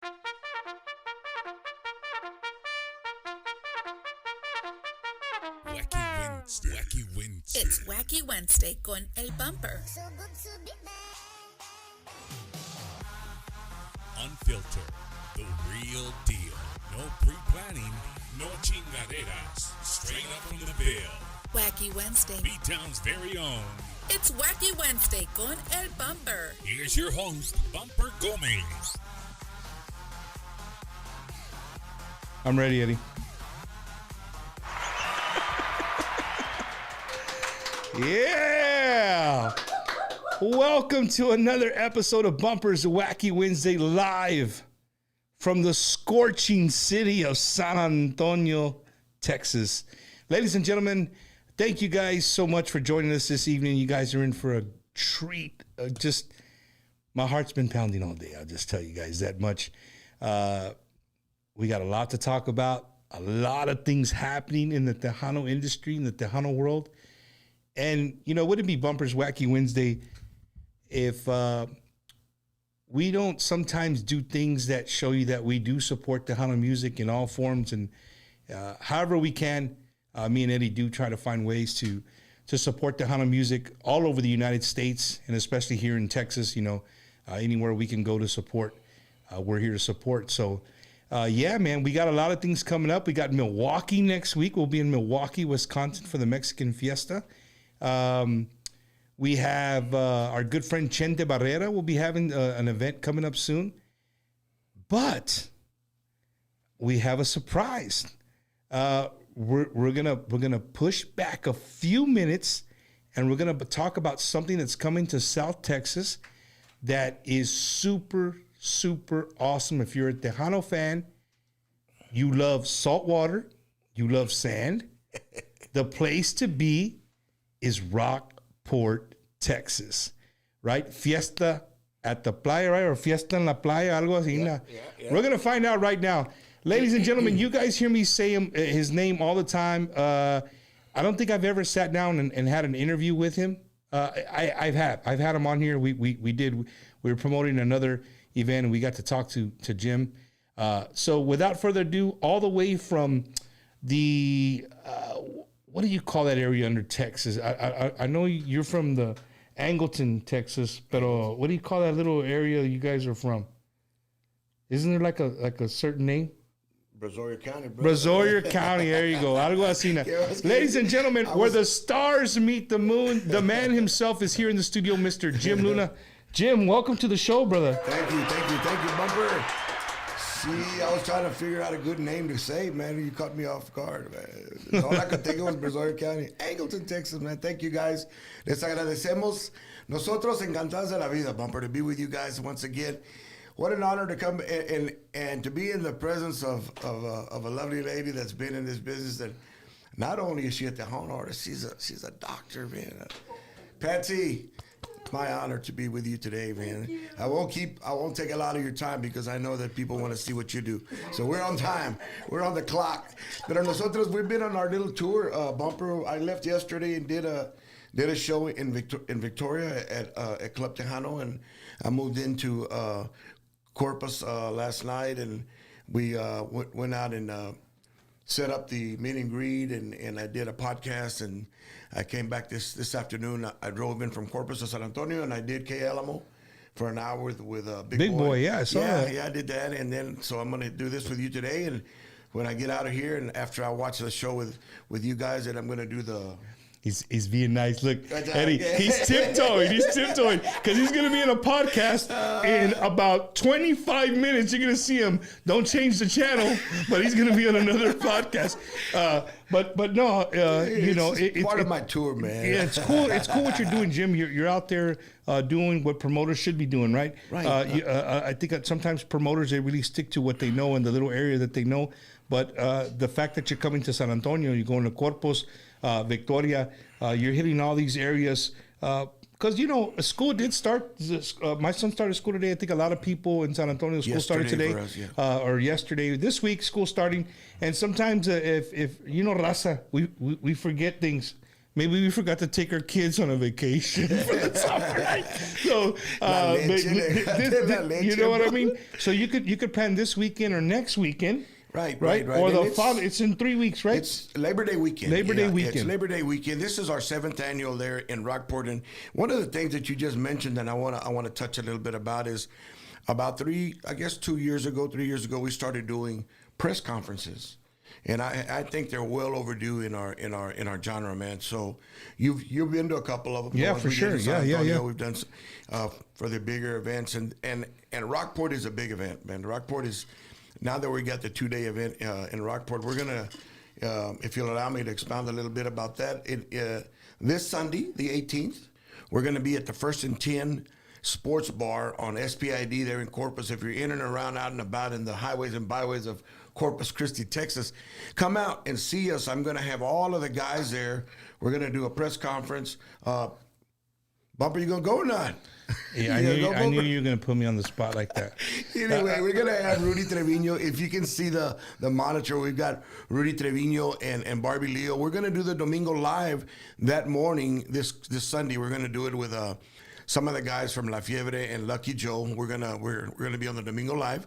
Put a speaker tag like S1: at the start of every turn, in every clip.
S1: Wacky Wednesday. Wacky Wednesday.
S2: It's Wacky Wednesday con El Bumper.
S1: Unfiltered. The real deal. No pre-planning. No chingaderas. Straight up from the bill.
S2: Wacky Wednesday.
S1: B-Town's very own.
S2: It's Wacky Wednesday con El Bumper.
S1: Here's your host, Bumper Gomez.
S3: I'm ready, Eddie. Yeah! Welcome to another episode of Bumper's Wacky Wednesday live from the scorching city of San Antonio, Texas. Ladies and gentlemen, thank you guys so much for joining us this evening. You guys are in for a treat. My heart's been pounding all day. I'll just tell you guys that much. We got a lot to talk about, a lot of things happening in the Tejano industry, in the Tejano world. And, you know, wouldn't it be Bumper's Wacky Wednesday if we don't sometimes do things that show you that we do support Tejano music in all forms. And however we can, me and Eddie do try to find ways to support Tejano music all over the United States, and especially here in Texas. You know, anywhere we can go to support, we're here to support. So, yeah, man, we got a lot of things coming up. We got Milwaukee next week. We'll be in Milwaukee, Wisconsin for the Mexican Fiesta. We have our good friend Chente Barrera will be having an event coming up soon. But we have a surprise. We're gonna push back a few minutes, and we're gonna talk about something that's coming to South Texas that is super, super awesome. If you're a Tejano fan, you love salt water, you love sand, the place to be is Rockport, Texas, right? Fiesta at the playa, right? Or Fiesta en la playa, algo así. Yeah. We're going to find out right now. Ladies and gentlemen, you guys hear me say his name all the time. I don't think I've ever sat down and had an interview with him. I've had him on here. We were promoting another event, and we got to talk to Jim. So without further ado, all the way from the what do you call that area under Texas? I know you're from the Angleton, Texas, but what do you call that little area you guys are from? Isn't there like a certain name?
S4: Brazoria County, bro.
S3: Brazoria County, there you go. Algo así. Ladies and gentlemen, where the stars meet the moon, the man himself is here in the studio, Mr. Jim Luna. Jim, welcome to the show, brother.
S4: Thank you, Bumper. See, I was trying to figure out a good name to say, man. You caught me off guard, man. All I could think of was Brazoria County, Angleton, Texas, man. Thank you, guys. Les agradecemos. Nosotros encantados de la vida, Bumper, to be with you guys once again. What an honor to come and to be in the presence of a lovely lady that's been in this business. That not only is she a Tejano artist, she's a doctor, man. Patsy, my honor to be with you today, man. I won't take a lot of your time because I know that people want to see what you do. So we're on time. We're on the clock. Pero nosotros, we've been on our little tour, Bumper. I left yesterday and did a show in Victoria at Club Tejano, and I moved into Corpus last night, and we went out and set up the meet and greet, and I did a podcast, and I came back this afternoon. I drove in from Corpus to San Antonio, and I did K Alamo for an hour with Big Boy.
S3: Yeah, I saw that.
S4: Yeah, I did that, and then so I'm going to do this with you today, and when I get out of here, and after I watch the show with you guys, then I'm going to do the...
S3: He's being nice. Look, Eddie, he's tiptoeing because he's going to be in a podcast in about 25 minutes. You're going to see him. Don't change the channel, but he's going to be on another podcast. But no, you know,
S4: it's part of my tour, man.
S3: Yeah, it's cool. It's cool what you're doing, Jim. You're out there doing what promoters should be doing, right?
S4: Right.
S3: I think that sometimes promoters, they really stick to what they know in the little area that they know. But the fact that you're coming to San Antonio, you're going to Corpus, Victoria, you're hitting all these areas. Because, you know, school did start. My son started school today. I think a lot of people in San Antonio, school started today.
S4: Us, yeah.
S3: Or yesterday. This week, school starting. And sometimes if you know, raza, we forget things. maybe we forgot to take our kids on a vacation for the summer. Right? So,
S4: La leche,
S3: you know what I mean? So you could plan this weekend or next weekend.
S4: Right.
S3: Or
S4: And
S3: the following. It's in 3 weeks, right?
S4: It's Labor Day weekend. It's Labor Day weekend. This is our 7th annual there in Rockport. And one of the things that you just mentioned and I want to touch a little bit about is about 3 years ago, we started doing press conferences. And I think they're well overdue in our genre, man. So you've been to a couple of them.
S3: Yeah, for sure. Yeah.
S4: We've done for the bigger events, and Rockport is a big event, man. Rockport is, now that we got the 2-day event in Rockport, we're gonna, if you'll allow me to expound a little bit about that. This Sunday, the 18th, we're gonna be at the First and 10 Sports Bar on SPID there in Corpus. If you're in and around, out and about in the highways and byways of Corpus Christi, Texas, come out and see us. I'm going to have all of the guys there. We're going to do a press conference. Bumper, you going to go or not?
S3: Yeah, I knew you were going to put me on the spot like that.
S4: Anyway, we're going to have Rudy Trevino. If you can see the monitor, we've got Rudy Trevino and Barbie Leo. We're going to do the Domingo Live that morning, this Sunday. We're going to do it with some of the guys from La Fiebre and Lucky Joe. We're gonna be on the Domingo Live.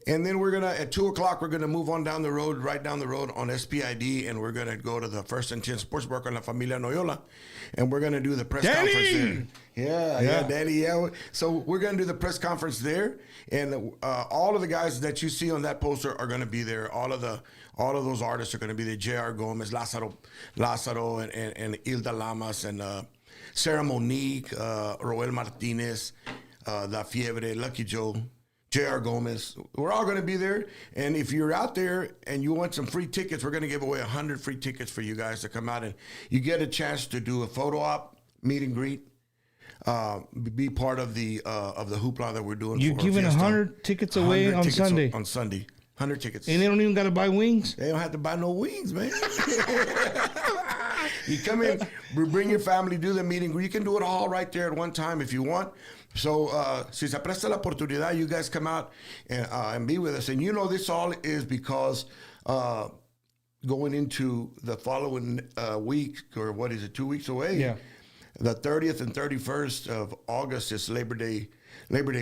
S4: And then we're gonna, at 2:00, we're gonna move on right down the road on SPID, and we're gonna go to the First and 10 Sports Bar con La Familia Noyola, and we're gonna do the press conference there. Yeah, Danny. Yeah. So we're gonna do the press conference there, and all of the guys that you see on that poster are gonna be there. All of those artists are gonna be there. J.R. Gomez, Lázaro, and Hilda Lamas, and Sarah Monique, Roel Martinez, La Fiebre, Lucky Joe, J.R. Gomez. We're all going to be there. And if you're out there and you want some free tickets, we're going to give away 100 free tickets for you guys to come out. And you get a chance to do a photo op, meet and greet, be part of the hoopla that we're doing.
S3: You're giving 100 tickets away on Sunday?
S4: On Sunday. 100 tickets.
S3: And they don't even got to buy wings?
S4: They don't have to buy no wings, man. You come in, bring your family, do the meeting. You can do it all right there at one time if you want. So, si se presta la oportunidad, you guys come out and be with us. And you know this all is because going into the following week, or what is it, 2 weeks away?
S3: Yeah.
S4: The 30th and 31st of August is Labor Day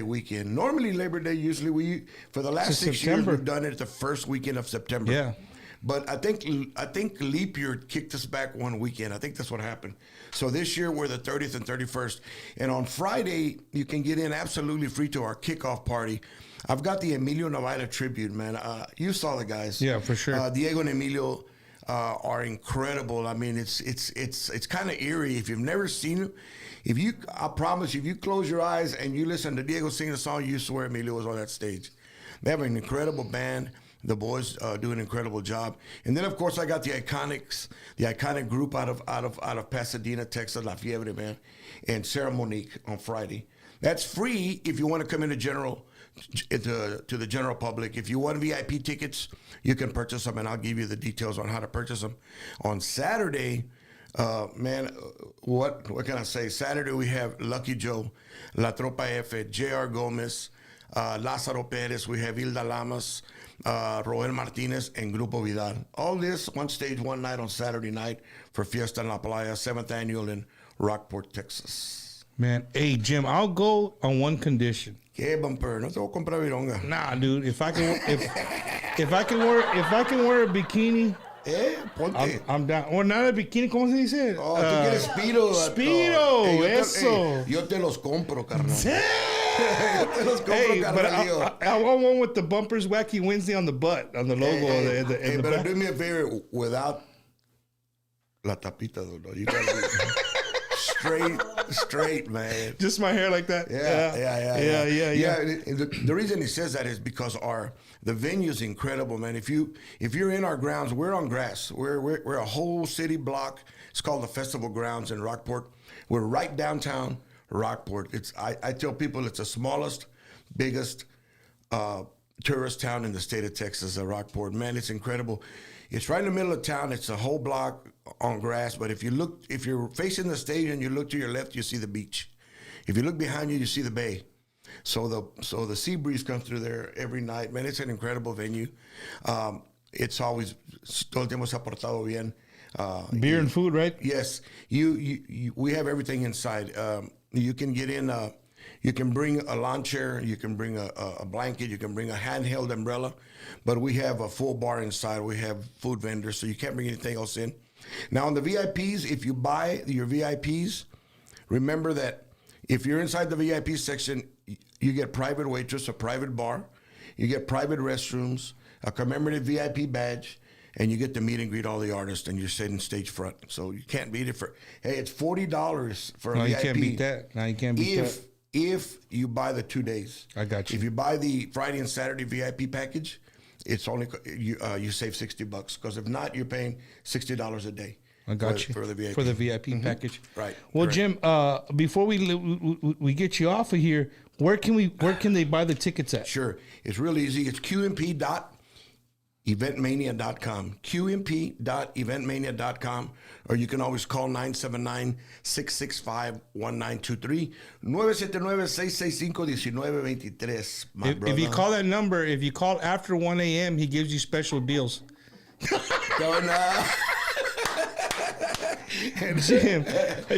S4: weekend. Normally Labor Day, usually for the last 6 years, we've done it the first weekend of September.
S3: Yeah.
S4: But I think leap year kicked us back one weekend. I think that's what happened. So this year we're the 30th and 31st. And on Friday, you can get in absolutely free to our kickoff party. I've got the Emilio Navaja tribute, man. You saw the guys.
S3: Yeah, for sure.
S4: Diego and Emilio are incredible. I mean, it's kind of eerie if you've never seen them. I promise you, if you close your eyes and you listen to Diego sing a song, you swear Emilio was on that stage. They have an incredible band. The boys do an incredible job. And then, of course, I got the iconic group out of Pasadena, Texas, La Fiebre, man, and Sarah Monique on Friday. That's free if you want to come in to the general public. If you want VIP tickets, you can purchase them, and I'll give you the details on how to purchase them. On Saturday, man, what can I say? Saturday we have Lucky Joe, La Tropa F, J.R. Gomez, Lázaro Pérez, we have Hilda Lamas, Roel Martinez, and Grupo Vidal. All this, one stage, one night on Saturday night for Fiesta en la Playa, 7th annual in Rockport, Texas.
S3: Man, hey, Jim, I'll go on one condition.
S4: ¿Qué, Bumper? No te voy a comprar vironga.
S3: Nah, dude, if I can wear a bikini,
S4: Ponte.
S3: I'm down. Or not a bikini, ¿cómo se dice?
S4: Oh, tú quieres Speedo.
S3: Speedo, eso.
S4: Yo te los compro, carnal.
S3: Hey, but I want one with the bumpers Wacky Wednesday on the butt, on the logo.
S4: But do me a favor, without la tapita, though. You gotta be straight, man.
S3: Just my hair like that.
S4: Yeah. The reason he says that is because the venue is incredible, man. If you're in our grounds, we're on grass. We're a whole city block. It's called the Festival Grounds in Rockport. We're right downtown Rockport. I tell people it's the smallest, biggest tourist town in the state of Texas, Rockport. Man, it's incredible. It's right in the middle of town. It's a whole block on grass. But if you're facing the stage and you look to your left, you see the beach. If you look behind you, you see the bay. So the sea breeze comes through there every night. Man, it's an incredible venue. It's always todo el tiempo se ha portado bien.
S3: Beer and food, right?
S4: Yes, we have everything inside. You can get in. You can bring a lawn chair. You can bring a blanket. You can bring a handheld umbrella. But we have a full bar inside. We have food vendors, so you can't bring anything else in. Now on the VIPs, if you buy your VIPs, remember that if you're inside the VIP section, you get private waitress, a private bar, you get private restrooms, a commemorative VIP badge, and you get to meet and greet all the artists, and you're sitting stage front. So you can't beat it for, hey, it's $40 for a VIP.
S3: You can't beat that. No, you can't beat that.
S4: If you buy the 2 days.
S3: I got you.
S4: If you buy the Friday and Saturday VIP package, it's only, you save $60, because if not, you're paying $60 a day.
S3: I got you.
S4: For the VIP.
S3: For the VIP package.
S4: Right.
S3: Well,
S4: correct.
S3: Jim, before we get you off of here, where can they buy the tickets at?
S4: Sure. It's real easy. It's qmp.eventmania.com. qmp.eventmania.com. Or you can always call 979-665-1923. 979-665-1923.
S3: If you call that number, if you call after 1 a.m., he gives you special deals.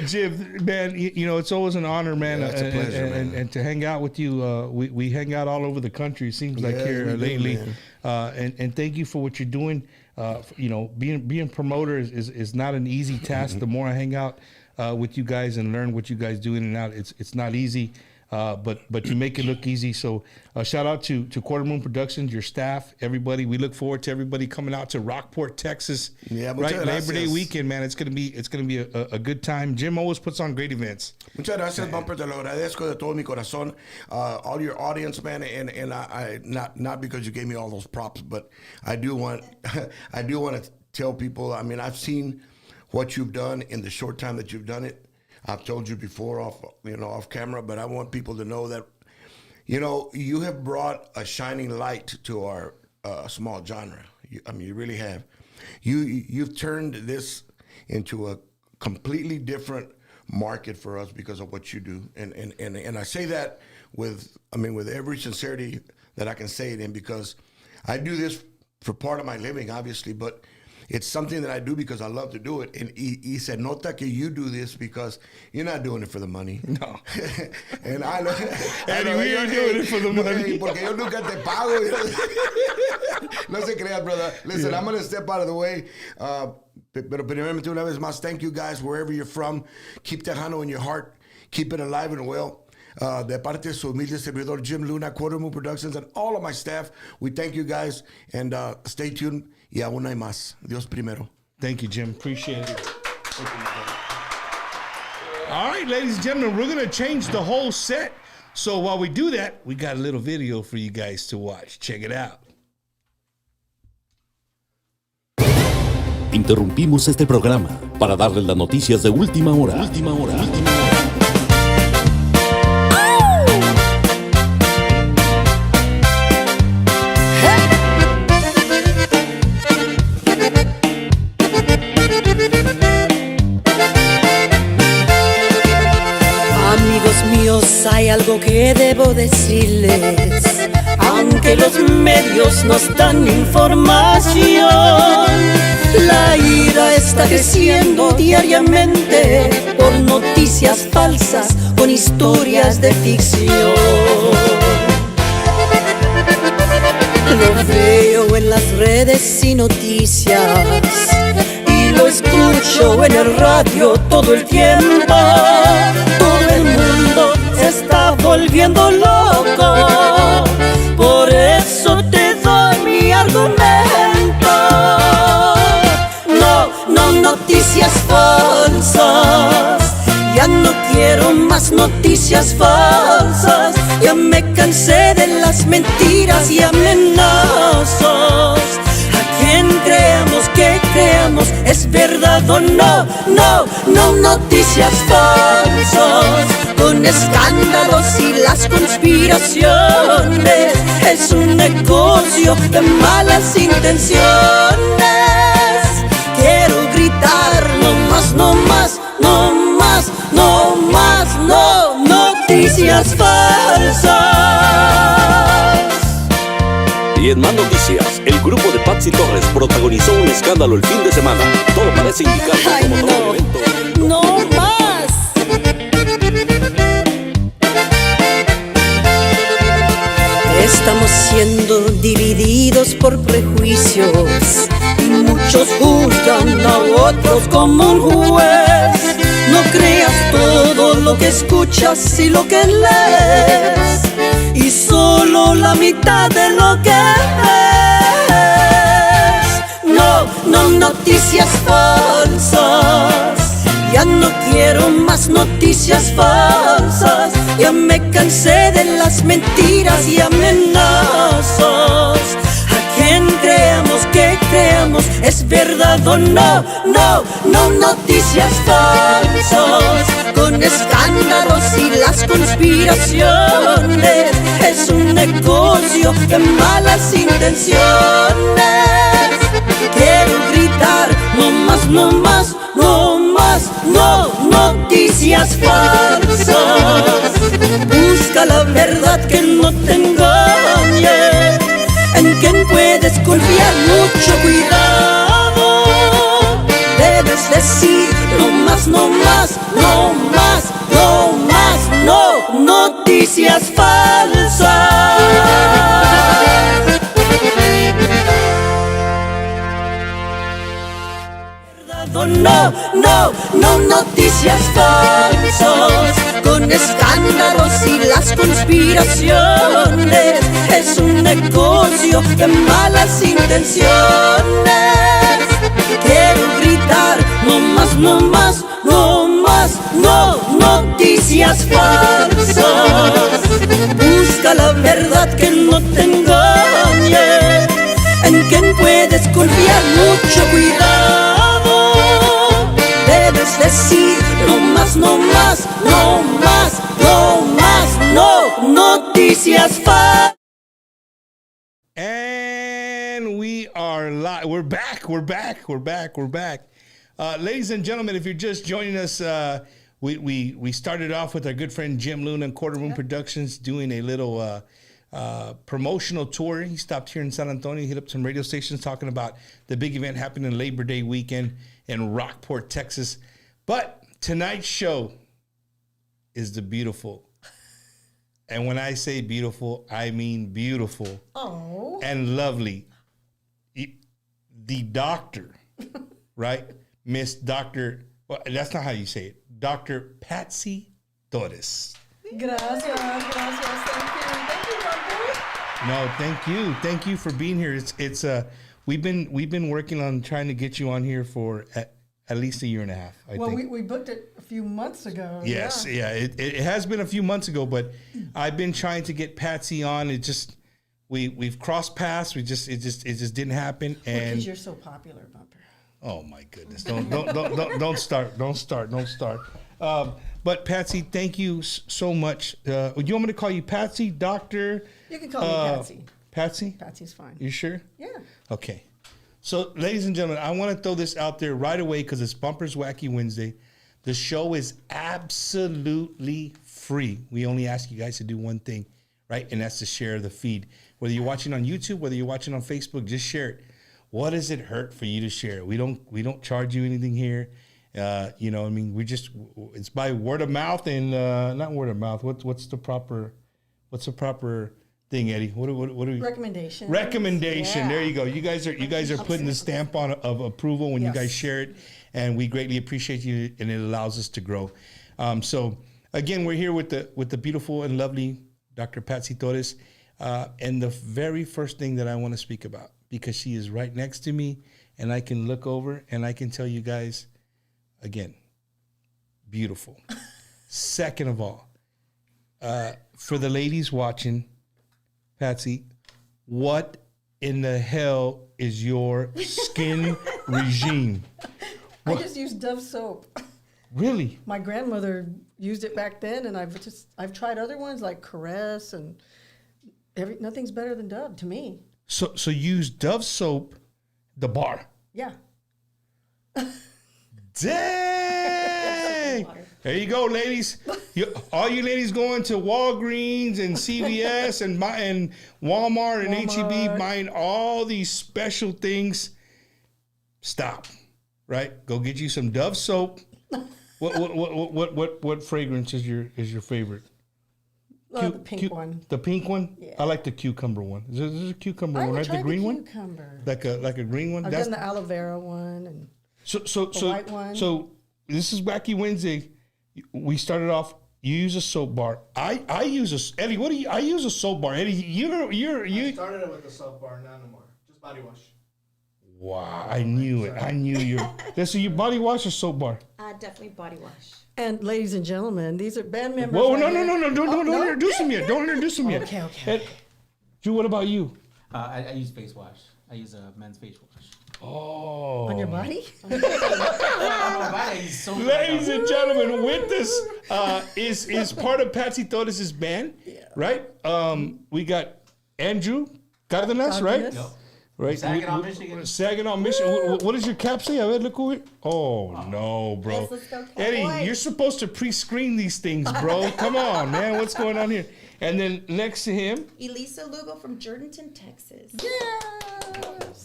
S3: Jim, man, it's always an honor, man,
S4: it's a pleasure, man.
S3: And to hang out with you. We hang out all over the country. It seems like here lately, and thank you for what you're doing. Being promoter is not an easy task. The more I hang out with you guys and learn what you guys do in and out, it's not easy. But you make it look easy. So shout out to Quarter Moon Productions, your staff, everybody. We look forward to everybody coming out to Rockport, Texas.
S4: Yeah,
S3: right, Labor Day weekend, man. It's gonna be a good time. Jim always puts on great events.
S4: Muchas gracias, Bumper. Te lo agradezco de todo mi corazón. All your audience, man, and I not because you gave me all those props, but I do want to tell people. I mean, I've seen what you've done in the short time that you've done it. I've told you before off camera, but I want people to know that, you have brought a shining light to our small genre. You really have. You've turned this into a completely different market for us because of what you do, and I say that with every sincerity that I can say it in, because I do this for part of my living, obviously, but it's something that I do because I love to do it. And he said, nota que you do this because you're not doing it for the money.
S3: No.
S4: And I know.
S3: Eddie, we ain't doing it for the money.
S4: Porque yo nunca te pago. No se creas, brother. Listen, I'm going to step out of the way. Pero primeramente, una vez más, thank you guys, wherever you're from. Keep Tejano in your heart. Keep it alive and well. De parte de su humilde servidor, Jim Luna, Quarter Moon Productions, and all of my staff, we thank you guys, and stay tuned. Y aún hay más. Dios primero.
S3: Thank you, Jim. Appreciate it. All right, ladies and gentlemen, we're going to change the whole set. So while we do that, we got a little video for you guys to watch. Check it out.
S5: Interrumpimos este programa para darles las noticias de última hora.
S6: Hay algo que debo decirles, aunque los medios nos dan información. La ira está creciendo diariamente por noticias falsas con historias de ficción. Lo veo en las redes y noticias, y lo escucho en el radio todo el tiempo. Todo el mundo se está volviendo loco, por eso te doy mi argumento. No noticias falsas, ya no quiero más noticias falsas. Ya me cansé de las mentiras y amenazas. ¿A quién creamos, qué creamos? ¿Es verdad o no? No noticias falsas con escándalos y las conspiraciones. Es un negocio de malas intenciones. Quiero gritar no más, no noticias falsas.
S5: Y en más noticias, el grupo de Patsy Torres protagonizó un escándalo el fin de semana. Todo parece indicar que
S6: Ay,
S5: como todo evento...
S6: no más. Estamos siendo divididos por prejuicios y muchos juzgan a otros como un juez. No creas todo lo que escuchas y lo que lees, y solo la mitad de lo que ves. No noticias falsas. Ya no quiero más noticias falsas. Ya me cansé de las mentiras y amenazas. ¿A quién creamos que creamos? ¿Es verdad o no? No noticias falsas. Con escándalos y las conspiraciones. Es un negocio de malas intenciones. Quiero gritar, no más, no más, no más, no noticias falsas. Busca la verdad que no te engañe, en quien puedes confiar, mucho cuidado. Debes decir no más, no más, no más, no más, no noticias falsas. No noticias falsas. Con escándalos y las conspiraciones. Es un negocio de malas intenciones. Quiero gritar, no más, no más, no más, no noticias falsas. Busca la verdad que no te engañe, en quien puedes confiar, mucho cuidado. Debes decir no más, no más, no más, no más, no noticias falsas.
S3: And we are live. We're back. Ladies and gentlemen, if you're just joining us, we started off with our good friend Jim Luna and Quarter Room Productions doing a little promotional tour. He stopped here in San Antonio, hit up some radio stations talking about the big event happening Labor Day weekend in Rockport, Texas. But tonight's show is the beautiful. And when I say beautiful, I mean beautiful.
S7: Oh.
S3: And lovely. The doctor, right? Miss Dr. Well, that's not how you say it. Dr. Patsy Torres.
S7: Gracias. Thank you, Bumper.
S3: No, thank you for being here. It's we've been working on trying to get you on here for at least a year and a half. I think.
S7: We booked it a few months ago.
S3: Yes, yeah. It has been a few months ago, but I've been trying to get Patsy on. It just we've crossed paths. It just didn't happen. And
S7: Because you're so popular, Bumper.
S3: oh my goodness! Don't start. But Patsy, thank you so much. Do you want me to call you Patsy, Doctor?
S7: You can call me Patsy.
S3: Patsy?
S7: Patsy's fine.
S3: You sure?
S7: Yeah.
S3: Okay. So, ladies and gentlemen, I want to throw this out there right away because it's Bumper's Wacky Wednesday. The show is absolutely free. We only ask you guys to do one thing, right? And that's to share the feed. Whether you're watching on YouTube, whether you're watching on Facebook, just share it. What does it hurt for you to share? We don't charge you anything here. It's by word of mouth and not word of mouth. What's the proper thing, Eddie? What are we?
S7: Recommendation.
S3: Recommendation.
S7: Yeah.
S3: There you go. You guys are putting the stamp on of approval when you guys share it, and we greatly appreciate you, and it allows us to grow. So again, we're here with the beautiful and lovely Dr. Patsy Torres, and the very first thing that I want to speak about, because she is right next to me, and I can look over and I can tell you guys, again, beautiful. Second of all, for the ladies watching, Patsy, what in the hell is your skin regime?
S7: I just use Dove soap.
S3: Really?
S7: My grandmother used it back then, and I've tried other ones like Caress, and nothing's better than Dove to me.
S3: So use Dove soap, the bar.
S7: Yeah.
S3: Dang! Okay, there you go, ladies. All you ladies going to Walgreens and CVS and Walmart and HEB buying all these special things. Stop. Right? Go get you some Dove soap. What fragrance is your favorite?
S7: The pink one.
S3: The pink one?
S7: Yeah.
S3: I like the cucumber one. Is a cucumber one, right? The green one?
S7: Cucumber.
S3: Like a green one?
S7: I've done the aloe vera one and the white one.
S3: So this is Wacky Wednesday. We started off. You use a soap bar. I use a Eddie. What do you? I use a soap bar. Eddie, you
S8: started it with a soap bar, not no more. Just body wash.
S3: Wow, I knew it. I knew you. So you body wash or soap bar?
S9: Definitely body wash.
S7: And ladies and gentlemen, these are band members.
S3: Whoa,
S7: right
S3: no,
S7: here.
S3: don't introduce them yet. Don't introduce them yet.
S7: Okay.
S3: Drew, what about you?
S8: I use face wash. I use a men's face wash.
S3: Oh.
S7: On your body?
S3: Ladies and gentlemen, with this is part of Patsy Torres' band, right? We got Andrew Cardenas, right?
S7: Yep.
S3: Right.
S8: Saginaw, Michigan.
S3: Saginaw, Michigan. What does your cap say? I read, look over here. Oh, no, bro.
S9: Let's go,
S3: Eddie, you're supposed to pre-screen these things, bro. Come on, man. What's going on here? And then next to him,
S9: Elisa Lugo from Jordanton, Texas.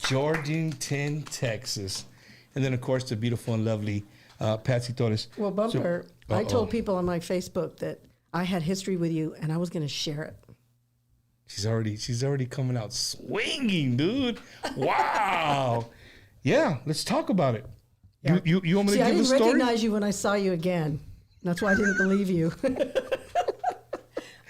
S3: Jordanton, Texas. And then, of course, the beautiful and lovely Patsy Torres.
S7: Well, Bumper, I told people on my Facebook that I had history with you and I was going to share it.
S3: She's already coming out swinging, dude. Wow. Yeah, let's talk about it.
S7: Yeah.
S3: You want me to
S7: I
S3: give the
S7: didn't
S3: story?
S7: recognize you when I saw you again. That's why I didn't believe you.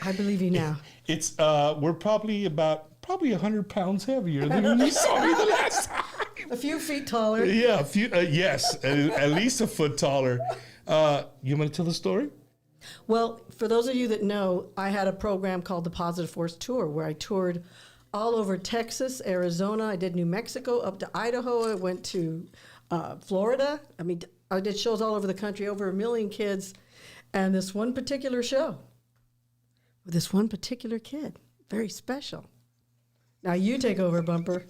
S7: I believe you now.
S3: It's we're probably 100 pounds heavier than when you saw me the last time.
S7: A few feet taller.
S3: Yeah, yes, at least a foot taller. You want to tell the story?
S7: Well, for those of you that know, I had a program called the Positive Force Tour where I toured all over Texas, Arizona. I did New Mexico, up to Idaho. I went to Florida. I mean, I did shows all over the country, over 1 million kids. And this one particular show with this one particular kid, very special. Now you take over, Bumper.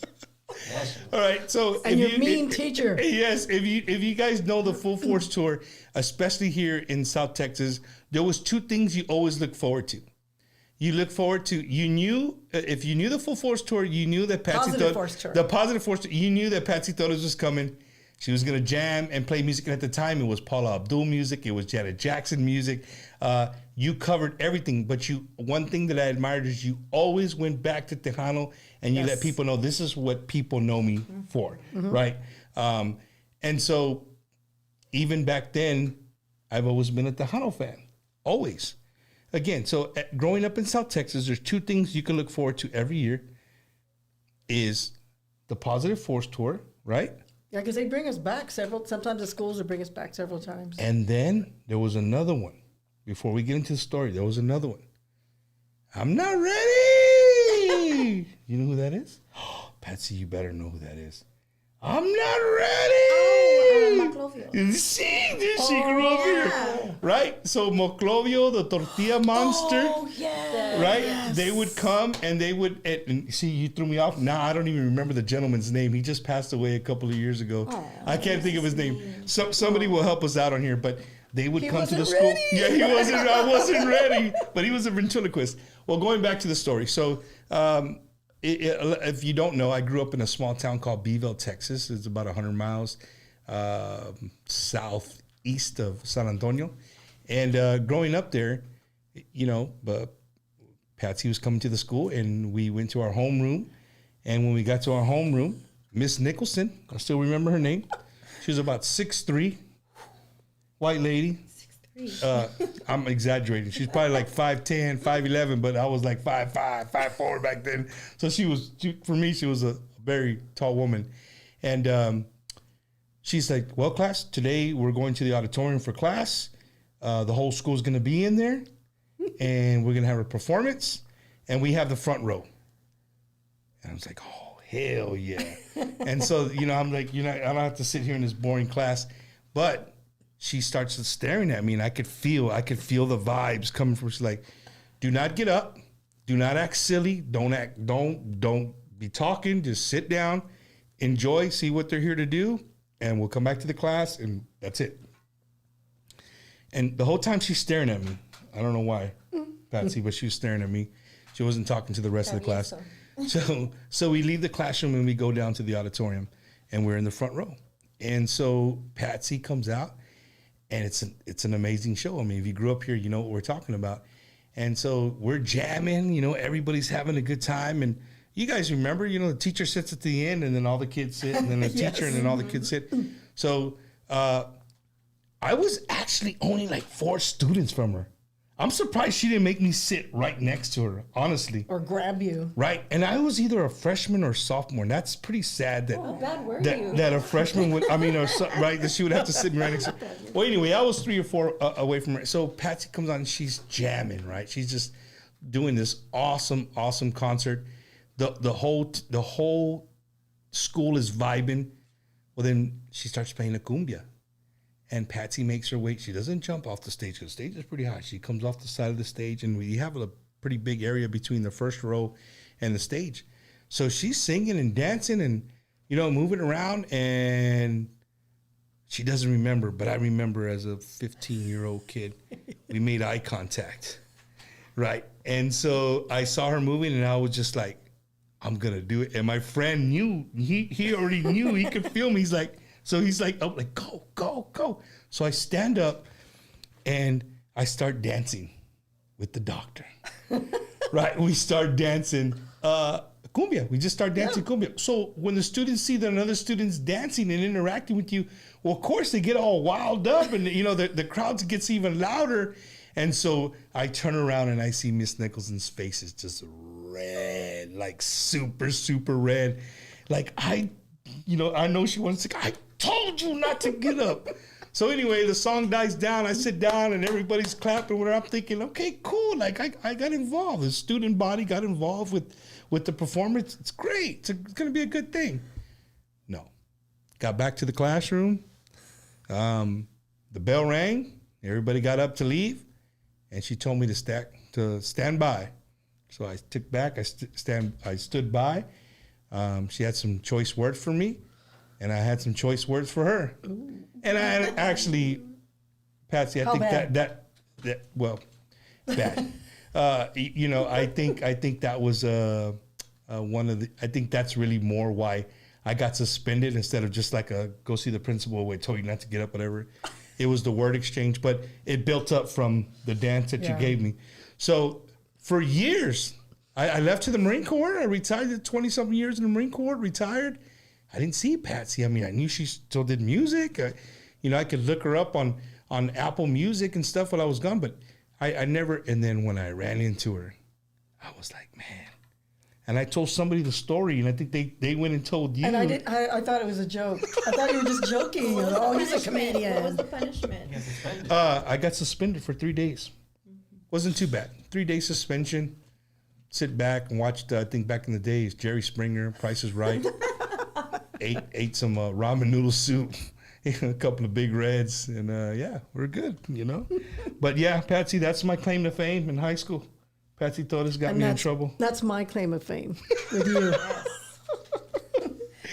S3: All right, so
S7: And your mean teacher.
S3: Yes, if you guys know the Full Force Tour, especially here in South Texas, there was 2 things you always look forward to. You look forward to if you knew the Full Force Tour, you knew that Patsy
S7: Positive Force Tour.
S3: The Positive Force Tour, you knew that Patsy Torres was coming. She was gonna jam and play music. And at the time, it was Paula Abdul music. It was Janet Jackson music. You covered everything, but one thing that I admired is you always went back to Tejano and you let people know this is what people know me for, right? And so even back then, I've always been a Tejano fan, always. Again, so growing up in South Texas, there's 2 things you can look forward to every year is the Positive Force Tour, right?
S7: Yeah, because they bring us back sometimes the schools will bring us back several times.
S3: And then there was another one. Before we get into the story, there was another one. I'm not ready. You know who that is? Oh, Patsy, you better know who that is. I'm not ready.
S9: Moclovio.
S3: See, there she grew up here. Right? So Moclovio, the tortilla monster.
S9: Oh, yeah.
S3: Right? Yes. They would come and they would, and see, you threw me off. Now I don't even remember the gentleman's name. He just passed away a couple of years ago. I can't think of his name. Somebody will help us out on here, but they would come to the school.
S7: Ready.
S3: Yeah, he wasn't. I wasn't ready, but he was a ventriloquist. Well, going back to the story. So, if you don't know, I grew up in a small town called Beeville, Texas. It's about 100 miles southeast of San Antonio. And growing up there, Patsy was coming to the school, and we went to our homeroom. And when we got to our homeroom, Miss Nicholson, I still remember her name. She was about 6'3", white lady. 6'3". I'm exaggerating. She's probably like 5'10", 5'11", but I was like 5'5", 5'4" back then. So for me, she was a very tall woman. And she's like, well, class, today we're going to the auditorium for class. The whole school's going to be in there, and we're going to have a performance, and we have the front row. And I was like, oh, hell yeah. And so, I'm like, I don't have to sit here in this boring class. But she starts staring at me, and I could feel the vibes coming from. She's like, do not get up. Do not act silly. Don't be talking. Just sit down, enjoy, see what they're here to do, and we'll come back to the class, and that's it. And the whole time she's staring at me. I don't know why, Patsy, but she was staring at me. She wasn't talking to the rest of the class. So we leave the classroom and we go down to the auditorium, and we're in the front row. And so Patsy comes out, and it's an amazing show. I mean, if you grew up here, you know what we're talking about. And so we're jamming, you know, everybody's having a good time. And you guys remember, you know, the teacher sits at the end, and then all the kids sit, and then the teacher, and then all the kids sit. So I was actually only like 4 students from her. I'm surprised she didn't make me sit right next to her, honestly.
S7: Or grab you.
S3: Right. And I was either a freshman or sophomore. And that's pretty sad that,
S9: How bad were you?
S3: that a freshman would, right, that she would have to sit me right next to her. Well, anyway, I was 3 or 4 away from her. So Patsy comes on and she's jamming, right? She's just doing this awesome, awesome concert. The whole school is vibing. Well, then she starts playing a cumbia. And Patsy makes her way. She doesn't jump off the stage because the stage is pretty high. She comes off the side of the stage, and we have a pretty big area between the first row and the stage. So she's singing and dancing and, you know, moving around, and she doesn't remember, but I remember as a 15-year-old kid, we made eye contact, right? And so I saw her moving, and I was just like, I'm going to do it. And my friend knew. He already knew. He could feel me. He's like, I'm like, go, go, go. So I stand up and I start dancing with the doctor. Right? We start dancing cumbia. We just start dancing cumbia. So when the students see that another student's dancing and interacting with you, well, of course they get all wild up, and you know the crowd gets even louder. And so I turn around and I see Miss Nicholson's face is just red, like super, super red. Like I know she wants to. I told you not to get up. So anyway, the song dies down. I sit down and everybody's clapping. Where I'm thinking, okay, cool. Like I got involved. The student body got involved with the performance. It's great. It's going to be a good thing. No, got back to the classroom. The bell rang. Everybody got up to leave, and she told me to stand by. So I took back. I stood by. She had some choice words for me, and I had some choice words for her. Ooh. And I actually, Patsy, I think that well, bad. I think that was one of the. I think that's really more why I got suspended instead of just like a go see the principal. We told you not to get up, whatever. It was the word exchange, but it built up from the dance that you gave me. So for years. I left to the Marine Corps. I retired at 20-something years in the Marine Corps, retired. I didn't see Patsy. I mean, I knew she still did music. I could look her up on Apple Music and stuff while I was gone, but I never, and then when I ran into her, I was like, man. And I told somebody the story, and I think they went and told you.
S7: And I thought it was a joke. I thought you were just joking. Oh, he's a comedian.
S9: What was the punishment?
S3: I got suspended for 3 days. Wasn't too bad. 3 day suspension. Sit back and watched, I think back in the days, Jerry Springer, Price is Right. ate some ramen noodle soup, a couple of Big Reds, and we're good, you know. But yeah, Patsy, that's my claim to fame in high school. Patsy Torres got me in trouble.
S7: That's my claim of fame with you.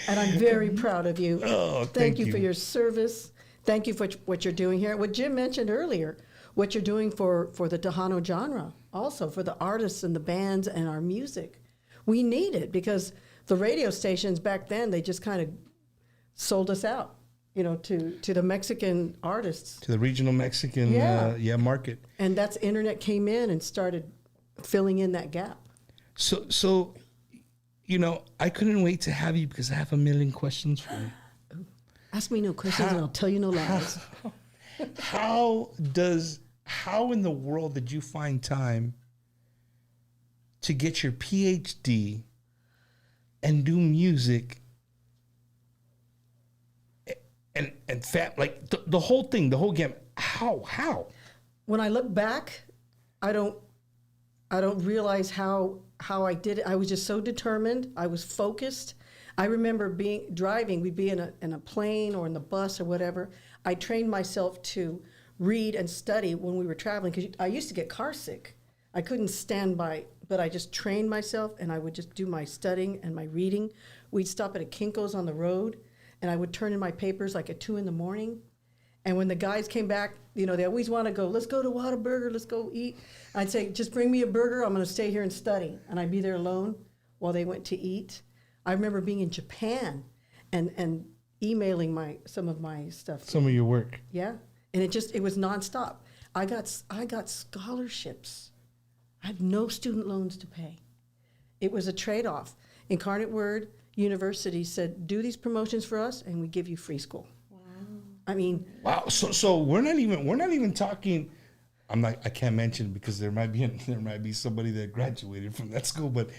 S7: And I'm very proud of you.
S3: Oh,
S7: thank you for your service. Thank you for what you're doing here. What Jim mentioned earlier, what you're doing for the Tejano genre, also for the artists and the bands and our music. We need it because the radio stations back then, they just kind of sold us out, to the Mexican artists.
S3: To the regional Mexican market.
S7: And that's internet came in and started filling in that gap.
S3: So I couldn't wait to have you because I have a million questions for you.
S7: Ask me no questions and I'll tell you no lies.
S3: How in the world did you find time to get your PhD and do music and the whole thing, the whole game? How?
S7: When I look back, I don't realize how I did it. I was just so determined. I was focused. I remember driving. We'd be in a plane or in the bus or whatever. I trained myself to read and study when we were traveling because I used to get car sick. I couldn't stand by, but I just trained myself and I would just do my studying and my reading. We'd stop at a Kinko's on the road and I would turn in my papers like at 2 a.m. And when the guys came back, they always want to go, let's go to Whataburger, let's go eat. I'd say, just bring me a burger, I'm going to stay here and study. And I'd be there alone while they went to eat. I remember being in Japan and emailing some of my stuff.
S3: Some of your work.
S7: Yeah. And it was nonstop. I got scholarships. I had no student loans to pay. It was a trade-off. Incarnate Word University said, do these promotions for us and we give you free school. I mean,
S3: wow. So we're not even talking. I can't mention it because there might be somebody that graduated from that school. But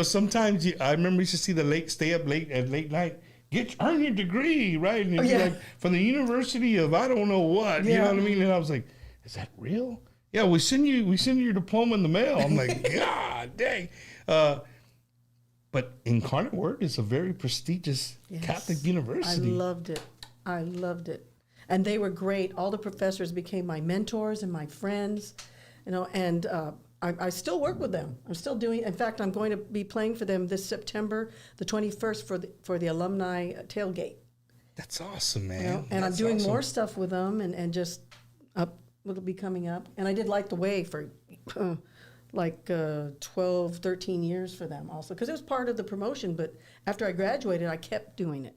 S3: sometimes I remember used to see stay up late at late night, earn your degree, right? And you're like, from the University of I don't know what. You know what I mean? And I was like, is that real? Yeah, we send you your diploma in the mail. I'm like, God dang. But Incarnate Word is a very prestigious Catholic university.
S7: I loved it. And they were great. All the professors became my mentors and my friends, and I still work with them. I'm still doing, in fact, I'm going to be playing for them this September, the 21st for the alumni tailgate.
S3: That's awesome, man.
S7: And I'm doing more stuff with them and just will be coming up. And I did Light the Way for 12, 13 years for them also, because it was part of the promotion. But after I graduated, I kept doing it.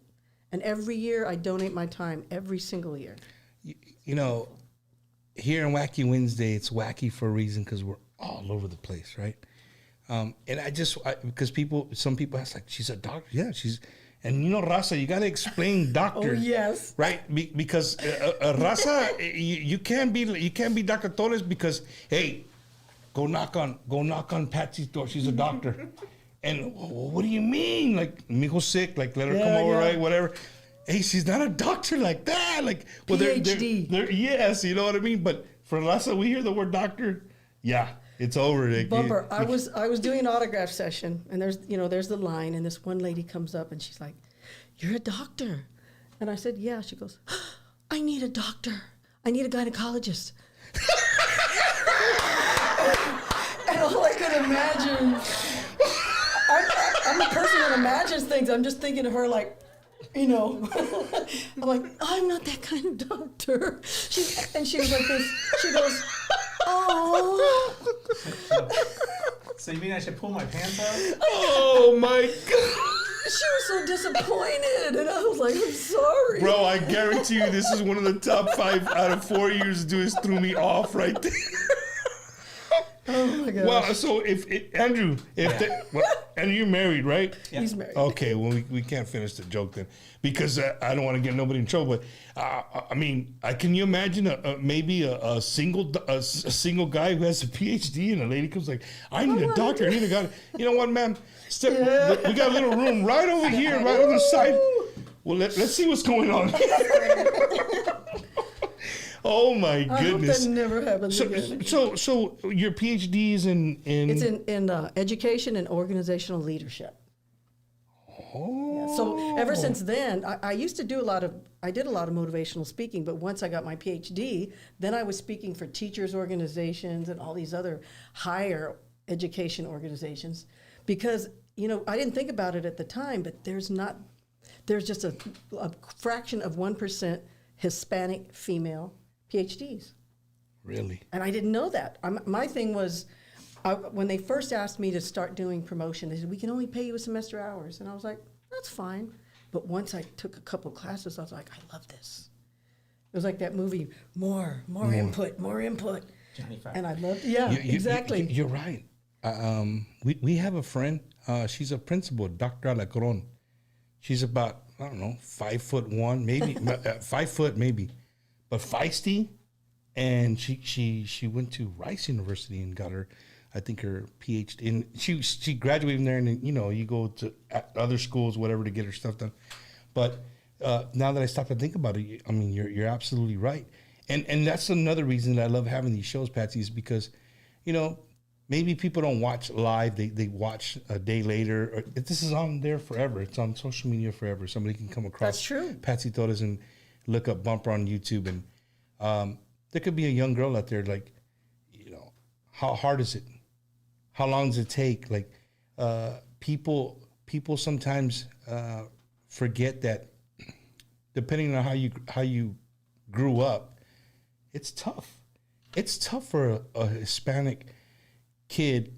S7: And every year I donate my time, every single year.
S3: Here in Wacky Wednesday, it's wacky for a reason because we're all over the place, right? And because some people ask, like, she's a doctor. Yeah, and Raza, you got to explain doctor.
S7: Oh, yes.
S3: Right? Because Raza, you can't be Dr. Torres because, hey, go knock on Patsy Torres. She's a doctor. And what do you mean? Like, mijo's sick, like, let her come over, right? Whatever. Hey, she's not a doctor like that. Like, well,
S7: PhD.
S3: Yes, you know what I mean? But for Lassa, we hear the word doctor, it's over.
S7: Bumper. I was doing an autograph session, and there's the line, and this one lady comes up, and she's like, "You're a doctor." And I said, "Yeah." She goes, "I need a doctor. I need a gynecologist." And all I could imagine... I'm a person that imagines things. I'm just thinking of her like, I'm like, I'm not that kind of doctor. She was like this. She goes, oh.
S8: So you mean I should pull my pants up?
S3: Oh my God.
S7: She was so disappointed, and I was like, I'm sorry.
S3: Bro, I guarantee you this is one of the top 5 out of 4 years to do this. Threw me off right there.
S7: Oh my gosh.
S3: Well, so Andrew, and you're married, right?
S8: Yeah.
S7: He's married.
S3: Okay, well, we can't finish the joke then because I don't want to get nobody in trouble. But can you imagine maybe a single guy who has a PhD and a lady comes like, I need a doctor, I need a guy. You know what, ma'am? We got a little room right over here, right on the side. Well, let's see what's going on. Oh my goodness!
S7: I hope that never happens again.
S3: So your PhD is in
S7: It's in education and organizational leadership.
S3: Oh.
S7: Yeah, so ever since then, I used to do I did a lot of motivational speaking, but once I got my PhD, then I was speaking for teachers organizations and all these other higher education organizations, because I didn't think about it at the time, but there's just a fraction of 1% Hispanic female PhDs.
S3: Really?
S7: And I didn't know that. My thing was, when they first asked me to start doing promotion, they said, we can only pay you a semester hours. And I was like, that's fine. But once I took a couple classes, I was like, I love this. It was like that movie, more input, more input. And I loved it. Exactly.
S3: You're right. We have a friend, she's a principal, Dr. Alacron. She's about, I don't know, 5'1", maybe, 5 foot maybe. But feisty, and she went to Rice University and got her, I think, her PhD. And she graduated from there, and you go to other schools, whatever, to get her stuff done. But now that I stop to think about it, I mean, you're absolutely right, and that's another reason that I love having these shows, Patsy, is because, maybe people don't watch live; they watch a day later. Or this is on there forever. It's on social media forever. Somebody can come across
S7: That's true.
S3: Patsy Torres and look up Bumper on YouTube, and there could be a young girl out there, like, how hard is it? How long does it take? Like, people sometimes forget that depending on how you grew up, it's tough. It's tough for a Hispanic kid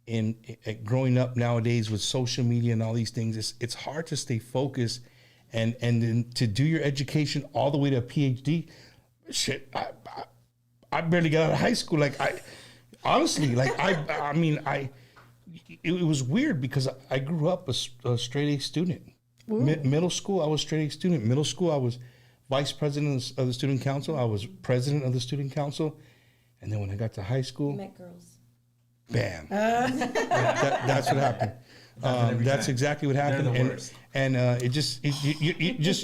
S3: in growing up nowadays with social media and all these things. It's hard to stay focused and then to do your education all the way to a PhD. Shit, I barely got out of high school. Like honestly, it was weird because I grew up a straight A student. Middle school, I was straight A student. Middle school, I was vice president of the student council. I was president of the student council. And then when I got to high school,
S9: Met girls.
S3: bam. That's what happened. That's exactly what happened. And it just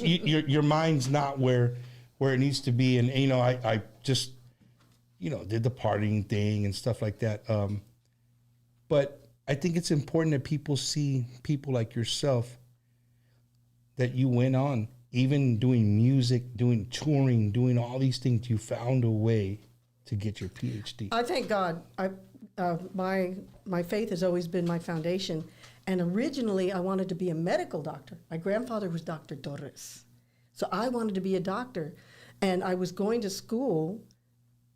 S3: your mind's not where it needs to be. And you know, I just did the partying thing and stuff like that. But I think it's important that people see people like yourself, that you went on, even doing music, doing touring, doing all these things. You found a way to get your PhD.
S7: I thank God. My faith has always been my foundation. And originally, I wanted to be a medical doctor. My grandfather was Dr. Torres. So I wanted to be a doctor. And I was going to school,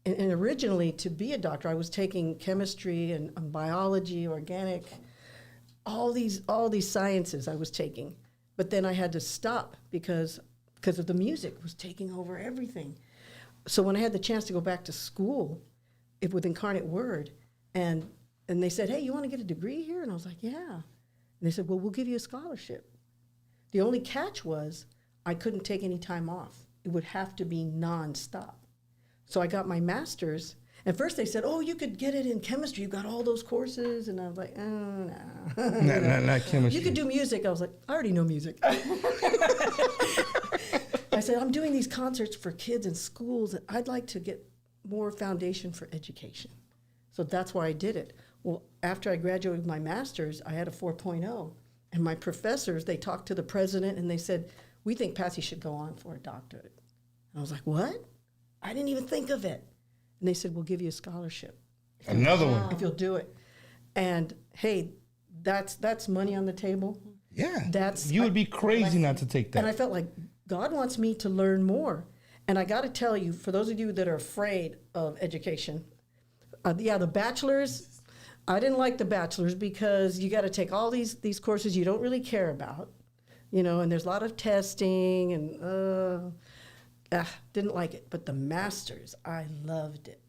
S7: and originally to be a doctor, I was taking chemistry and biology, organic, all these sciences I was taking. But then I had to stop because of the music was taking over everything. So when I had the chance to go back to school with Incarnate Word, and they said, hey, you want to get a degree here? And I was like, yeah. And they said, well, we'll give you a scholarship. The only catch was I couldn't take any time off. It would have to be nonstop. So I got my master's. And first they said, oh, you could get it in chemistry. You got all those courses. And I was like, oh, no.
S3: Not chemistry.
S7: You could do music. I was like, I already know music. I said, I'm doing these concerts for kids in schools, and I'd like to get more foundation for education. So that's why I did it. Well, after I graduated with my master's, I had a 4.0. And my professors, they talked to the president, and they said, we think Patsy should go on for a doctorate. And I was like, what? I didn't even think of it. And they said, we'll give you a scholarship.
S3: Another one.
S7: If you'll do it. And, hey, that's money on the table.
S3: Yeah. You would be crazy not to take that.
S7: And I felt like God wants me to learn more. And I got to tell you, for those of you that are afraid of education, the bachelor's, I didn't like the bachelor's because you got to take all these courses you don't really care about, and there's a lot of testing and didn't like it. But the master's, I loved it.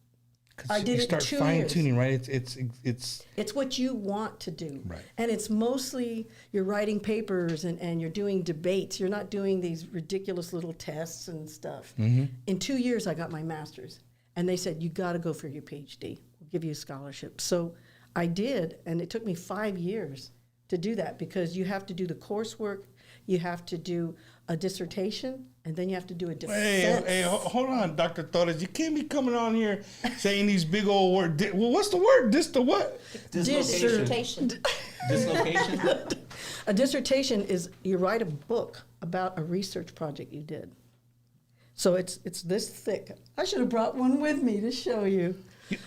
S7: I did it 2 years.
S3: Start fine-tuning, right?
S7: It's what you want to do.
S3: Right.
S7: And it's mostly you're writing papers and you're doing debates. You're not doing these ridiculous little tests and stuff. Mm-hmm. In 2 years, I got my master's. And they said, you got to go for your PhD. We'll give you a scholarship. So I did, and it took me 5 years to do that because you have to do the coursework, you have to do a dissertation, and then you have to do a defense.
S3: Hey, hold on, Dr. Torres. You can't be coming on here saying these big old words. Well, what's the word? The what?
S9: Dissertation.
S10: Dislocation?
S7: A dissertation is you write a book about a research project you did. So it's this thick. I should have brought one with me to show you.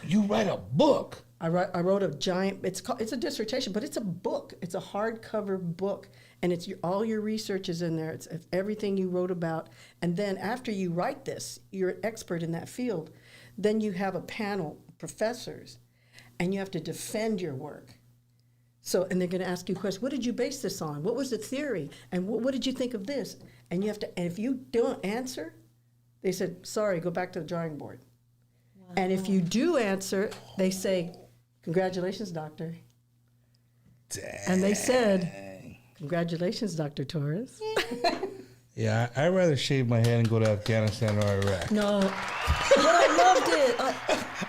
S3: You write a book?
S7: I wrote a giant, it's a dissertation, but it's a book. It's a hardcover book, and all your research is in there. It's everything you wrote about. And then after you write this, you're an expert in that field. Then you have a panel of professors, and you have to defend your work. So, and they're going to ask you questions. What did you base this on? What was the theory? And what did you think of this? And and if you don't answer, they said, sorry, go back to the drawing board. Wow. And if you do answer, they say, congratulations, doctor.
S3: Dang.
S7: And they said, congratulations, Dr. Torres.
S3: Yeah, I'd rather shave my head and go to Afghanistan or Iraq.
S7: No, but I loved it.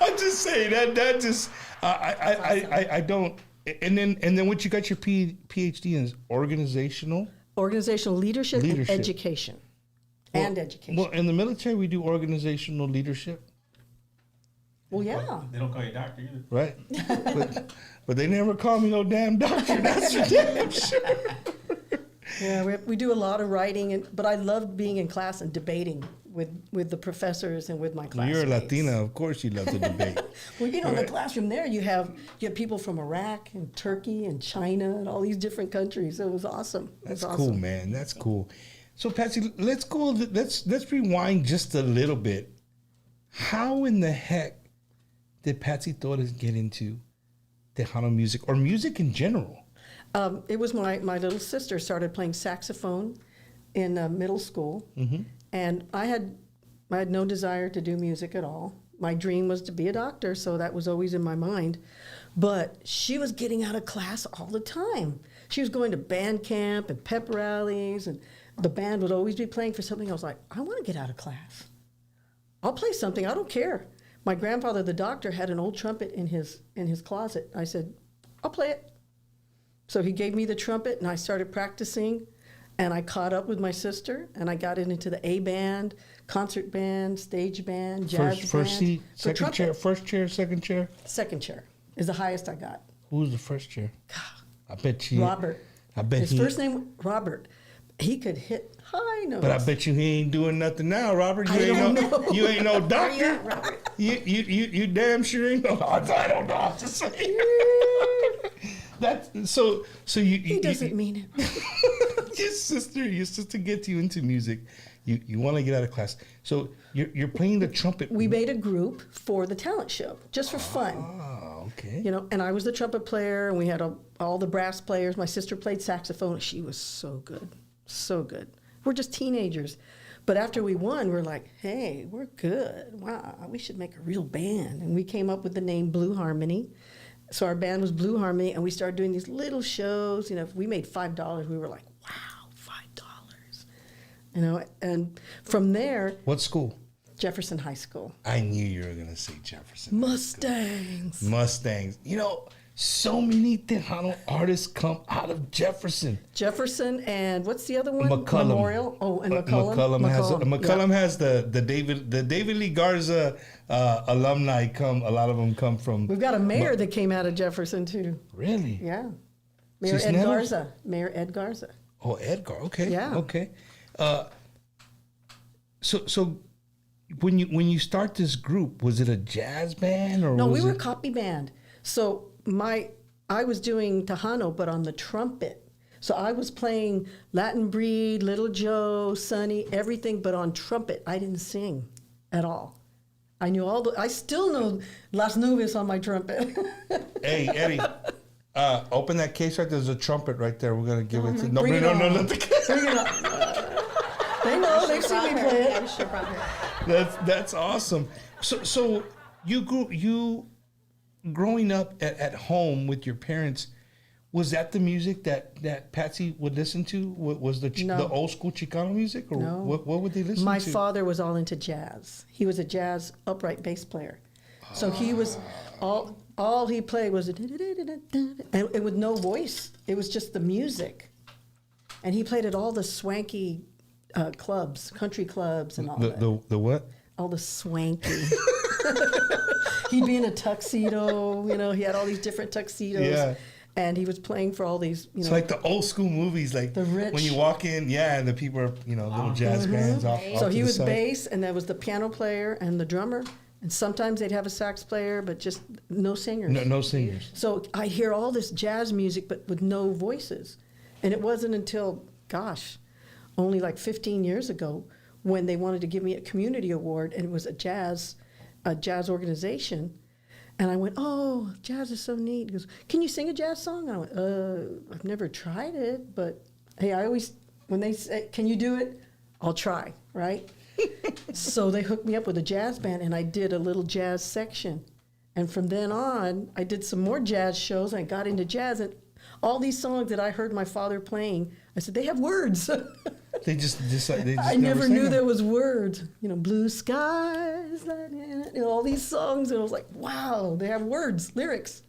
S3: I'm just saying that just I don't. And then what you got your PhD in is organizational
S7: leadership. And education.
S3: Well, in the military we do organizational leadership.
S7: Well, yeah.
S10: They don't call you doctor either.
S3: Right. but they never call me no damn doctor. That's for damn sure.
S7: Yeah, we do a lot of writing, but I love being in class and debating with the professors and with my classmates.
S3: You're a Latina, of course you love to debate.
S7: Well, in the classroom there, you have people from Iraq and Turkey and China and all these different countries. So it was awesome.
S3: That's cool, man. That's cool. So Patsy, let's go. Let's rewind just a little bit. How in the heck did Patsy Torres get into Tejano music or music in general?
S7: It was my little sister started playing saxophone in middle school, and I had no desire to do music at all. My dream was to be a doctor, so that was always in my mind. But she was getting out of class all the time. She was going to band camp and pep rallies, and the band would always be playing for something. I was like, I want to get out of class. I'll play something. I don't care. My grandfather, the doctor, had an old trumpet in his closet. I said, I'll play it. So he gave me the trumpet, and I started practicing, and I caught up with my sister, and I got into the A band, concert band, stage band, jazz band.
S3: First seat,
S7: So
S3: second
S7: trumpet.
S3: chair, first chair, second chair.
S7: Second chair is the highest I got.
S3: Who was the first chair? I bet you.
S7: Robert.
S3: I bet
S7: His
S3: he.
S7: first name, Robert. He could hit high notes.
S3: But I bet you he ain't doing nothing now, Robert. You
S7: I
S3: ain't
S7: don't know.
S3: You ain't no doctor.
S7: Yeah, Robert.
S3: You damn sure ain't no. I don't know what to say. That's so you.
S7: He doesn't mean it.
S3: Your sister gets you into music. You want to get out of class. So you're playing the trumpet.
S7: We made a group for the talent show, just for fun.
S3: Oh, okay.
S7: You know, and I was the trumpet player, and we had all the brass players. My sister played saxophone. She was so good, so good. We're just teenagers. But after we won, we're like, hey, we're good. Wow, we should make a real band. And we came up with the name Blue Harmony. So our band was Blue Harmony, and we started doing these little shows. You know, if we made $5, we were like, wow, $5. You know, and from there,
S3: What school?
S7: Jefferson High School.
S3: I knew you were gonna say Jefferson.
S7: Mustangs.
S3: Mustangs. You know, so many Tejano artists come out of Jefferson.
S7: Jefferson and what's the other one?
S3: McCullum.
S7: Memorial. Oh, and McCullum.
S3: McCullum
S7: yeah.
S3: has the David Lee Garza alumni come. A lot of them come from.
S7: We've got a mayor that came out of Jefferson too.
S3: Really?
S7: Yeah, Mayor Ed
S3: Cisneros?
S7: Garza. Mayor Ed Garza.
S3: Oh, Edgar. Okay.
S7: Yeah.
S3: Okay. So when you start this group, was it a jazz band or
S7: No,
S3: was
S7: we were
S3: it?
S7: a copy band. So I was doing Tejano, but on the trumpet. So I was playing Latin Breed, Little Joe, Sonny, everything, but on trumpet. I didn't sing at all. I knew I still know Las Nubes on my trumpet.
S3: Hey, Eddie, open that case right there. There's a trumpet right there. We're gonna give it to. No,
S7: Bring it
S3: no,
S7: on.
S3: the case.
S7: Bring it on. They know. They see me play it.
S3: That's awesome. So you growing up at home with your parents. Was that the music that Patsy would listen to? Was the old school Chicano music, or
S7: No.
S3: what would they listen to?
S7: My father was all into jazz. He was a jazz upright bass player. So he was all he played was and with no voice. It was just the music. And he played at all the swanky clubs, country clubs and all that.
S3: The what?
S7: All the swanky. He'd be in a tuxedo, you know, he had all these different tuxedos.
S3: Yeah.
S7: And he was playing for all these, you know.
S3: It's like the old school movies, like
S7: The rich.
S3: when you walk in, and the people are, little jazz bands off.
S7: So
S3: off
S7: he
S3: to the
S7: was
S3: side.
S7: bass, and there was the piano player and the drummer, and sometimes they'd have a sax player, but just no singers.
S3: No singers.
S7: So I hear all this jazz music, but with no voices. And it wasn't until, only like 15 years ago, when they wanted to give me a community award, and it was a jazz organization. And I went, oh, jazz is so neat. He goes, can you sing a jazz song? And I went, I've never tried it, but hey, when they say, can you do it? I'll try, right? So they hooked me up with a jazz band, and I did a little jazz section. And from then on, I did some more jazz shows, and I got into jazz. And all these songs that I heard my father playing, I said, they have words.
S3: They just
S7: I never
S3: sang
S7: knew
S3: them.
S7: there was words. You know, blue skies, all these songs. And I was like, wow, they have words, lyrics.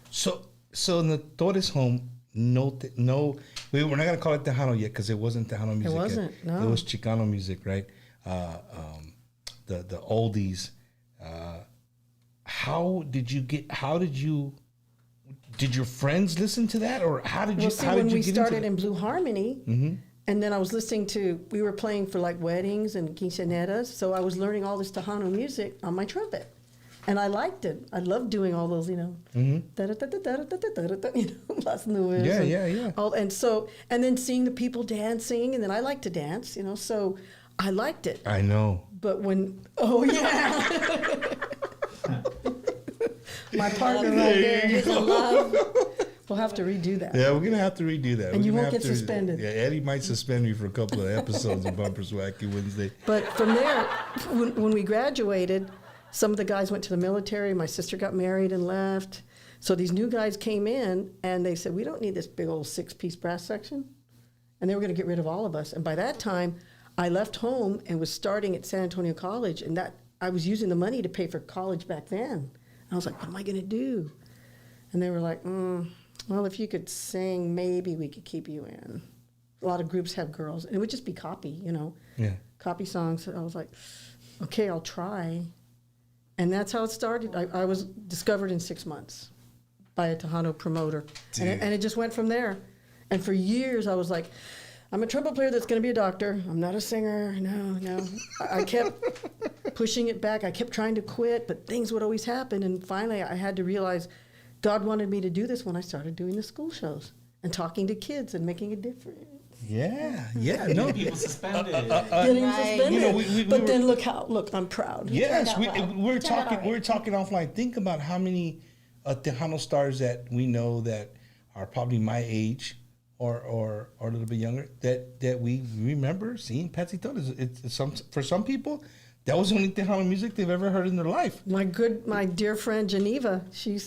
S3: So in the Torres home, no, we're not gonna call it Tejano yet because it wasn't Tejano music.
S7: It wasn't,
S3: yet.
S7: no.
S3: It was Chicano music, right? The oldies. Did your friends listen to that, or how did you?
S7: Well, see,
S3: how
S7: when
S3: did you
S7: we
S3: get
S7: started
S3: into
S7: in Blue Harmony, and then I was listening we were playing for like weddings and quinceañeras, so I was learning all this Tejano music on my trumpet. And I liked it. I loved doing all those, da-da-da-da-da-da-da-da-da-da, Las Nubes.
S3: Yeah.
S7: And then seeing the people dancing, and then I like to dance, so I liked it.
S3: I know.
S7: But my partner right there.
S9: He's in love.
S7: We'll have to redo that.
S3: Yeah, we're gonna have to redo that.
S7: And you won't
S3: have
S7: get
S3: to
S7: suspended.
S3: Yeah, Eddie might suspend me for a couple of episodes of Bumpers Wacky Wednesday.
S7: But from there, when we graduated, some of the guys went to the military. My sister got married and left. So these new guys came in, and they said, we don't need this big old 6-piece brass section. And they were going to get rid of all of us. And by that time, I left home and was starting at San Antonio College, and that I was using the money to pay for college back then. I was like, what am I going to do? And they were like, well, if you could sing, maybe we could keep you in. A lot of groups have girls, and it would just be copy,
S3: Yeah.
S7: copy songs. I was like, okay, I'll try. And that's how it started. I was discovered in 6 months by a Tejano promoter. And it just went from there. And for years, I was like, I'm a trumpet player that's going to be a doctor. I'm not a singer. No. I kept pushing it back. I kept trying to quit, but things would always happen. And finally, I had to realize God wanted me to do this when I started doing the school shows and talking to kids and making a difference.
S3: Yeah. No.
S10: People suspended.
S7: Getting suspended.
S3: we
S7: but
S3: were-
S7: then look, I'm proud.
S3: Yes,
S9: turned out well.
S3: we're
S9: Turned out
S3: talking.
S9: all right.
S3: We're talking offline. Think about how many Tejano stars that we know that are probably my age or a little bit younger that we remember seeing Patsy Torres. It's for some people, that was the only Tejano music they've ever heard in their life.
S7: My dear friend Geneva, she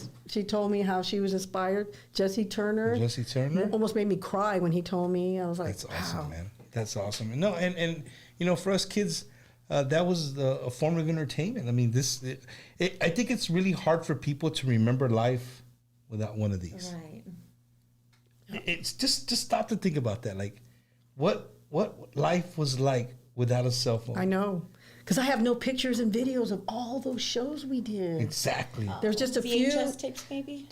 S7: told me how she was inspired. Jesse Turner. It almost made me cry when he told me. I was like,
S3: That's awesome,
S7: wow.
S3: man. That's awesome. No, and for us kids, that was a form of entertainment. I mean, I think it's really hard for people to remember life without one of these.
S9: Right.
S3: It's just stop to think about that. Like, what life was like without a cell phone.
S7: I know. Because I have no pictures and videos of all those shows we did.
S3: Exactly.
S7: There's just a few.
S9: VHS tapes, maybe?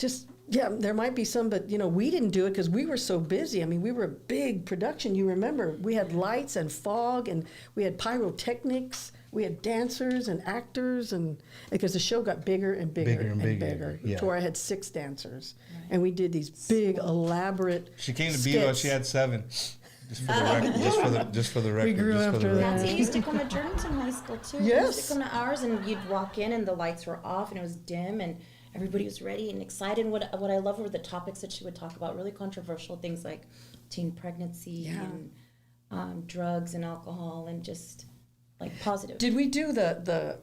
S7: Yeah, there might be some, but we didn't do it because we were so busy. I mean, we were a big production. You remember, we had lights and fog, and we had pyrotechnics. We had dancers and actors, and because the show got bigger and bigger and bigger.
S3: Yeah.
S7: To where I had 6 dancers, and we did these big, elaborate.
S3: She came to Beto. She had 7. Just for the record. Just for the record.
S7: We grew
S3: just for the
S7: after
S3: record.
S7: that.
S9: Patsy used to come to Jordanton High School, too.
S7: Yes.
S9: He used to come to ours, and you'd walk in, and the lights were off, and it was dim, and everybody was ready and excited. What I love were the topics that she would talk about, really controversial things like teen pregnancy and drugs and alcohol and just like positive.
S7: Did we do the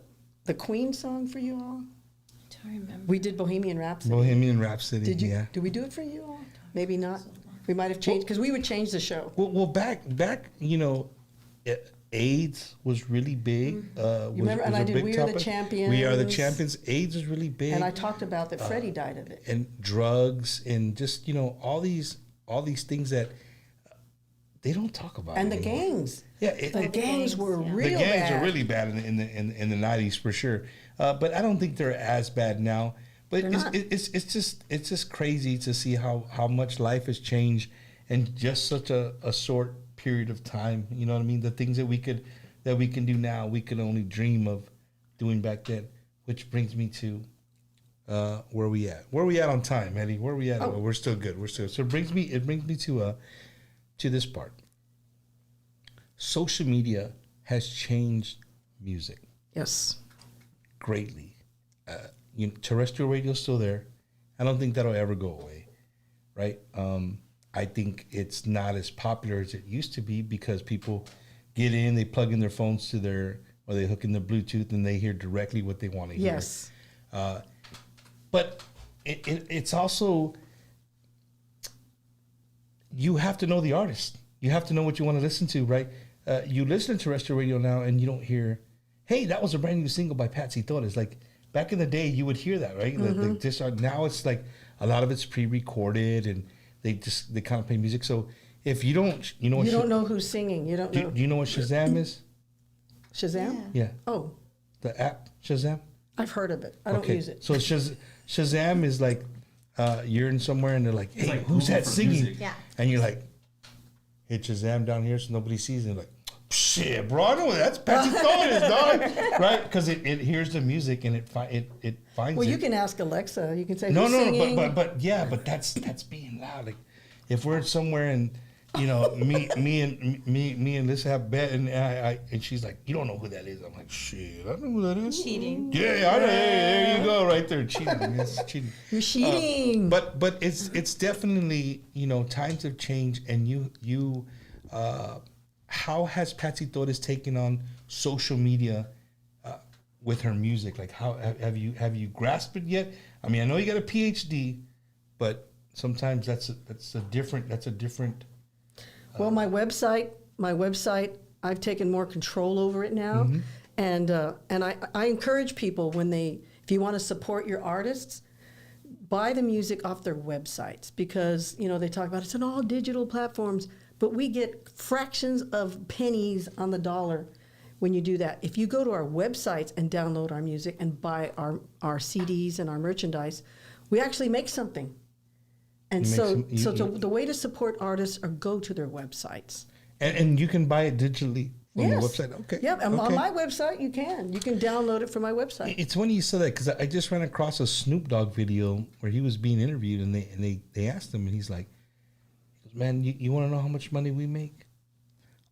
S7: Queen song for you all?
S9: I don't remember.
S7: We did Bohemian Rhapsody.
S3: Bohemian Rhapsody.
S7: Did you?
S3: Yeah.
S7: Did we do it for you all? Maybe not. We might have changed because we would change the show.
S3: Well, back, AIDS was really big.
S7: Remember, and I did We Are the Champions.
S3: We Are the Champions. AIDS was really big.
S7: And I talked about that Freddie died of it.
S3: And drugs and just all these things that they don't talk about.
S7: And the
S3: anymore.
S7: gangs.
S3: Yeah,
S7: The gangs were real
S3: the gangs
S7: bad.
S3: are really bad in the 90s for sure. But I don't think they're as bad now. But it's just crazy to see how much life has changed in just such a short period of time. You know what I mean? The things that we can do now, we could only dream of doing back then. Which brings me to where we at? Where we at on time, Eddie? Where we at? Oh, we're still good. So it brings me to this part. Social media has changed music.
S7: Yes.
S3: Greatly. Terrestrial radio is still there. I don't think that'll ever go away, right? I think it's not as popular as it used to be because people get in, they plug in their phones or they hook in their Bluetooth and they hear directly what they want to hear.
S7: Yes.
S3: But it's also, you have to know the artist. You have to know what you want to listen to, right? You listen to terrestrial radio now and you don't hear, hey, that was a brand new single by Patsy Torres. Like back in the day, you would hear that, right?
S7: Mm-hmm.
S3: Now it's like a lot of it's pre-recorded and they kind of play music. So if you don't,
S7: you don't know who's singing. You don't know.
S3: Do you know what Shazam is?
S7: Shazam?
S3: Yeah.
S7: Oh.
S3: The app Shazam?
S7: I've heard of it. I don't use it.
S3: So Shazam is like you're in somewhere and they're like, hey, who's that singing?
S9: Yeah.
S3: And you're like, hit Shazam down here so nobody sees it. Like, Shit, bro, I know that's Patsy Torres, dog. Right? Because it hears the music and it finds
S7: Well,
S3: it.
S7: you can ask Alexa. You can say,
S3: No,
S7: who's
S3: no,
S7: singing?
S3: but that's being loud. Like, if we're somewhere and me and Lisa have bet and she's like, you don't know who that is. I'm like, shit, I know who that is.
S9: Cheating.
S3: Yeah, I know. There you go, right there, cheating. Yes, cheating.
S7: You're cheating.
S3: But it's definitely times have changed, and you how has Patsy Torres taken on social media with her music? Like, how have you grasped it yet? I mean, I know you got a PhD, but sometimes that's a different.
S7: Well, my website, I've taken more control over it now, and I encourage people if you want to support your artists, buy the music off their websites, because they talk about it's on all digital platforms, but we get fractions of pennies on the dollar when you do that. If you go to our websites and download our music and buy our CDs and our merchandise, we actually make something. And the way to support artists are go to their websites.
S3: And you can buy it digitally on the website. Okay.
S7: Yeah,
S3: okay.
S7: on my website you can. You can download it from my website.
S3: It's funny you said that, because I just ran across a Snoop Dogg video where he was being interviewed, and they asked him, and he's like, man, you want to know how much money we make?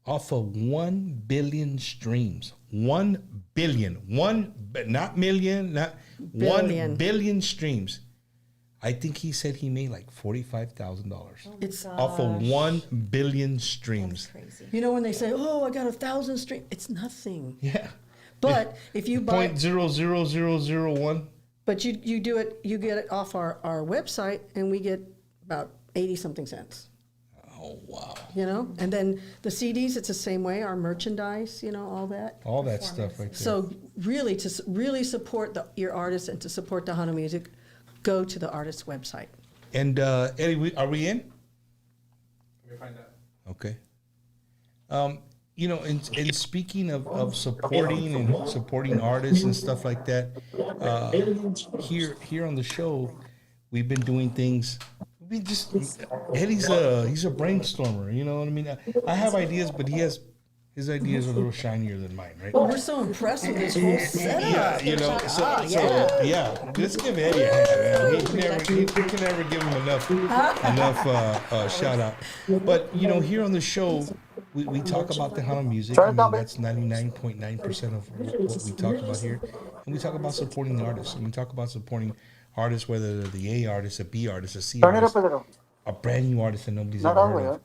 S3: Off of 1 billion streams. 1 billion. Not million, not
S7: Billion.
S3: 1 billion streams. I think he said he made like $45,000
S7: It's
S3: off of 1 billion streams.
S9: Crazy.
S7: when they say, "Oh, I got 1,000 streams," it's nothing.
S3: Yeah.
S7: But if you buy,
S3: 0.00001.
S7: but you do it, you get it off our website, and we get about 80 something cents.
S3: Oh wow.
S7: And then the CDs, it's the same way. Our merchandise, all that.
S3: All that stuff right there.
S7: So really, to really support your artists and to support Tejano music, go to the artist's website.
S3: And Eddie, are we in?
S8: Let me find out.
S3: Okay. And speaking of supporting artists and stuff like that, here on the show, we've been doing things. Eddie's he's a brainstormer. You know what I mean? I have ideas, but his ideas are a little shinier than mine, right?
S7: Well, we're so impressed with this whole setup.
S3: Yeah. Let's give Eddie a hand, man. He can never give him enough shout out. But here on the show, we talk about Tejano music. I mean, that's 99.9% of what we talk about here, and we talk about supporting the artists, and we talk about supporting artists, whether they're the A artist, a B artist, a C artist, a brand new artist that nobody's ever heard of.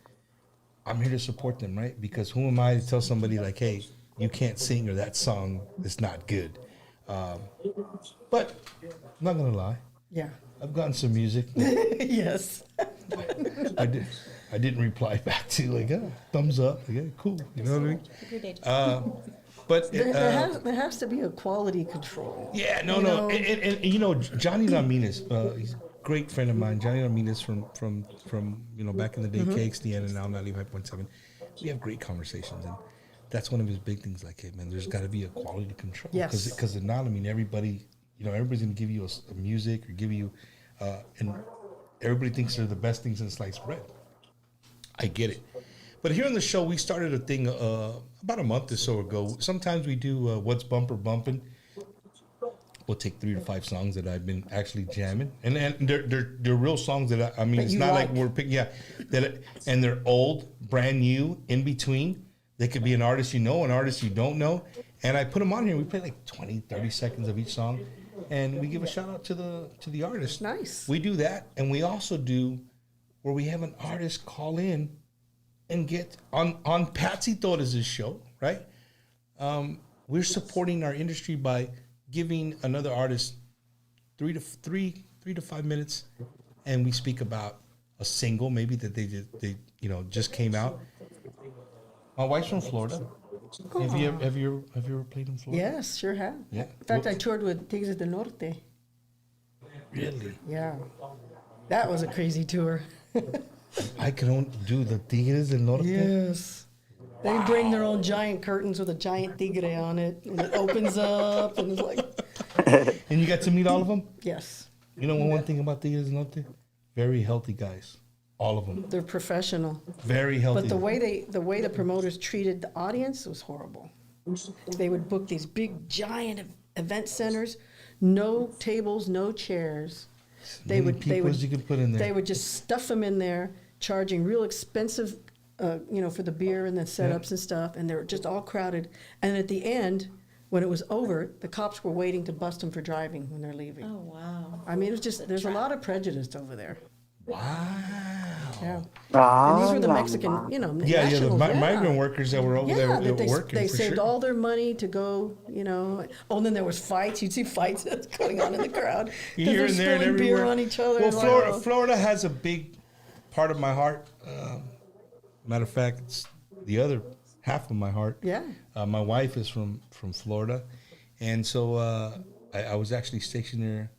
S3: I'm here to support them, right? Because who am I to tell somebody like, hey, you can't sing, or that song is not good? But I'm not gonna lie.
S7: Yeah.
S3: I've gotten some music.
S7: Yes.
S3: I didn't reply back to, like, thumbs up. Yeah, cool. You know what I mean? But
S7: there has to be a quality control.
S3: Yeah, no. And Johnny Ramirez, he's a great friend of mine. Johnny Ramirez from back in the day, KXDN, and now 95.7. We have great conversations, and that's one of his big things. Like, hey, man, there's got to be a quality control.
S7: Yes.
S3: Because if not, I mean, everybody's going to give you a music or give you, and everybody thinks they're the best things in sliced bread. I get it. But here on the show, we started a thing about a month or so ago. Sometimes we do What's Bumper Bumping. We'll take 3 to 5 songs that I've been actually jamming, and they're real songs that I mean, it's not like we're picking, and they're old, brand new, in between. They could be an artist an artist you don't know, and I put them on here. We play like 20, 30 seconds of each song, and we give a shout out to the artist.
S7: Nice.
S3: We do that, and we also do where we have an artist call in and get on Patsy Torres' show, right? We're supporting our industry by giving another artist 3 to 5 minutes, and we speak about a single maybe that they just came out. My wife's from Florida. Have you ever played in Florida?
S7: Yes, sure have.
S3: Yeah.
S7: In fact, I toured with Tigres del Norte.
S3: Really?
S7: Yeah. That was a crazy tour.
S3: I can only do the Tigres del Norte.
S7: Yes. They bring their own giant curtains with a giant tigre on it, and it opens up, and it's like.
S3: And you got to meet all of them?
S7: Yes.
S3: You know one thing about Tigres del Norte? Very healthy guys. All of them.
S7: They're professional.
S3: Very healthy.
S7: But the way the promoters treated the audience was horrible. They would book these big giant event centers, no tables, no chairs.
S3: Many people as you could put in there.
S7: They would just stuff them in there, charging real expensive, for the beer and the setups and stuff, and they were just all crowded. And at the end, when it was over, the cops were waiting to bust them for driving when they're leaving.
S9: Oh, wow.
S7: I mean, it was just, there's a lot of prejudice over there.
S3: Wow.
S7: Yeah. And these were the Mexican, nationals.
S3: The migrant workers that were over there
S7: that they,
S3: working.
S7: they
S3: for
S7: saved
S3: sure.
S7: all their money to go, Oh, and then there was fights. You'd see fights that's going on in the crowd. 'Cause
S3: Here
S7: they're
S3: and there and
S7: spilling
S3: everywhere.
S7: beer on each other.
S3: Well,
S7: and like,
S3: Florida,
S7: oh.
S3: Florida has a big part of my heart. Matter of fact, it's the other half of my heart.
S7: Yeah.
S3: My wife is from Florida, and so I was actually stationed there,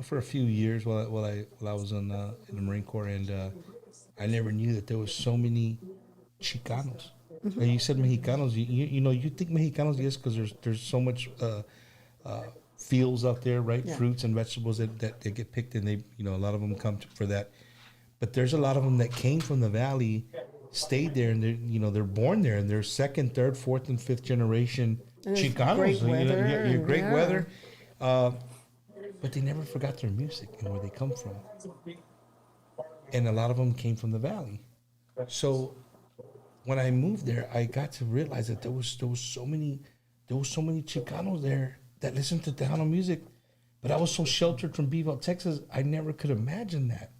S3: for a few years while I was in the Marine Corps, and I never knew that there was so many Chicanos.
S7: Mm-hmm.
S3: And you said Mexicanos. You think Mexicanos, yes, because there's so much fields out there, right?
S7: Yeah.
S3: Fruits and vegetables that get picked, and a lot of them come for that. But there's a lot of them that came from the valley, stayed there, and they're born there, and they're second, third, fourth, and fifth generation
S7: And there's
S3: Chicanos.
S7: great weather
S3: You're
S7: and-
S3: great
S7: yeah.
S3: weather, but they never forgot their music and where they come from. And a lot of them came from the valley. So when I moved there, I got to realize that there was so many Chicanos there that listened to Tejano music. But I was so sheltered from Beeville, Texas, I never could imagine that.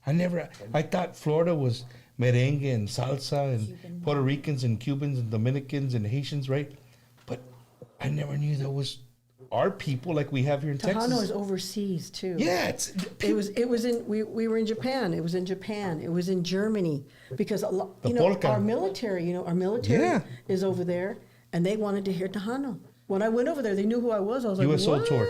S3: I thought Florida was merengue and salsa and Puerto Ricans and Cubans and Dominicans and Haitians, right? But I never knew there was our people like we have here in Texas.
S7: Tejano is overseas too.
S3: Yeah,
S7: we were in Japan. It was in Japan. It was in Germany because
S3: polka.
S7: our military,
S3: Yeah.
S7: is over there, and they wanted to hear Tejano. When I went over there, they knew who I was. I was like,
S3: US Soul
S7: what?
S3: Tour.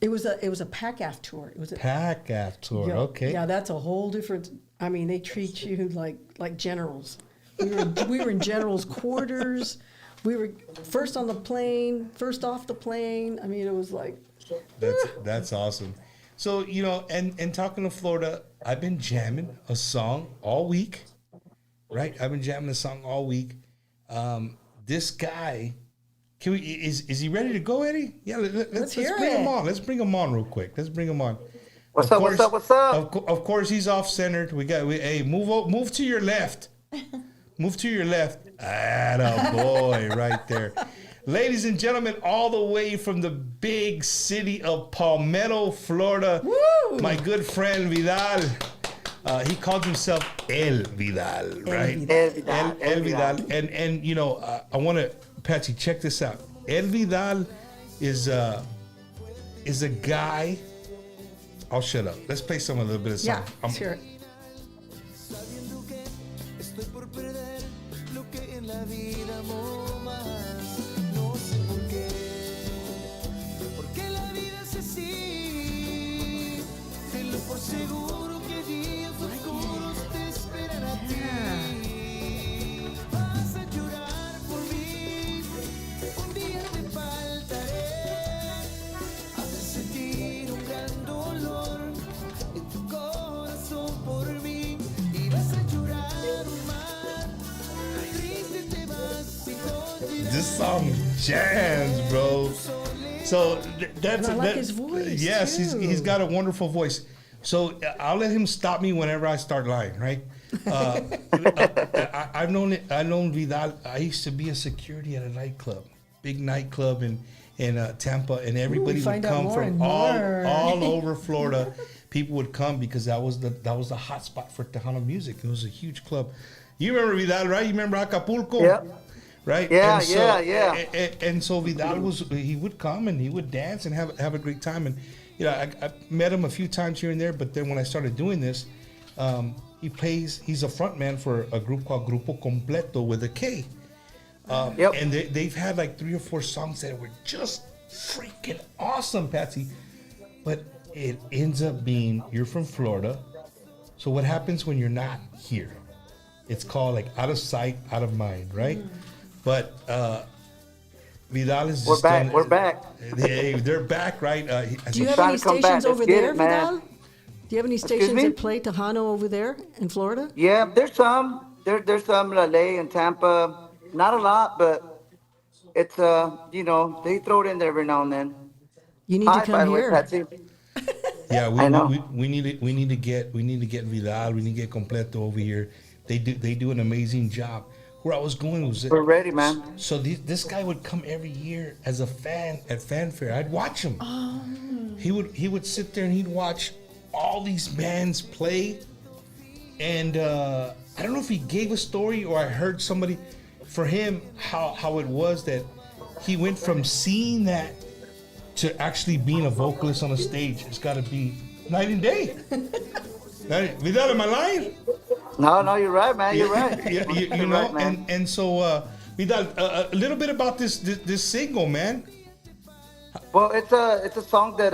S7: It was a PACAF tour. It was a
S3: PACAF tour.
S7: Yeah,
S3: Okay.
S7: Yeah, that's a whole different. I mean, they treat you like generals. We were in generals' quarters. We were first on the plane, first off the plane. I mean, it was like.
S3: That's awesome. So and talking to Florida, I've been jamming a song all week, right? I've been jamming a song all week. This guy, is he ready to go, Eddie? Yeah, let's
S7: hear
S3: bring him
S7: it.
S3: on. Let's bring him on real quick. Let's bring him on.
S11: What's up? What's up?
S3: Of course, he's off centered. Hey, move to your left. Move to your left. Boy, right there. Ladies and gentlemen, all the way from the big city of Palmetto, Florida,
S7: Woo!
S3: my good friend Vidal. He calls himself El Vidal, right?
S11: El Vidal.
S3: And I want to, Patsy, check this out. El Vidal is a guy. I'll shut up. Let's play some of the bit of song.
S7: Yeah, let's hear it.
S12: Sabiendo que estoy por perder lo que en la vida amo más. No sé por qué, porque la vida es así. Tenlo por seguro que días oscuros te esperan a ti. Vas a llorar por mí, un día te faltaré. Haces sentir un gran dolor en tu corazón por mí. Y vas a llorar más, triste te vas sin continuar.
S3: This song jams, bro. So that's
S7: And I like his voice,
S3: Yes,
S7: too.
S3: he's got a wonderful voice. So I'll let him stop me whenever I start lying, right? I've known Vidal. I used to be a security at a nightclub, big nightclub in Tampa, and everybody would
S7: find out
S3: come
S7: more
S3: from
S7: and more.
S3: all over Florida. People would come because that was the hot spot for Tejano music. It was a huge club. You remember Vidal, right? You remember Acapulco?
S11: Yeah.
S3: Right?
S11: Yeah,
S3: And so,
S11: yeah.
S3: And so Vidal he would come and he would dance and have a great time. And I met him a few times here and there, but then when I started doing this, he's a front man for a group called Grupo Completo with a K. And they've had like 3 or 4 songs that were just freaking awesome, Patsy. But it ends up being, you're from Florida. So what happens when you're not here? It's called like out of sight, out of mind, right? But Vidal is just
S11: We're back.
S3: Hey, they're back, right?
S7: Do you have
S11: trying
S7: any
S11: to come
S7: stations
S11: back.
S7: over
S11: Let's get
S7: there,
S11: it, man.
S7: Vidal? Do Do you have any
S11: Excuse
S7: stations
S11: me?
S7: that play Tejano over there in Florida?
S11: Yeah, there's some. There's some in LA and Tampa. Not a lot, but it's they throw it in there every now and then.
S7: You need to
S11: Hi,
S7: come
S11: by the way,
S7: here.
S11: Patsy.
S3: Yeah,
S11: I know.
S3: we need to get Vidal, we need to get Completo over here. They do an amazing job. Where I was going was
S11: We're ready, man.
S3: So this guy would come every year as a fan at Fanfare. I'd watch him.
S7: Oh.
S3: He would sit there and he'd watch all these bands play. And I don't know if he gave a story or I heard somebody for him how it was that he went from seeing that to actually being a vocalist on a stage. It's got to be night and day. Vidal, am I lying?
S11: No, you're right, man. You're right.
S3: You
S11: You're
S3: know,
S11: right, man.
S3: and so Vidal, a little bit about this single, man.
S11: Well, it's a song that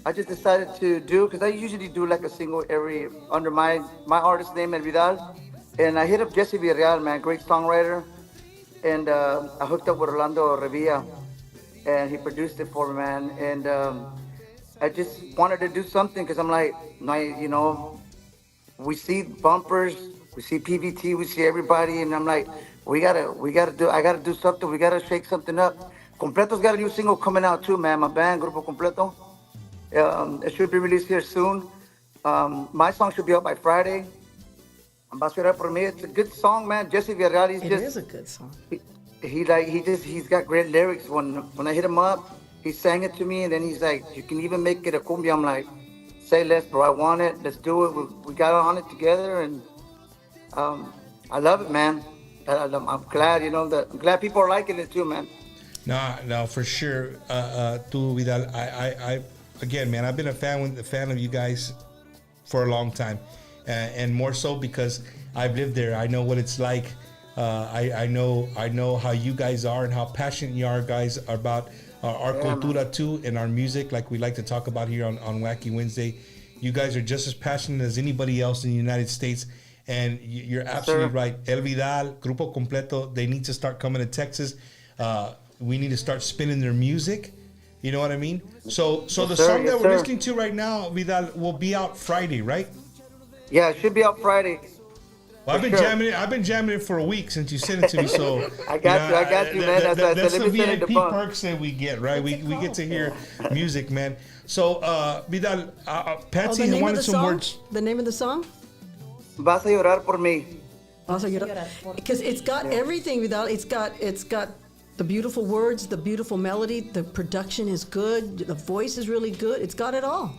S11: I just decided to do because I usually do like a single every under my artist name El Vidal, and I hit up Jesse Villarreal, man, great songwriter, and I hooked up with Orlando Revilla, and he produced it for me, man, and I just wanted to do something because I'm like, we see bumpers, we see PVT, we see everybody, and I'm like, I gotta do something, we gotta shake something up. Completo's got a new single coming out too, man. My band, Grupo Completo. It should be released here soon. My song should be out by Friday. Vas a llorar por mí. It's a good song, man. Jesse Villarreal,
S7: It is a good song.
S11: He's got great lyrics. When I hit him up, he sang it to me, and then he's like, you can even make it a cumbia. I'm like, say less, bro. I want it. Let's do it. We got on it together, and I love it, man. I'm glad, I'm glad people are liking it too, man.
S3: No, for sure. Tu Vidal, I again, man, I've been a fan of you guys for a long time, and more so because I've lived there. I know what it's like. I know how you guys are and how passionate you are, guys, about our cultura too and our music, like we like to talk about here on Wacky Wednesday. You guys are just as passionate as anybody else in the United States. And you're absolutely right. El Vidal, Grupo Completo, they need to start coming to Texas. We need to start spinning their music. You know what I mean? So the song that we're listening to right now, Vidal, will be out Friday, right?
S11: Yeah, it should be out Friday.
S3: Well, I've been jamming it for a week since you sent it to me. So
S11: I got you, man.
S3: That's the VIP perks that we get, right? We get to hear music, man. So Vidal, Patsy wanted some words.
S7: The name of the song?
S11: Vas a llorar por mí.
S7: Because it's got everything, Vidal. It's got the beautiful words, the beautiful melody, the production is good, the voice is really good. It's got it all.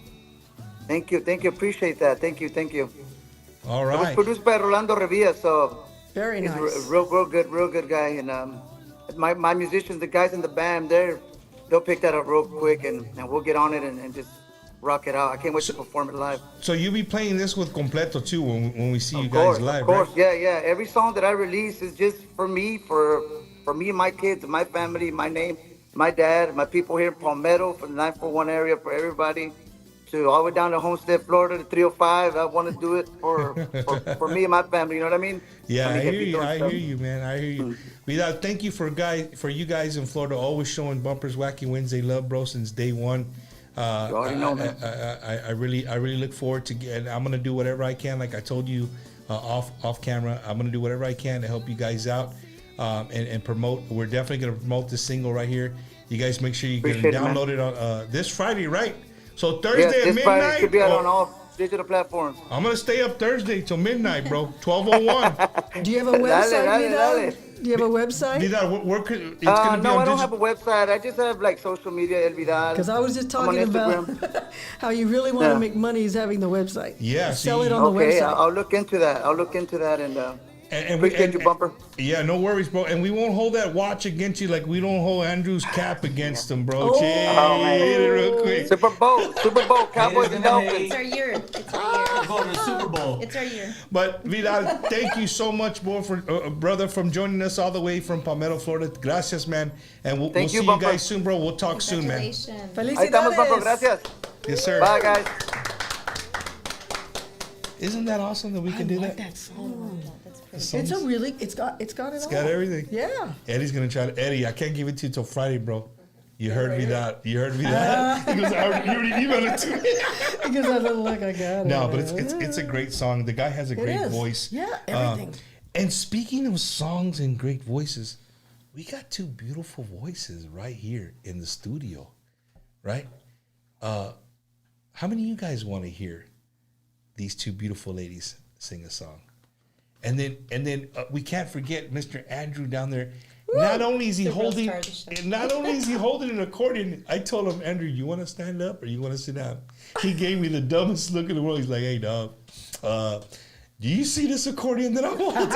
S11: Thank you. Appreciate that. Thank you.
S3: All right.
S11: It was produced by Rolando Revilla, so
S7: very nice.
S11: He's a real good guy. And my musicians, the guys in the band, they'll pick that up real quick, and we'll get on it and just rock it out. I can't wait to perform it live.
S3: So you'll be playing this with Completo too when we see you guys live,
S11: of course,
S3: right?
S11: Yeah. Every song that I release is just for me, for me and my kids, my family, my name, my dad, my people here in Palmetto, for the 941 area, for everybody, to all the way down to Homestead, Florida, to 305. I want to do it for me and my family. You know what I mean?
S3: Yeah, I hear you, man. I hear you. Vidal, thank you for you guys in Florida always showing bumpers Wacky Wednesday love, bro, since day one.
S11: You already know, man.
S3: I really look forward to and I'm gonna do whatever I can. Like I told you off camera, I'm gonna do whatever I can to help you guys out and promote. We're definitely gonna promote this single right here. You guys make sure you can download it on this Friday, right? So Thursday at midnight.
S11: Friday should be out on all digital platforms.
S3: I'm gonna stay up Thursday till midnight, bro. 12:01.
S7: Do you have a website, Vidal? Do you have a website?
S3: Vidal, where could it's gonna be
S11: no,
S3: on
S11: I don't have a website. I just have like social media, El Vidal.
S7: Because I was just talking about how you really want to make money is having the website.
S3: Yeah,
S7: sell it on the website.
S11: I'll look into that. And appreciate you, Bumper.
S3: Yeah, no worries, bro. And we won't hold that watch against you like we don't hold Andrew's cap against him, bro.
S11: Oh,
S3: man. Hit it real quick.
S11: Super Bowl, Cowboys and Dolphins.
S9: It's our year.
S10: Going to the Super Bowl.
S9: It's our year.
S3: But Vidal, thank you so much, bro, for brother, from joining us all the way from Palmetto, Florida. Gracias, man. And we'll see you guys soon, bro. We'll talk soon, man.
S11: Ahí estamos, Bumper. Gracias.
S3: Yes, sir.
S11: Bye, guys.
S3: Isn't that awesome that we can do that?
S7: That song.
S3: It's
S7: got it all.
S3: It's got everything.
S7: Yeah.
S3: Eddie's gonna try to. Eddie, I can't give it to you till Friday, bro. You heard me that. You heard me that. He goes, you already emailed it to me.
S7: He gives that little look. I got it.
S3: No, but it's a great song. The guy has a great voice.
S7: Yeah, everything.
S3: And speaking of songs and great voices, we got two beautiful voices right here in the studio, right? How many of you guys want to hear these two beautiful ladies sing a song? And then we can't forget Mr. Andrew down there. Woo! Not only is he holding an accordion, I told him, Andrew, you want to stand up or you want to sit down? He gave me the dumbest look in the world. He's like, hey, dog, do you see this accordion that I'm holding?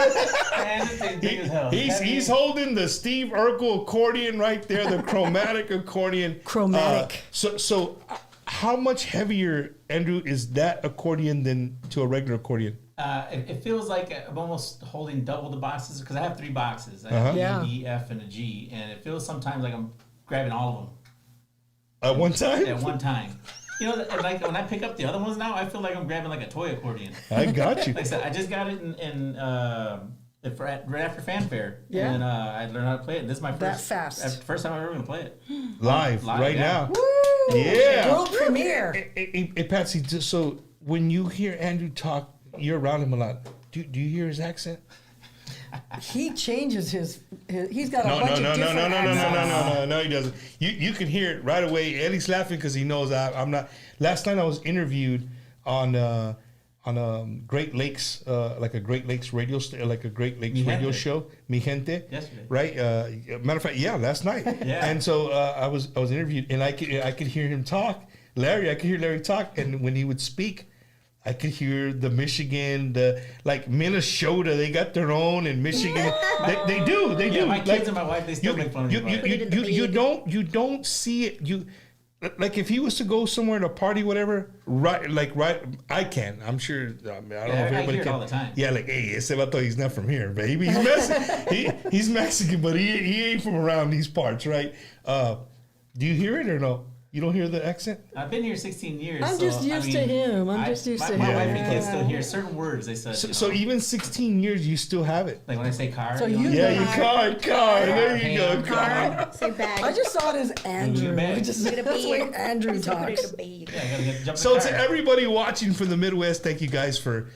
S3: He's holding the Steve Urkel accordion right there, the chromatic accordion.
S7: Chromatic.
S3: So how much heavier, Andrew, is that accordion than to a regular accordion?
S10: It feels like I'm almost holding double the boxes because I have 3 boxes. I have a D, F, and a G, and it feels sometimes like I'm grabbing all of them.
S3: At one time?
S10: At one time. You know, like when I pick up the other ones now, I feel like I'm grabbing like a toy accordion.
S3: I got you.
S10: Like I said, I just got it right after Fanfare.
S7: Yeah.
S10: And I learned how to play it. This is my first time I'm ever going to play it.
S3: Live right now.
S7: Woo!
S3: Yeah.
S7: World premiere.
S3: Hey, Patsy, so when you hear Andrew talk, you're around him a lot. Do you hear his accent?
S7: He changes his he's got a bunch of different accents.
S3: No, he doesn't. You can hear it right away. Eddie's laughing because he knows I'm not. Last night I was interviewed on Great Lakes, like a Great Lakes radio radio show, Mi Gente.
S10: Yesterday.
S3: Right? Matter of fact, yeah, last night.
S10: Yeah.
S3: And so I was interviewed, and I could hear him talk. I could hear Larry talk, and when he would speak, I could hear the Michigan, like Minnesota. They got their own, and Michigan. They do.
S10: Yeah, my kids and my wife, they still make fun of me.
S3: You don't see it. Like if he was to go somewhere to party, whatever, right. I can. I'm sure. I don't know if everybody
S10: hear
S3: can.
S10: it all the time.
S3: Yeah, like hey, ese vato, he's not from here, baby. He's Mexican, but he ain't from around these parts, right? Do you hear it or no? You don't hear the accent?
S10: I've been here 16 years.
S7: I'm just used to him. My wife
S10: and kids still hear certain words. They said.
S3: So even 16 years, you still have it.
S10: Like when I say car.
S7: So
S3: you car. There you go, car.
S9: Say bag.
S7: I just saw it as Andrew. That's the way Andrew talks.
S3: So to everybody watching from the Midwest, thank you guys for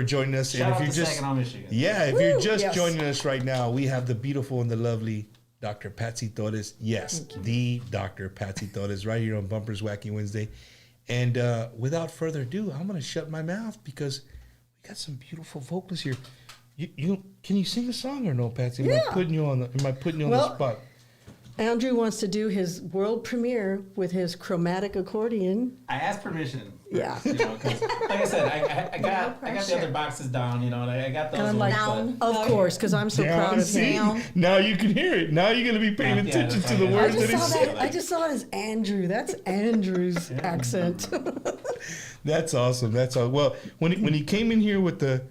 S3: joining us.
S10: Shout out to Saginaw, Michigan.
S3: Yeah, if you're just joining us right now, we have the beautiful and the lovely Dr. Patsy Torres. Yes, the Dr. Patsy Torres right here on Bumper's Wacky Wednesday. And without further ado, I'm going to shut my mouth because we got some beautiful vocals here. You can you sing a song or no, Patsy? Am I putting you on the spot?
S7: Andrew wants to do his world premiere with his chromatic accordion.
S10: I asked permission.
S7: Yeah.
S10: You know, 'cause like I said, I got the other boxes down. You know, and I got those.
S7: And I'm like, of course, because I'm so proud of him.
S3: Now you can hear it. Now you're going to be paying attention to the words that he's saying.
S7: I just saw it as Andrew. That's Andrew's accent.
S3: That's awesome. That's all. Well, when he came in here with the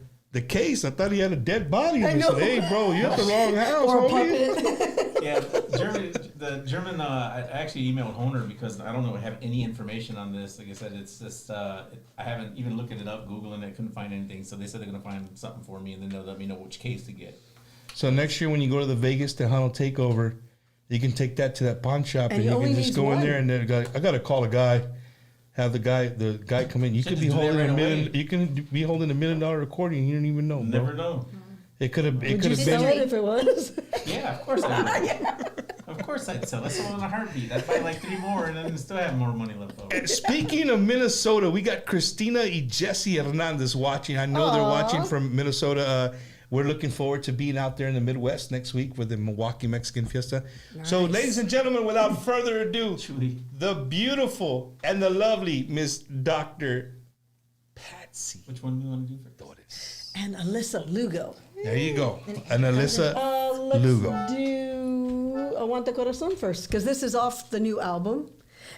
S3: case, I thought he had a dead body. And he said, hey, bro, you're at the wrong house.
S7: Or a puppet.
S10: Yeah, the German. I actually emailed Honer because I don't have any information on this. Like I said, it's just I haven't even looked it up, Googling it, couldn't find anything. So they said they're gonna find something for me, and then they'll let me know which case to get.
S3: So next year when you go to the Vegas Tejano Takeover, you can take that to that pawn shop, and you can just go in there and then I got to call a guy, have the guy come in. You could be holding $1 million. You can be holding $1 million accordion. You don't even know. Bro.
S10: Never know.
S3: It could have.
S7: Would you sell it if it was?
S10: Yeah, of course I would. Of course I'd sell it. That's all in a heartbeat. I'd buy like 3 more and then still have more money left over.
S3: And speaking of Minnesota, we got Christina y Jesse Hernandez watching. I know they're watching from Minnesota. We're looking forward to being out there in the Midwest next week for the Milwaukee Mexican Fiesta. Nice. So, ladies and gentlemen, without further ado, the beautiful and the lovely Miss Dr. Patsy.
S10: Which one do you want to do for
S3: Torres?
S7: And Alyssa Lugo.
S3: There you go. And Alyssa Lugo.
S7: Let's do Aguanta Corazon first, because this is off the new album.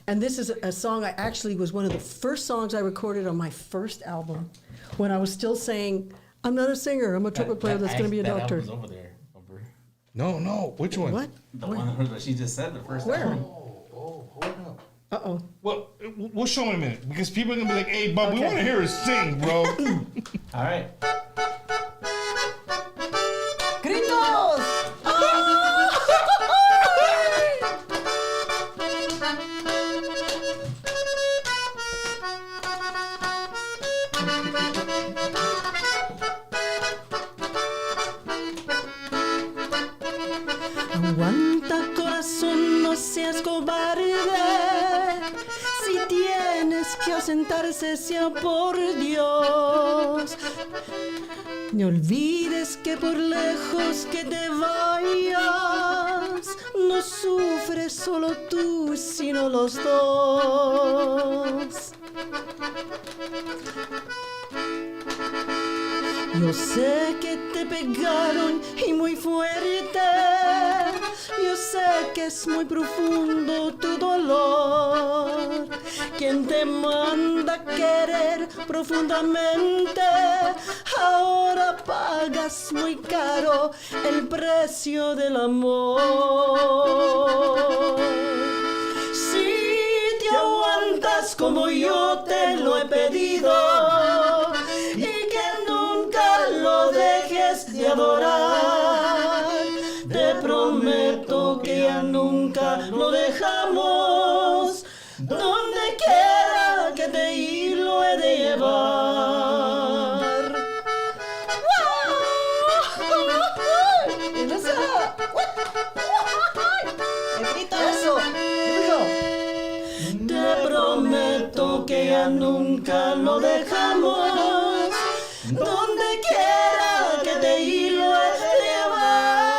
S7: And this is a song I actually was one of the first songs I recorded on my first album when I was still saying, I'm not a singer, I'm a trumpet player that's going to be a doctor.
S10: That album's over there.
S3: No. Which one?
S7: What?
S10: The one that she just said, the first album.
S3: Hold up.
S7: Uh-oh.
S3: Well, we'll show in a minute, because people are going to be like, hey, Bob, we want to hear her sing, bro.
S10: All right.
S7: Gritos! Aguanta, corazón, no seas cobarde. Si tienes que ausentarse, sea por Dios. No olvides que por lejos que te vayas, no sufres solo tú, sino los dos. Yo sé que te pegaron y muy fuerte. Yo sé que es muy profundo tu dolor. Quien te manda a querer profundamente, ahora pagas muy caro el precio del amor. Si te aguantas como yo te lo he pedido, y que nunca lo dejes de adorar, te prometo que ya nunca lo dejamos. Donde quiera que te ir lo he de llevar. Eso. Te prometo que ya nunca lo dejamos. Donde quiera que te ir lo he de llevar.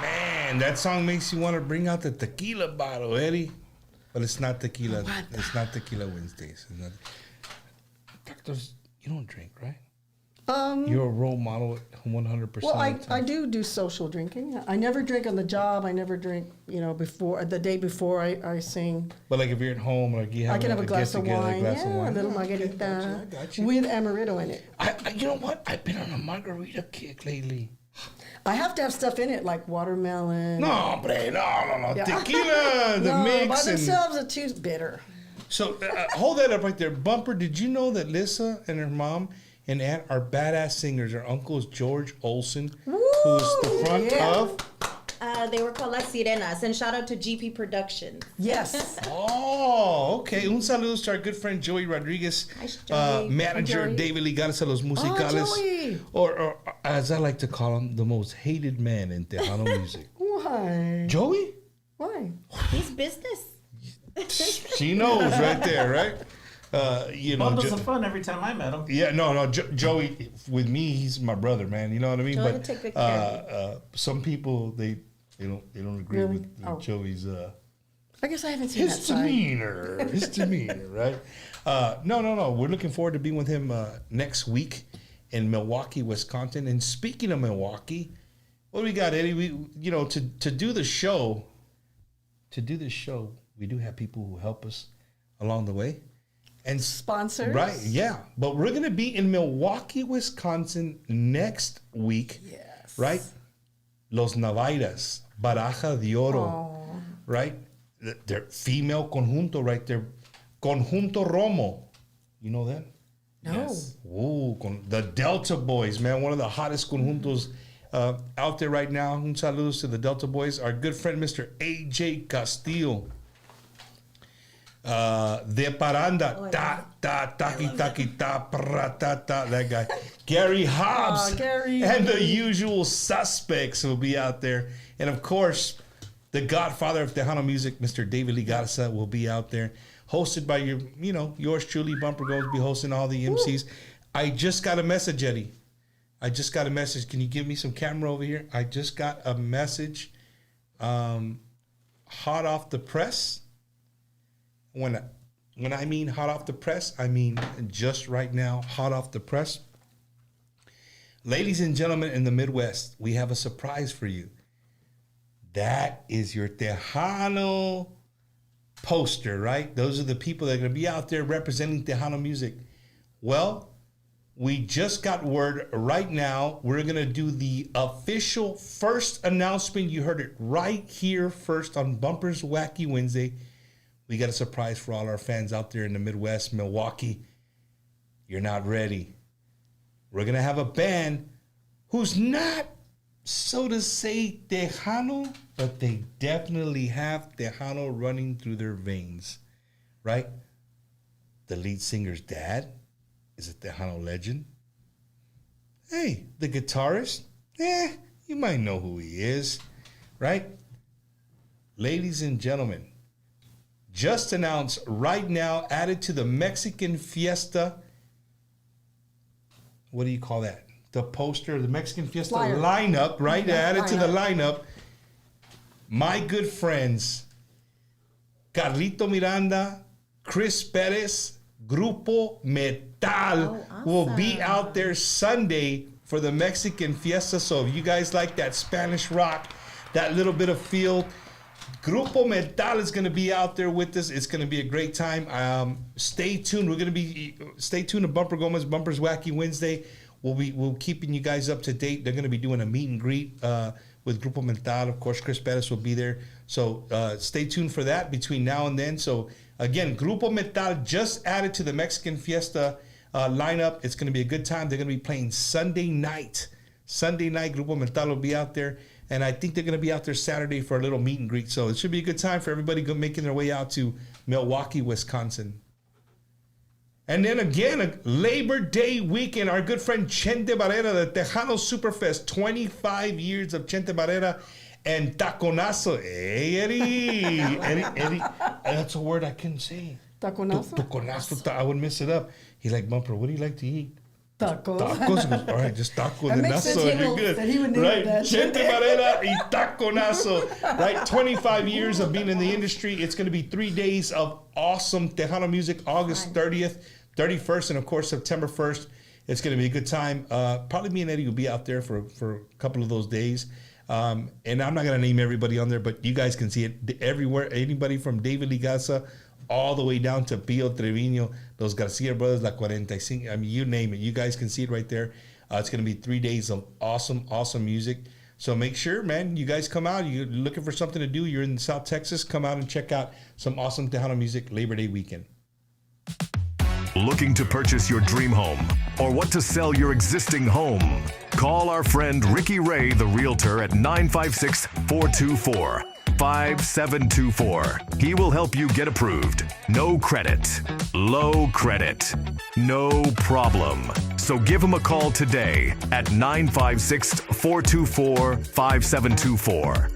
S3: Man, that song makes you want to bring out the tequila bottle, Eddie. But it's not tequila. It's not Tequila Wednesdays. It's not. Doctors, you don't drink, right? You're a role model 100%.
S7: Well, I do social drinking. I never drink on the job. I never drink, before the day before I sing.
S3: But like if you're at home, like you have
S7: I can have a glass of wine.
S3: a
S7: little margarita
S3: I got you.
S7: with amaretto in it.
S3: You know what? I've been on a margarita kick lately.
S7: I have to have stuff in it like watermelon.
S3: No, hombre, no.
S7: Yeah.
S3: Tequila, the
S7: No,
S3: mix.
S7: by themselves are too bitter.
S3: So hold that up right there. Bumper, did you know that Lisa and her mom and aunt are badass singers? Her uncle is George Olson, who's the front of...
S9: They were called Las Sirenas, and shout out to GP Productions.
S7: Yes.
S3: Oh, okay. Un saludo to our good friend Joey Rodriguez, manager of David Ligares a los Musicales.
S7: Joey.
S3: Or as I like to call him, the most hated man in Tejano music.
S7: Why?
S3: Joey?
S7: Why?
S9: He's business.
S3: She knows right there, right?
S10: Bundles of fun every time I met him.
S3: Yeah, no. Joey, with me, he's my brother, man. You know what I mean?
S9: Joey
S3: But
S9: take good care of
S3: some people they don't agree
S7: Really?
S3: with Joey's
S7: I guess I haven't seen that
S3: his
S7: side.
S3: demeanor, right? No. We're looking forward to being with him next week in Milwaukee, Wisconsin. And speaking of Milwaukee, what do we got, Eddie? We to do the show. To do this show, we do have people who help us along the way. And
S7: sponsors.
S3: Right, yeah. But we're going to be in Milwaukee, Wisconsin next week.
S7: Yes.
S3: Right? Los Navairas, Baraja de Oro. Right? Their female conjunto, right there. Conjunto Romo. You know that?
S7: No.
S10: Yes.
S3: Ooh, the Delta Boys, man. One of the hottest conjuntos out there right now. Un saludos to the Delta Boys. Our good friend, Mr. AJ Castillo. De Paranda, that guy. Gary Hobbs.
S7: Gary.
S3: And the usual suspects will be out there. And of course, the godfather of Tejano music, Mr. David Ligarza, will be out there. Hosted by yours truly, Bumper Goes, be hosting all the MCs. I just got a message, Eddie. I just got a message. Can you give me some camera over here? I just got a message. Hot off the press. When I mean hot off the press, I mean just right now, hot off the press. Ladies and gentlemen in the Midwest, we have a surprise for you. That is your Tejano poster, right? Those are the people that are going to be out there representing Tejano music. Well, we just got word right now. We're going to do the official first announcement. You heard it right here first on Bumper's Wacky Wednesday. We got a surprise for all our fans out there in the Midwest, Milwaukee. You're not ready. We're going to have a band who's not, so to say, Tejano, but they definitely have Tejano running through their veins, right? the lead singer's dad is a Tejano legend. Hey, the guitarist, you might know who he is, right? Ladies and gentlemen, just announced right now, added to the Mexican Fiesta. What do you call that? The poster, the Mexican Fiesta lineup, right? Added to the lineup. My good friends, Carlito Miranda, Chris Perez, Grupo Metal will be out there Sunday for the Mexican Fiesta. So if you guys like that Spanish rock, that little bit of feel, Grupo Metal is going to be out there with us. It's going to be a great time. Stay tuned. Stay tuned to Bumper Gomez, Bumper's Wacky Wednesday. We'll keeping you guys up to date. They're going to be doing a meet and greet with Grupo Metal. Of course, Chris Perez will be there. So stay tuned for that between now and then. So again, Grupo Metal just added to the Mexican Fiesta lineup. It's going to be a good time. They're going to be playing Sunday night. Sunday night, Grupo Metal will be out there. And I think they're going to be out there Saturday for a little meet and greet. So it should be a good time for everybody making their way out to Milwaukee, Wisconsin. And then again, a Labor Day weekend. Our good friend Chente Barrera, the Tejano Superfest, 25 years of Chente Barrera and Taconazo. Hey, Eddie. That's a word I couldn't say.
S7: Taconazo?
S3: Taconazo. I would mess it up. He's like, Bumper, what do you like to eat?
S7: Tacos.
S3: Tacos. He goes, all right, just tacos and nazo. You're good.
S7: That he would name
S3: Right?
S7: that.
S3: Chente Barrera y taconazo. Right? 25 years of being in the industry. It's going to be 3 days of awesome Tejano music, August 30th, 31st, and of course, September 1st. It's going to be a good time. Probably me and Eddie will be out there for a couple of those days. And I'm not going to name everybody on there, but you guys can see it everywhere. Anybody from David Ligaza all the way down to Pio Trevino, those Garcia brothers, La 45, I mean, you name it. You guys can see it right there. It's going to be 3 days of awesome, awesome music. So make sure, man, you guys come out. You're looking for something to do. You're in South Texas. Come out and check out some awesome Tejano music Labor Day weekend.
S13: Looking to purchase your dream home or what to sell your existing home? Call our friend Ricky Ray, the realtor, at 956-424-5724. He will help you get approved. No credit, low credit, no problem. So give him a call today at 956-424-5724.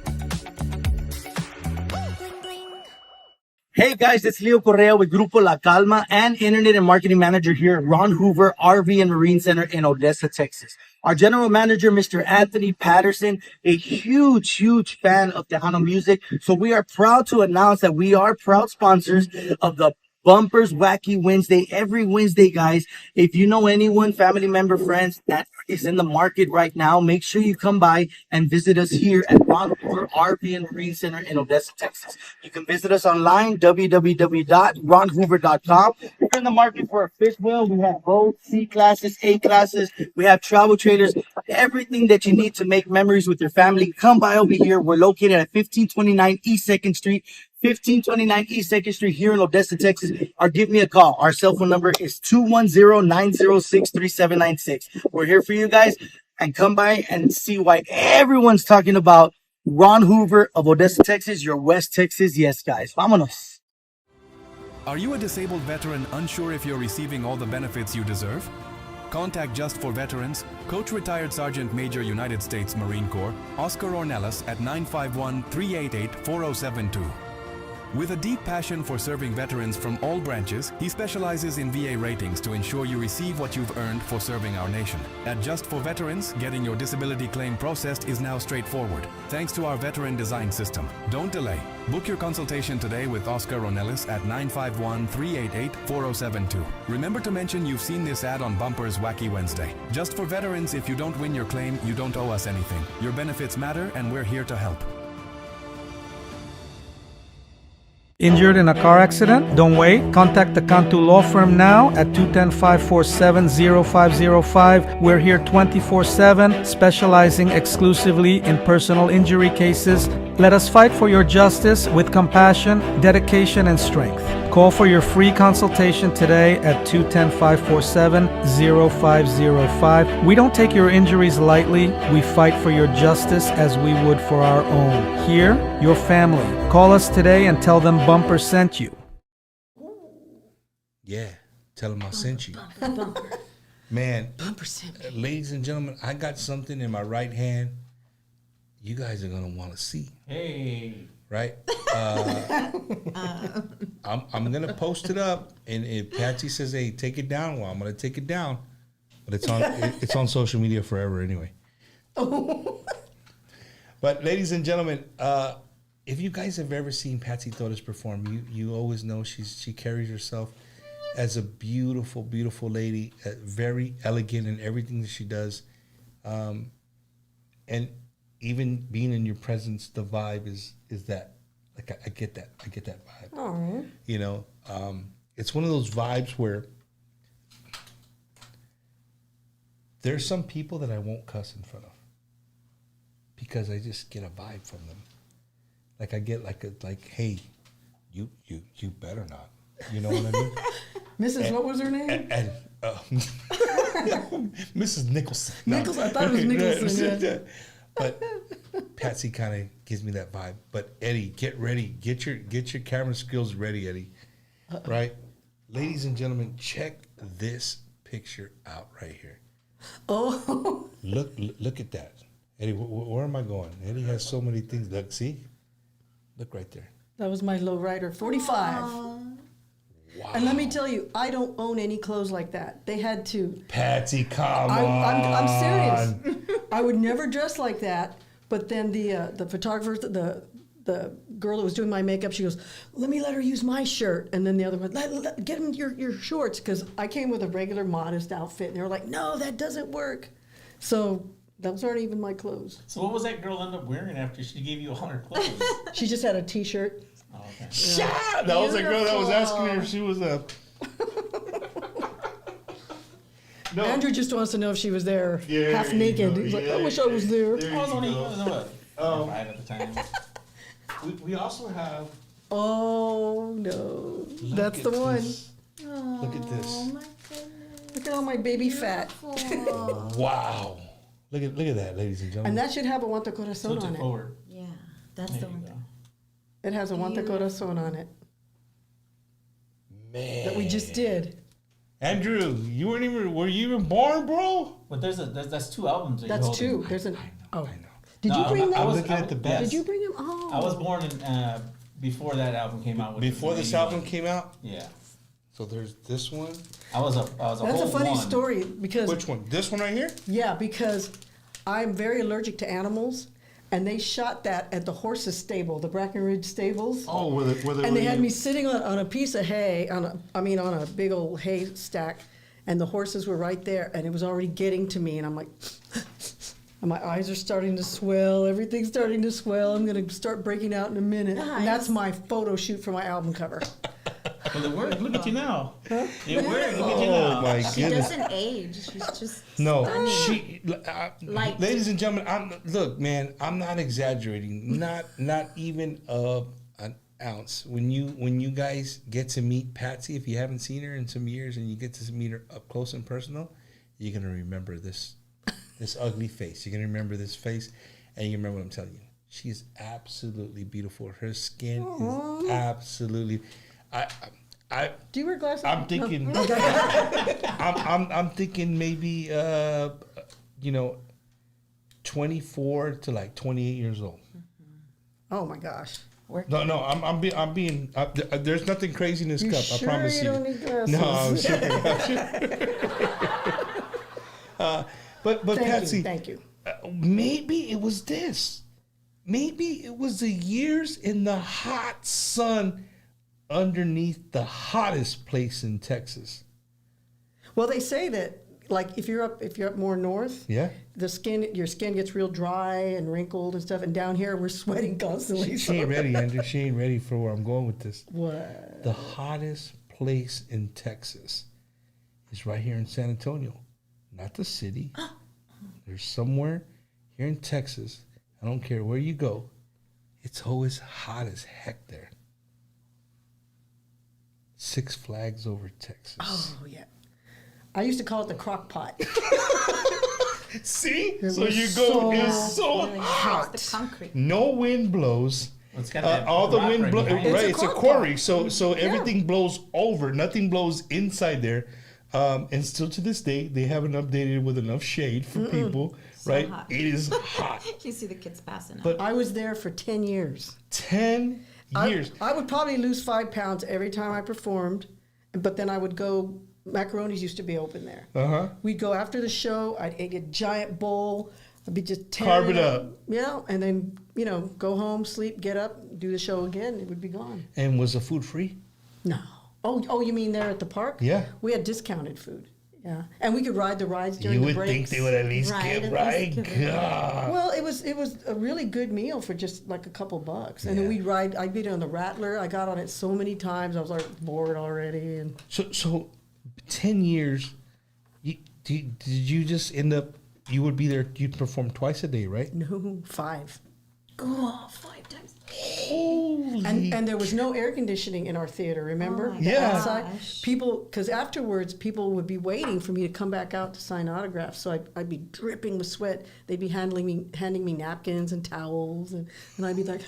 S14: Hey guys, it's Leo Correa with Grupo La Calma and Internet and Marketing Manager here at Ron Hoover RV and Marine Center in Odessa, Texas. Our General Manager, Mr. Anthony Patterson, a huge fan of Tejano music. So we are proud to announce that we are proud sponsors of the Bumpers Wacky Wednesday. Every Wednesday, guys, if you know anyone, family member, friends that is in the market right now, make sure you come by and visit us here at Ron Hoover RV and Marine Center in Odessa, Texas. You can visit us online, www.ronhoover.com. If you're in the market for a fifth wheel, we have both C classes, A classes. We have travel trailers, everything that you need to make memories with your family. Come by over here. We're located at 1529 East 2nd Street. 1529 East 2nd Street here in Odessa, Texas, or give me a call. Our cell phone number is 210-906-3796. We're here for you guys, and come by and see why everyone's talking about Ron Hoover of Odessa, Texas, your West Texas. Yes, guys. Vámonos.
S15: Are you a disabled veteran unsure if you're receiving all the benefits you deserve? Contact Just for Veterans, Coach Retired Sergeant Major United States Marine Corps, Oscar Ornelas at 951-388-4072. With a deep passion for serving veterans from all branches, he specializes in VA ratings to ensure you receive what you've earned for serving our nation. At Just for Veterans, getting your disability claim processed is now straightforward, thanks to our veteran design system. Don't delay. Book your consultation today with Oscar Ornelas at 951-388-4072. Remember to mention you've seen this ad on Bumper's Wacky Wednesday. Just for Veterans, if you don't win your claim, you don't owe us anything. Your benefits matter, and we're here to help.
S16: Injured in a car accident? Don't wait. Contact the Cantu Law Firm now at 210-547-0505. We're here 24/7, specializing exclusively in personal injury cases. Let us fight for your justice with compassion, dedication, and strength. Call for your free consultation today at 210-547-0505. We don't take your injuries lightly. We fight for your justice as we would for our own. Here, your family. Call us today and tell them Bumper sent you.
S3: Yeah, tell them I sent you.
S9: Bumper.
S3: Man,
S7: Bumper sent me.
S3: ladies and gentlemen, I got something in my right hand you guys are going to want to see.
S10: Hey.
S3: Right? I'm going to post it up, and if Patsy says, hey, take it down, well, I'm going to take it down. But it's on social media forever anyway. But ladies and gentlemen, if you guys have ever seen Patsy Torres perform, you always know she carries herself as a beautiful, beautiful lady, very elegant in everything that she does. And even being in your presence, the vibe is that. Like I get that vibe.
S7: Oh.
S3: You know, it's one of those vibes where there's some people that I won't cuss in front of because I just get a vibe from them. Like I get like hey, you better not. You know what I mean?
S7: Mrs. what was her name?
S3: And Mrs. Nicholson.
S7: Nicholson. I thought it was Nicholson. Yeah.
S3: But Patsy kind of gives me that vibe. But Eddie, get ready. Get your camera skills ready, Eddie. Right? Ladies and gentlemen, check this picture out right here.
S7: Oh.
S3: Look at that. Eddie, where am I going? Eddie has so many things. Look, see? Look right there.
S7: That was my low rider, 45. Wow. And let me tell you, I don't own any clothes like that. They had to.
S3: Patsy, come on.
S7: I'm serious. I would never dress like that. But then the photographer, the girl that was doing my makeup, she goes, let me let her use my shirt. And then the other one, get him your shorts. Because I came with a regular modest outfit. And they were like, no, that doesn't work. So those aren't even my clothes.
S10: So what was that girl end up wearing after she gave you all her clothes?
S7: She just had a T-shirt.
S10: Oh, okay.
S3: Yeah. That was a girl that was asking her if she was a...
S7: No. Andrew just wants to know if she was there half naked. He's like, I wish I was there.
S10: I was only, what, 5 at the time.
S3: We also have...
S7: Oh, no. That's the one.
S9: Oh,
S3: look at this.
S9: My goodness.
S7: Look at all my baby fat.
S3: Wow. Look at that, ladies and gentlemen.
S7: And that should have a Wanta Corazon on it.
S10: Forward.
S9: Yeah, that's the one.
S7: It has a Wanta Corazon on it.
S3: Man.
S7: That we just did.
S3: Andrew, were you even born, bro?
S10: But that's 2 albums. That
S7: That's
S10: you
S7: 2. There's an.
S3: I know.
S7: Did you bring them?
S3: I was looking at the best.
S7: Did you bring them? Oh.
S10: I was born in before that album came out.
S3: Before this album came out?
S10: Yeah.
S3: So there's this one.
S10: I was a
S7: That's
S10: whole
S7: a funny
S10: one.
S7: story because.
S3: Which one? This one right here?
S7: Yeah, because I'm very allergic to animals. And they shot that at the horses' stable, the Brackenridge stables.
S3: Oh,
S7: and they had me sitting on a piece of hay, on a big old hay stack, and the horses were right there, and it was already getting to me, and I'm like, and my eyes are starting to swell, everything's starting to swell, I'm gonna start breaking out in a minute.
S9: Nice.
S7: And that's my photo shoot for my album cover.
S10: Well, it worked. Look at you now.
S7: Huh?
S10: It worked. Look at you now.
S3: Oh my
S9: She
S3: goodness.
S9: doesn't age. She's just
S3: No,
S9: stunning.
S3: she.
S9: Like-
S3: Ladies and gentlemen, look, man. I'm not exaggerating. Not even an ounce. When you guys get to meet Patsy, if you haven't seen her in some years, and you get to meet her up close and personal, you're gonna remember this ugly face. You're gonna remember this face, and you remember what I'm telling you. She is absolutely beautiful. Her skin is absolutely.
S7: Do you wear glasses?
S3: I'm thinking.
S7: No.
S3: I'm thinking maybe 24 to like 28 years old.
S7: Oh my gosh.
S3: No, I'm being. There's nothing crazy in this
S7: You
S3: cup.
S7: sure
S3: I promise
S7: you
S3: you.
S7: don't need glasses?
S3: No, I'm sure. But Patsy,
S7: Thank you.
S3: Maybe it was this. Maybe it was the years in the hot sun underneath the hottest place in Texas.
S7: Well, they say that like if you're up more north,
S3: Yeah.
S7: your skin gets real dry and wrinkled and stuff. And down here, we're sweating constantly.
S3: She ain't ready, Andrew. She ain't ready for where I'm going with this.
S7: What?
S3: The hottest place in Texas is right here in San Antonio, not the city. There's somewhere here in Texas. I don't care where you go. It's always hot as heck there. Six Flags Over Texas.
S7: Oh yeah. I used to call it the crock pot.
S3: See?
S7: It
S3: So
S7: was
S3: you go,
S7: so
S3: it's so
S9: really
S3: hot.
S9: The concrete.
S3: No wind blows.
S10: It's got that
S3: all the
S10: rock
S3: wind
S10: right
S3: blows.
S10: behind
S3: Right,
S10: it.
S3: it's a quarry, so everything blows over. Nothing blows inside there. And still to this day, they haven't updated it with enough shade for people.
S9: So
S3: right?
S9: hot.
S3: It is hot.
S9: You see the kids passing out.
S3: But
S7: I was there for 10 years.
S3: 10 years.
S7: I would probably lose 5 pounds every time I performed, but then I would go. Macaroni's used to be open there. We'd go after the show. I'd eat a giant bowl. I'd be just
S3: Carve it up.
S7: Yeah, and then go home, sleep, get up, do the show again. It would be gone.
S3: And was the food free?
S7: No. Oh, you mean there at the park?
S3: Yeah.
S7: We had discounted food. Yeah, and we could ride the rides during
S3: You
S7: the
S3: would
S7: breaks.
S3: think they would at least give, right? God.
S7: Well, it was a really good meal for just like a couple bucks, and then we'd ride. I'd be on the Rattler. I got on it so many times. I was like bored already. And
S3: so 10 years. Did you just end up? You would be there. You'd perform twice a day, right?
S7: No, 5.
S9: Oh, 5 times.
S3: Holy.
S7: And there was no air conditioning in our theater, remember?
S9: Oh my
S3: Yeah.
S7: Outside. People, because afterwards, people would be waiting for me to come back out to sign autographs. So I'd be dripping with sweat. They'd be handing me napkins and towels. And I'd be like,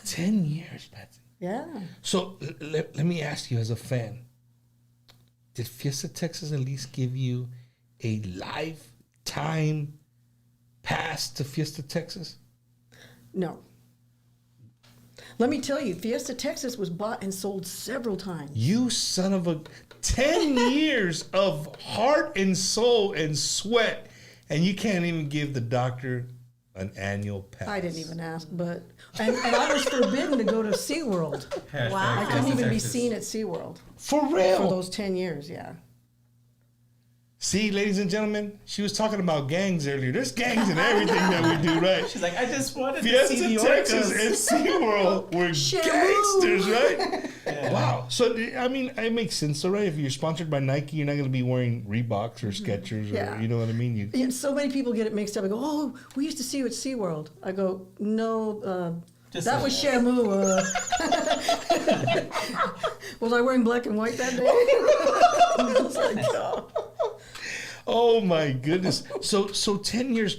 S3: 10 years, Patsy.
S7: yeah.
S3: So let me ask you as a fan, did Fiesta Texas at least give you a lifetime pass to Fiesta Texas?
S7: No. Let me tell you, Fiesta Texas was bought and sold several times.
S3: You son of a 10 years of heart and soul and sweat, and you can't even give the doctor an annual pass.
S7: I didn't even ask, but and I was forbidden to go to SeaWorld.
S9: Wow.
S7: I couldn't even be seen at SeaWorld.
S3: For real?
S7: For those 10 years, yeah.
S3: See, ladies and gentlemen, she was talking about gangs earlier. There's gangs in everything that we do, right?
S10: She's like, I just wanted to
S3: Fiesta
S10: see the
S3: Texas
S10: orcas.
S3: and SeaWorld were gangsters, right?
S10: Yeah.
S3: Wow. So, I mean, it makes sense, so, right? If you're sponsored by Nike, you're not going to be wearing Reeboks or Skechers or,
S7: Yeah.
S3: you know what I mean?
S7: Yeah, so many people get it mixed up. I go, oh, we used to see you at SeaWorld. I go, no, that was Shamu. Was I wearing black and white that day? I was like, oh.
S3: Oh my goodness! So 10 years,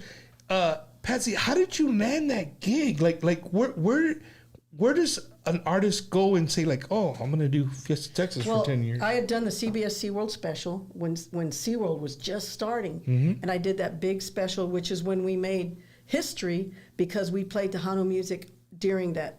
S3: Patsy. How did you land that gig? Like where does an artist go and say like, oh, I'm gonna do Fiesta Texas for 10 years?
S7: I had done the CBS SeaWorld special when SeaWorld was just starting, and I did that big special, which is when we made history because we played Tejano music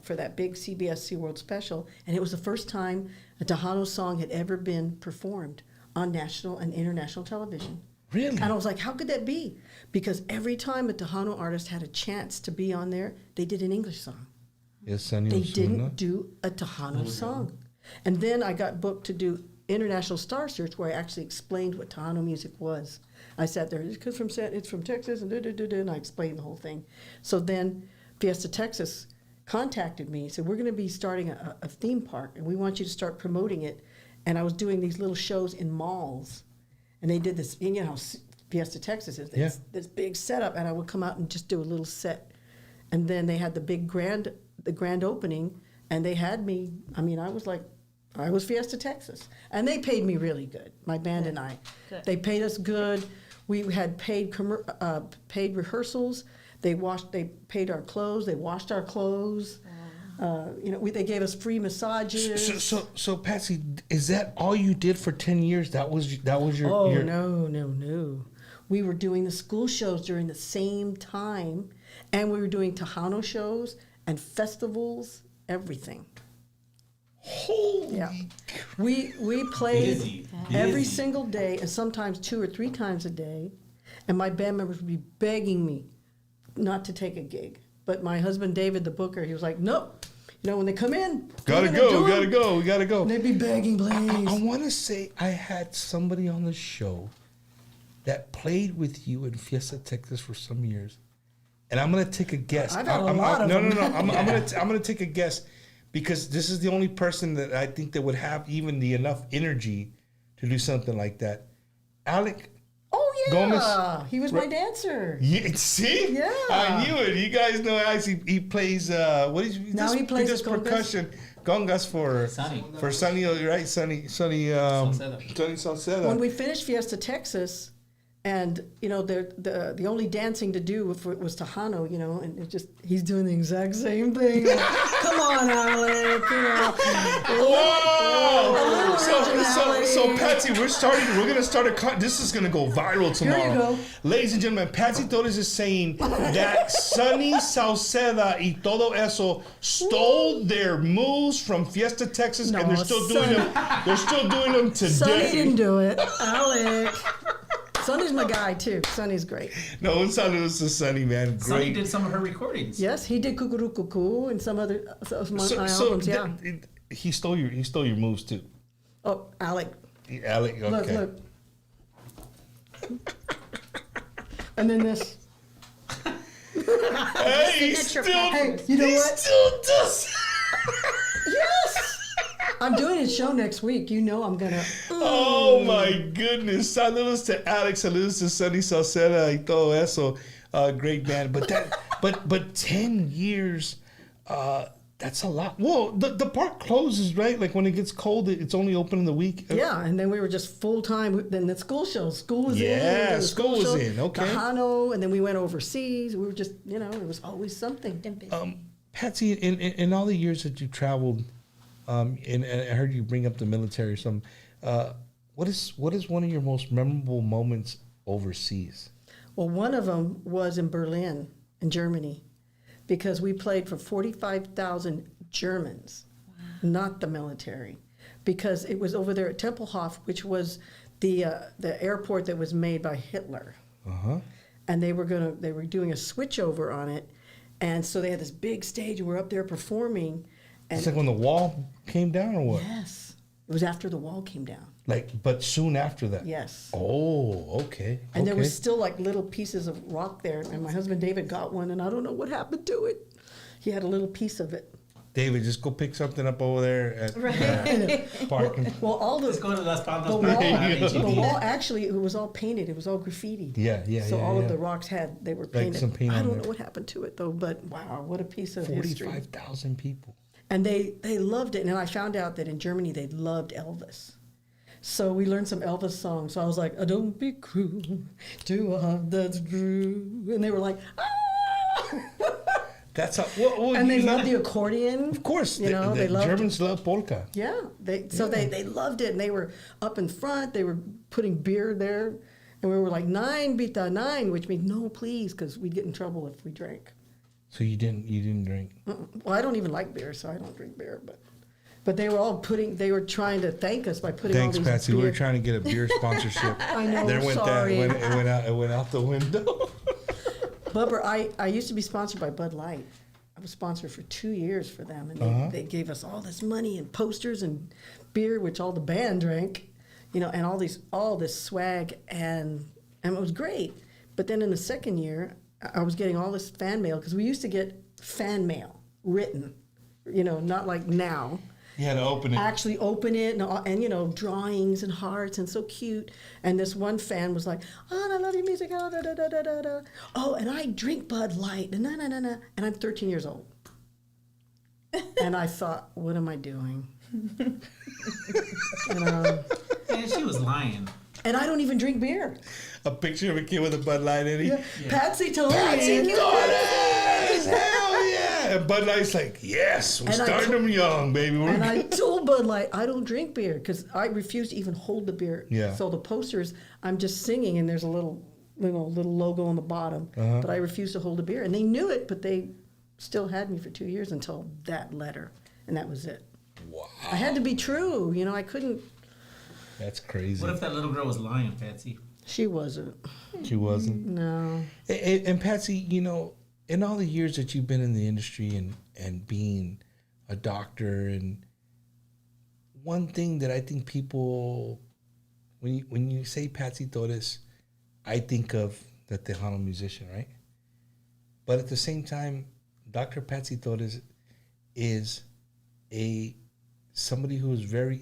S7: for that big CBS SeaWorld special, and it was the first time a Tejano song had ever been performed on national and international television.
S3: Really?
S7: And I was like, how could that be? Because every time a Tejano artist had a chance to be on there, they did an English song.
S3: Yes,
S7: They didn't do a Tejano song. And then I got booked to do International Star Search, where I actually explained what Tejano music was. I sat there, it's from Texas, and I explained the whole thing. So then Fiesta Texas contacted me and said, we're going to be starting a theme park, and we want you to start promoting it. And I was doing these little shows in malls. And they did this, you know how Fiesta Texas is, this big setup, and I would come out and just do a little set. And then they had the grand opening, and they had me, I mean, I was Fiesta Texas. And they paid me really good, my band and I.
S9: Good.
S7: They paid us good. We had paid rehearsals. They paid our clothes. They washed our clothes. They gave us free massages.
S3: So Patsy, is that all you did for 10 years? That was your.
S7: Oh,
S3: your...
S7: No. We were doing the school shows during the same time, and we were doing Tejano shows and festivals, everything.
S3: Holy.
S7: Yeah. We played
S10: Busy.
S7: every single day, and sometimes 2 or 3 times a day, and my band members would be begging me not to take a gig. But my husband, David, the booker, he was like, no. When they come in,
S3: we gotta go.
S7: And they'd be begging, please.
S3: I want to say I had somebody on the show that played with you in Fiesta Texas for some years, and I'm gonna take a guess.
S7: I've had a lot of them.
S3: No. I'm gonna take a guess because this is the only person that I think that would have even the enough energy to do something like that. Alec.
S7: Oh yeah,
S3: Gomez.
S7: He was my dancer.
S3: Yeah, see?
S7: Yeah.
S3: I knew it. You guys know he plays
S7: he plays
S3: just percussion. Congas for Sonny, right? Sonny Salceda.
S7: When we finished Fiesta Texas, And the only dancing to do was Tejano, and he's doing the exact same thing. Come on, Alec,
S3: Whoa! So Patsy, we're gonna start this is gonna go viral tomorrow.
S7: Here you go.
S3: Ladies and gentlemen, Patsy Torres is saying that Sonny Sauceda y todo eso stole their moves from Fiesta Texas, and they're still doing them. They're still doing them today.
S7: Sonny didn't do it, Alec. Sonny's my guy too. Sonny's great.
S3: No, un saludos to Sonny, man. Great.
S10: Sonny did some of her recordings.
S7: Yes, he did Cuckoo Cuckoo and some other albums. Yeah,
S3: he stole your moves too.
S7: Oh, Alec.
S3: Alec, okay.
S7: Look. And then this.
S3: Hey,
S7: you know what?
S3: Still does.
S7: Yes. I'm doing a show next week. I'm gonna.
S3: Oh my goodness! Saludos to Alex. Saludos to Sonny Sauceda y todo eso. Great man. But 10 years. That's a lot. Well, the park closes, right? Like when it gets cold, it's only open in the week.
S7: Yeah, and then we were just full time. Then the school shows. School was in.
S3: Yeah, school was in. Okay.
S7: Tejano, and then we went overseas. We were just, it was always something.
S3: Patsy, in all the years that you traveled, and I heard you bring up the military or something. What is one of your most memorable moments overseas?
S7: Well, one of them was in Berlin, in Germany, because we played for 45,000 Germans, not the military, because it was over there at Tempelhof, which was the airport that was made by Hitler. And they were doing a switchover on it, and so they had this big stage, and we're up there performing. And
S3: it's like when the wall came down, or what?
S7: Yes, it was after the wall came down.
S3: But soon after that.
S7: Yes.
S3: Oh, okay.
S7: And there was still like little pieces of rock there, and my husband David got one, and I don't know what happened to it. He had a little piece of it.
S3: David, just go pick something up over there at parking.
S7: Well, all
S10: Let's go to Las Palmas.
S7: The wall actually, it was all painted. It was all graffitied.
S3: Yeah.
S7: So all of the rocks they were painted.
S3: Some paint
S7: I
S3: on
S7: don't
S3: there.
S7: know what happened to it though, but wow, what a piece of history.
S3: 45,000 people.
S7: And they loved it. And I found out that in Germany they loved Elvis. So we learned some Elvis songs. So I was like, "Oh, don't be cruel to a heart that's true." And they were like, "Ah!"
S3: That's how. Well,
S7: and they loved the accordion.
S3: Of course,
S7: they loved
S3: Germans love polka.
S7: Yeah, they loved it, and they were up in front. They were putting beer there, and we were like 9 bita 9, which means no, please, because we'd get in trouble if we drank.
S3: So you didn't drink?
S7: Well, I don't even like beer, so I don't drink beer, But they were trying to thank us by putting all these
S3: Patsy.
S7: beer.
S3: We were trying to get a beer sponsorship.
S7: I know,
S3: sorry.
S7: that.
S3: It went out the window.
S7: Bubber, I used to be sponsored by Bud Light. I was sponsored for 2 years for them, and they gave us all this money and posters and beer, which all the band drank, and all this swag, and it was great. But then in the second year, I was getting all this fan mail, because we used to get fan mail written, not like now.
S3: You had to open it.
S7: Actually open it, and drawings and hearts, and so cute. And this one fan was like, "Oh, I love your music, oh, da da da da da da. Oh, and I drink Bud Light, and na na na na." And I'm 13 years old. And I thought, what am I doing?
S10: And she was lying.
S7: And I don't even drink beer.
S3: A picture of a kid with a Bud Light in it.
S7: Yeah. Patsy Torres.
S3: Patsy Torres! Hell yeah! And Bud Light's like, yes, we're starting them young, baby.
S7: And I told Bud Light, I don't drink beer, because I refuse to even hold the beer.
S3: Yeah.
S7: So the posters, I'm just singing, and there's a little logo on the bottom. But I refuse to hold a beer. And they knew it, but they still had me for 2 years until that letter. And that was it.
S3: Wow.
S7: I had to be true. I couldn't.
S3: That's crazy.
S10: What if that little girl was lying, Patsy?
S7: She wasn't.
S3: She wasn't?
S7: No.
S3: And Patsy, in all the years that you've been in the industry and being a doctor, and one thing that I think people, when you say Patsy Torres, I think of the Tejano musician, right? But at the same time, Dr. Patsy Torres is somebody who is very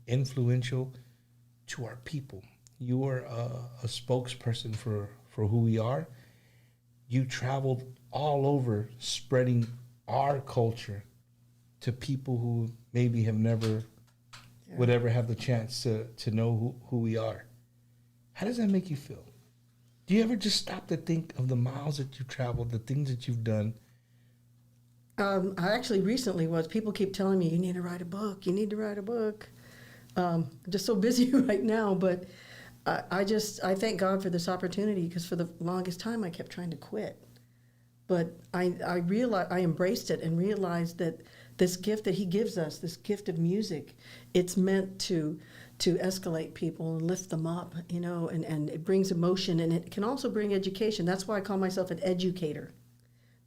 S3: influential to our people. You are a spokesperson for who we are. You traveled all over spreading our culture to people who maybe have never would ever have the chance to know who we are. How does that make you feel? Do you ever just stop to think of the miles that you've traveled, the things that you've done?
S7: I actually recently people keep telling me, you need to write a book, you need to write a book. I'm just so busy right now, but I thank God for this opportunity, because for the longest time I kept trying to quit. But I realized, I embraced it and realized that this gift that he gives us, this gift of music, it's meant to escalate people and lift them up, and it brings emotion, and it can also bring education. That's why I call myself an educator,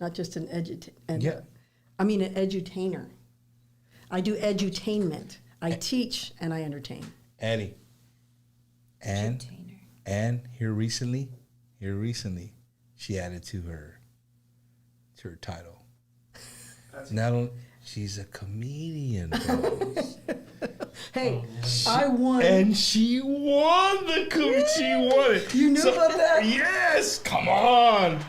S7: not just an edutainer. I do edutainment. I teach and I entertain.
S3: Addie. And here recently, she added to her title. Not only she's a comedian.
S7: Hey, I won.
S3: And she won she won it.
S7: You knew about that?
S3: Yes. Come on.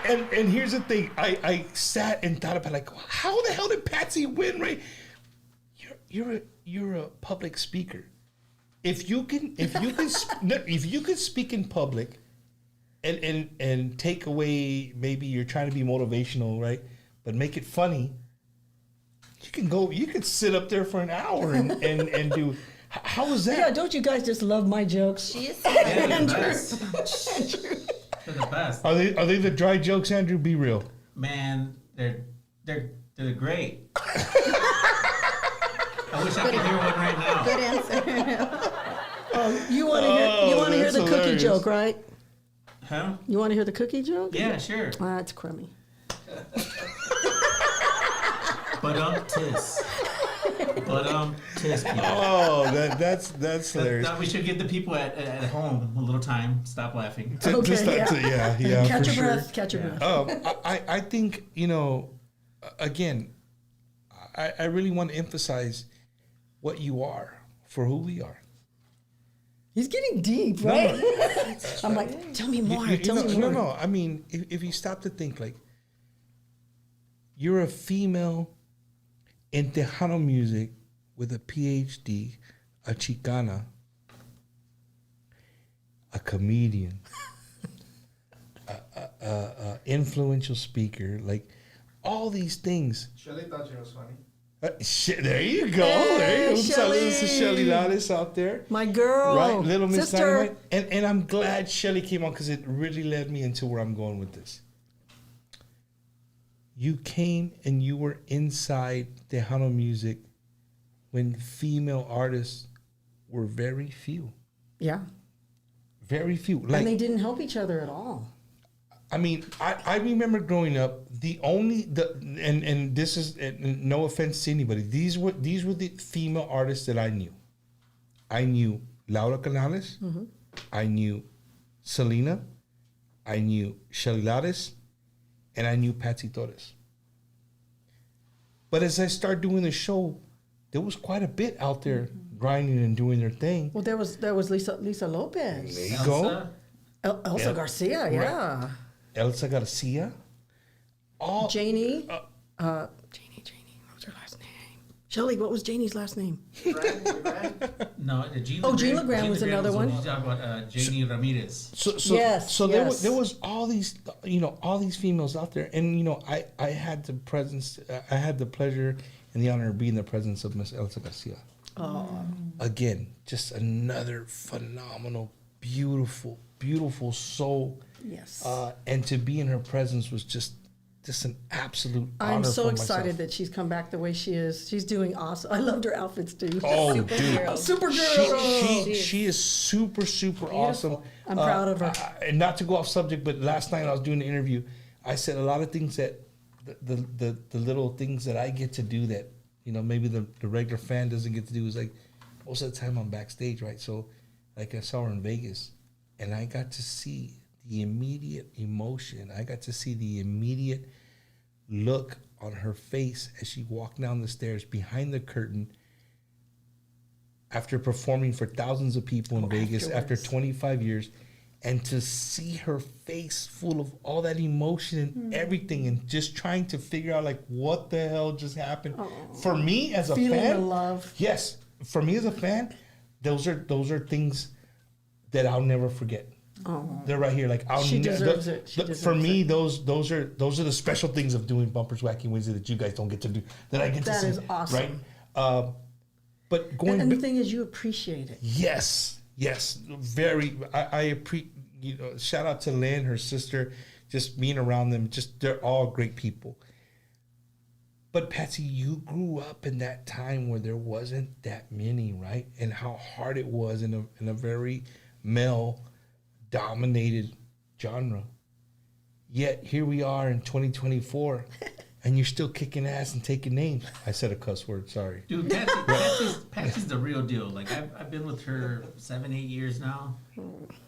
S3: And here's the thing. I sat and thought about, like, how the hell did Patsy win, right? You're a public speaker. If you can speak in public and take away, maybe you're trying to be motivational, right? But make it funny. You could sit up there for an hour and do. How was that?
S7: Yeah, don't you guys just love my jokes?
S9: She is
S10: They're the best.
S3: Are they the dry jokes, Andrew? Be real.
S10: Man, they're great. I wish I could hear one right now.
S9: Good answer.
S7: You want to hear the cookie
S3: hilarious.
S7: joke, right?
S10: Huh?
S7: You want to hear the cookie joke?
S10: Yeah, sure.
S7: It's crummy.
S10: But tis. People.
S3: Oh, that's hilarious.
S10: We should give the people at home a little time. Stop laughing.
S3: Yeah.
S7: Catch
S3: for
S7: your
S3: sure.
S7: breath. Catch your breath.
S3: I think, again, I really want to emphasize what you are for who we are.
S7: He's getting deep, right? I'm like, tell me more. Tell me more.
S3: No. I mean, if you stop to think, like, you're a female in Tejano music with a PhD, a Chicana, a comedian, a influential speaker, like all these things.
S8: Shelly thought she was funny.
S3: There you go. There you go.
S7: Shelly.
S3: Shelly Lares out there.
S7: My girl.
S3: Right? Little Miss
S7: Sister.
S3: Dynamite. And I'm glad Shelly came on, because it really led me into where I'm going with this. You came and you were inside Tejano music when female artists were very few.
S7: Yeah.
S3: Very few. Like,
S7: And they didn't help each other at all.
S3: I mean, I remember growing up, and this is, no offense to anybody, these were the female artists that I knew. I knew Laura Canales, I knew Selena, I knew Shelly Lares, and I knew Patsy Torres. But as I started doing the show, there was quite a bit out there grinding and doing their thing.
S7: Well, there was Lisa Lopez.
S3: There you go.
S7: Elsa Garcia, yeah.
S3: Right. Elsa Garcia.
S7: Janie. Janie. What was her last name? Shelly, what was Janie's last name?
S10: No, Jean
S7: Jean LeGrand was another one.
S10: You talk about Janie Ramirez.
S3: So there was all these, all these females out there, and I had the pleasure and the honor of being in the presence of Miss Elsa Garcia.
S7: Oh.
S3: Again, just another phenomenal, beautiful, beautiful soul.
S7: Yes.
S3: And to be in her presence was just an absolute honor.
S7: I'm so
S3: for
S7: excited
S3: myself.
S7: that she's come back the way she is. She's doing awesome. I loved her outfits too.
S3: Oh, dude.
S7: Supergirl.
S3: She is super awesome.
S7: I'm proud of her.
S3: And not to go off subject, but last night I was doing an interview. I said a lot of things that the little things that I get to do that maybe the regular fan doesn't get to do, is like most of the time I'm backstage, right? So like I saw her in Vegas, and I got to see the immediate emotion. I got to see the immediate look on her face as she walked down the stairs behind the curtain after performing for thousands of people in Vegas after 25 years, and to see her face full of all that emotion and everything, and just trying to figure out, like, what the hell just happened. For me as a
S7: Feeling
S3: fan,
S7: the love.
S3: Yes, for me as a fan, those are things that I'll never forget.
S7: Oh.
S3: They're right here. Like
S7: She deserves it. She
S3: for
S7: deserves
S3: me,
S7: it.
S3: those are the special things of doing Bumpers Wacky Wednesday that you guys don't get to do. That I get to
S7: That
S3: see.
S7: is awesome.
S3: Right. But going.
S7: And the thing is, you appreciate it.
S3: Yes. Very. I appreciate. Shout out to Lynn, her sister, just being around them. Just they're all great people. But Patsy, you grew up in that time where there wasn't that many, right? And how hard it was in a very male-dominated genre. Yet here we are in 2024, and you're still kicking ass and taking names. I said a cuss word. Sorry,
S10: Dude, Patsy's the real deal. Like I've been with her 7-8 years now,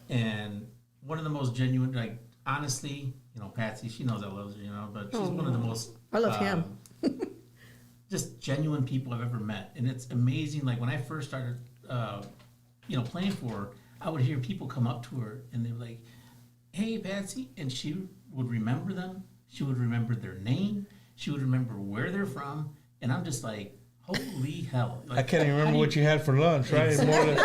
S10: and one of the most genuine. Like honestly, Patsy, she knows I love her, but she's one of the most.
S7: I love him.
S10: Just genuine people I've ever met, and it's amazing. Like when I first started, playing for her, I would hear people come up to her and they were like, "Hey, Patsy," and she would remember them. She would remember their name. She would remember where they're from, and I'm just like, holy hell! Like,
S3: I can't even remember what you had for lunch, right?
S10: Exactly.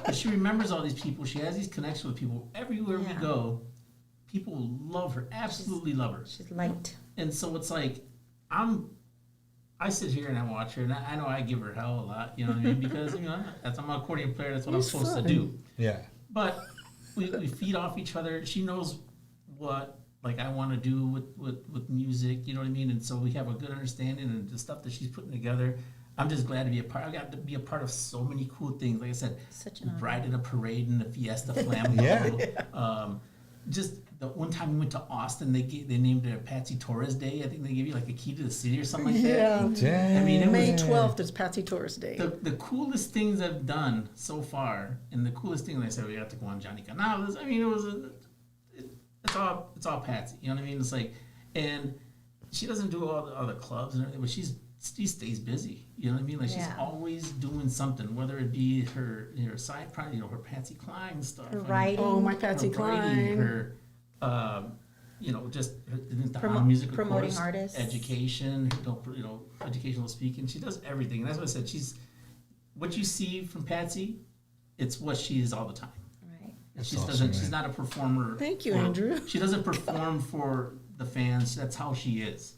S10: But she remembers all these people. She has these connections with people everywhere we go. People love her, absolutely love her.
S9: She's liked,
S10: and so it's like I sit here and I watch her, and I know I give her hell a lot, you know what I mean? Because I'm an accordion player. That's what I'm supposed to do.
S3: Yeah.
S10: But we feed off each other. She knows what I want to do with music, you know what I mean? And so we have a good understanding, and the stuff that she's putting together. I'm just glad to be a part. I got to be a part of so many cool things. Like I said, Bride in a Parade and the Fiesta Flambo. Just the one time we went to Austin, they named it a Patsy Torres Day. I think they gave you like a key to the city or something like that.
S7: Yeah.
S10: I mean,
S7: May 12th is Patsy Torres Day.
S10: The coolest things I've done so far, and the coolest thing, I said, we got to go on Johnny Canales. I mean, it's all Patsy. You know what I mean? It's like, and she doesn't do all the other clubs and everything, but she stays busy. You know what I mean? Like she's always doing something, whether it be her side project, her Patsy Cline stuff.
S9: Her writing.
S7: Oh, my Patsy Cline.
S10: Her, just the music, of
S9: promoting
S10: course,
S9: artists,
S10: education, educational speaking. She does everything, and that's what I said. What you see from Patsy, it's what she is all the time.
S9: Right.
S10: She's not a performer.
S7: Thank you, Andrew.
S10: She doesn't perform for the fans. That's how she is.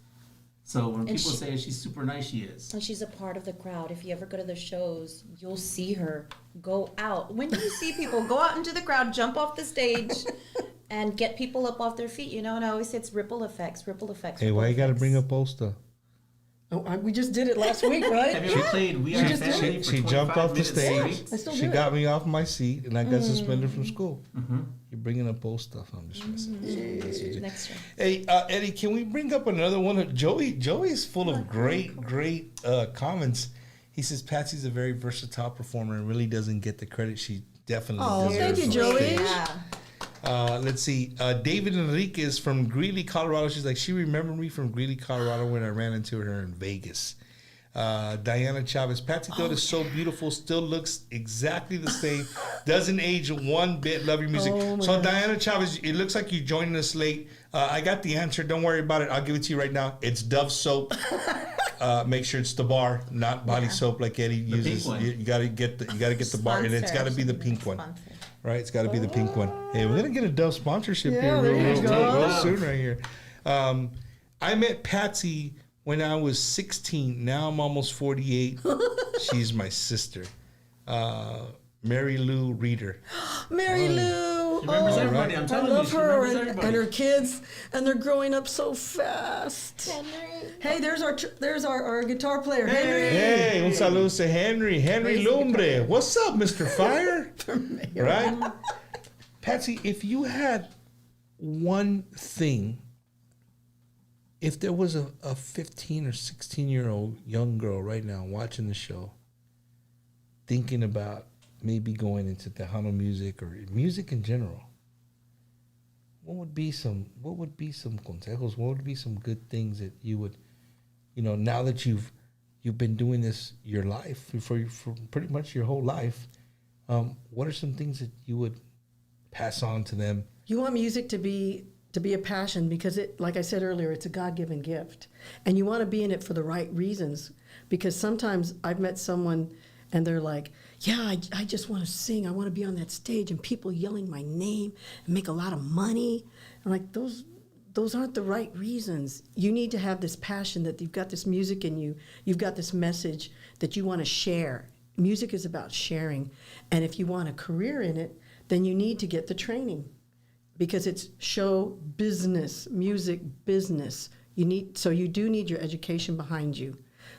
S10: So when people say she's super nice, she is.
S9: And she's a part of the crowd. If you ever go to the shows, you'll see her go out. When you see people go out into the crowd, jump off the stage, and get people up off their feet, and I always say it's ripple effects.
S3: Hey, why you got to bring up Osta?
S7: Oh, we just did it last week, right?
S10: Have you ever played We Are Family for
S3: She jumped off the stage.
S7: straight?
S3: She got me off my seat, and I got suspended from school. You're bringing up old stuff. I'm just messing with you.
S9: Next one.
S3: Hey, Eddie, can we bring up another one? Joey's full of great comments. He says Patsy's a very versatile performer and really doesn't get the credit she definitely deserves.
S7: Thank you, Joey.
S3: Let's see. David Enriquez from Greeley, Colorado. She's like, she remembered me from Greeley, Colorado when I ran into her in Vegas. Diana Chavez. Patsy Torres is so beautiful, still looks exactly the same, doesn't age one bit. Love your music. So Diana Chavez, it looks like you're joining us late. I got the answer. Don't worry about it. I'll give it to you right now. It's Dove soap. Make sure it's the bar, not body soap like Eddie uses. You gotta get the bar, and it's got to be the pink one. Right, it's got to be the pink one. Hey, we're gonna get a Dove sponsorship here real soon, right here. I met Patsy when I was 16. Now I'm almost 48. She's my sister, Mary Lou Reeder.
S7: Mary Lou.
S10: She remembers everybody. I'm telling
S7: I love
S10: you,
S7: her
S10: she remembers
S7: and her
S10: everybody.
S7: kids, and they're growing up so fast. Hey, there's our guitar player, Henry.
S3: Hey, un saludo to Henry Lumbre. What's up, Mr. Fire? Right? Patsy, if you had one thing, if there was a 15 or 16-year-old young girl right now watching the show, thinking about maybe going into Tejano music or music in general, what would be some consejos? What would be some good things that you would, now that you've been doing this your life for pretty much your whole life, what are some things that you would pass on to them?
S7: You want music to be a passion because it, like I said earlier, it's a God-given gift, and you want to be in it for the right reasons. Because sometimes I've met someone and they're like, yeah, I just want to sing. I want to be on that stage and people yelling my name and make a lot of money. I'm like, those aren't the right reasons. You need to have this passion that you've got this music in you. You've got this message that you want to share. Music is about sharing. And if you want a career in it, then you need to get the training because it's show business, music business. So you do need your education behind you.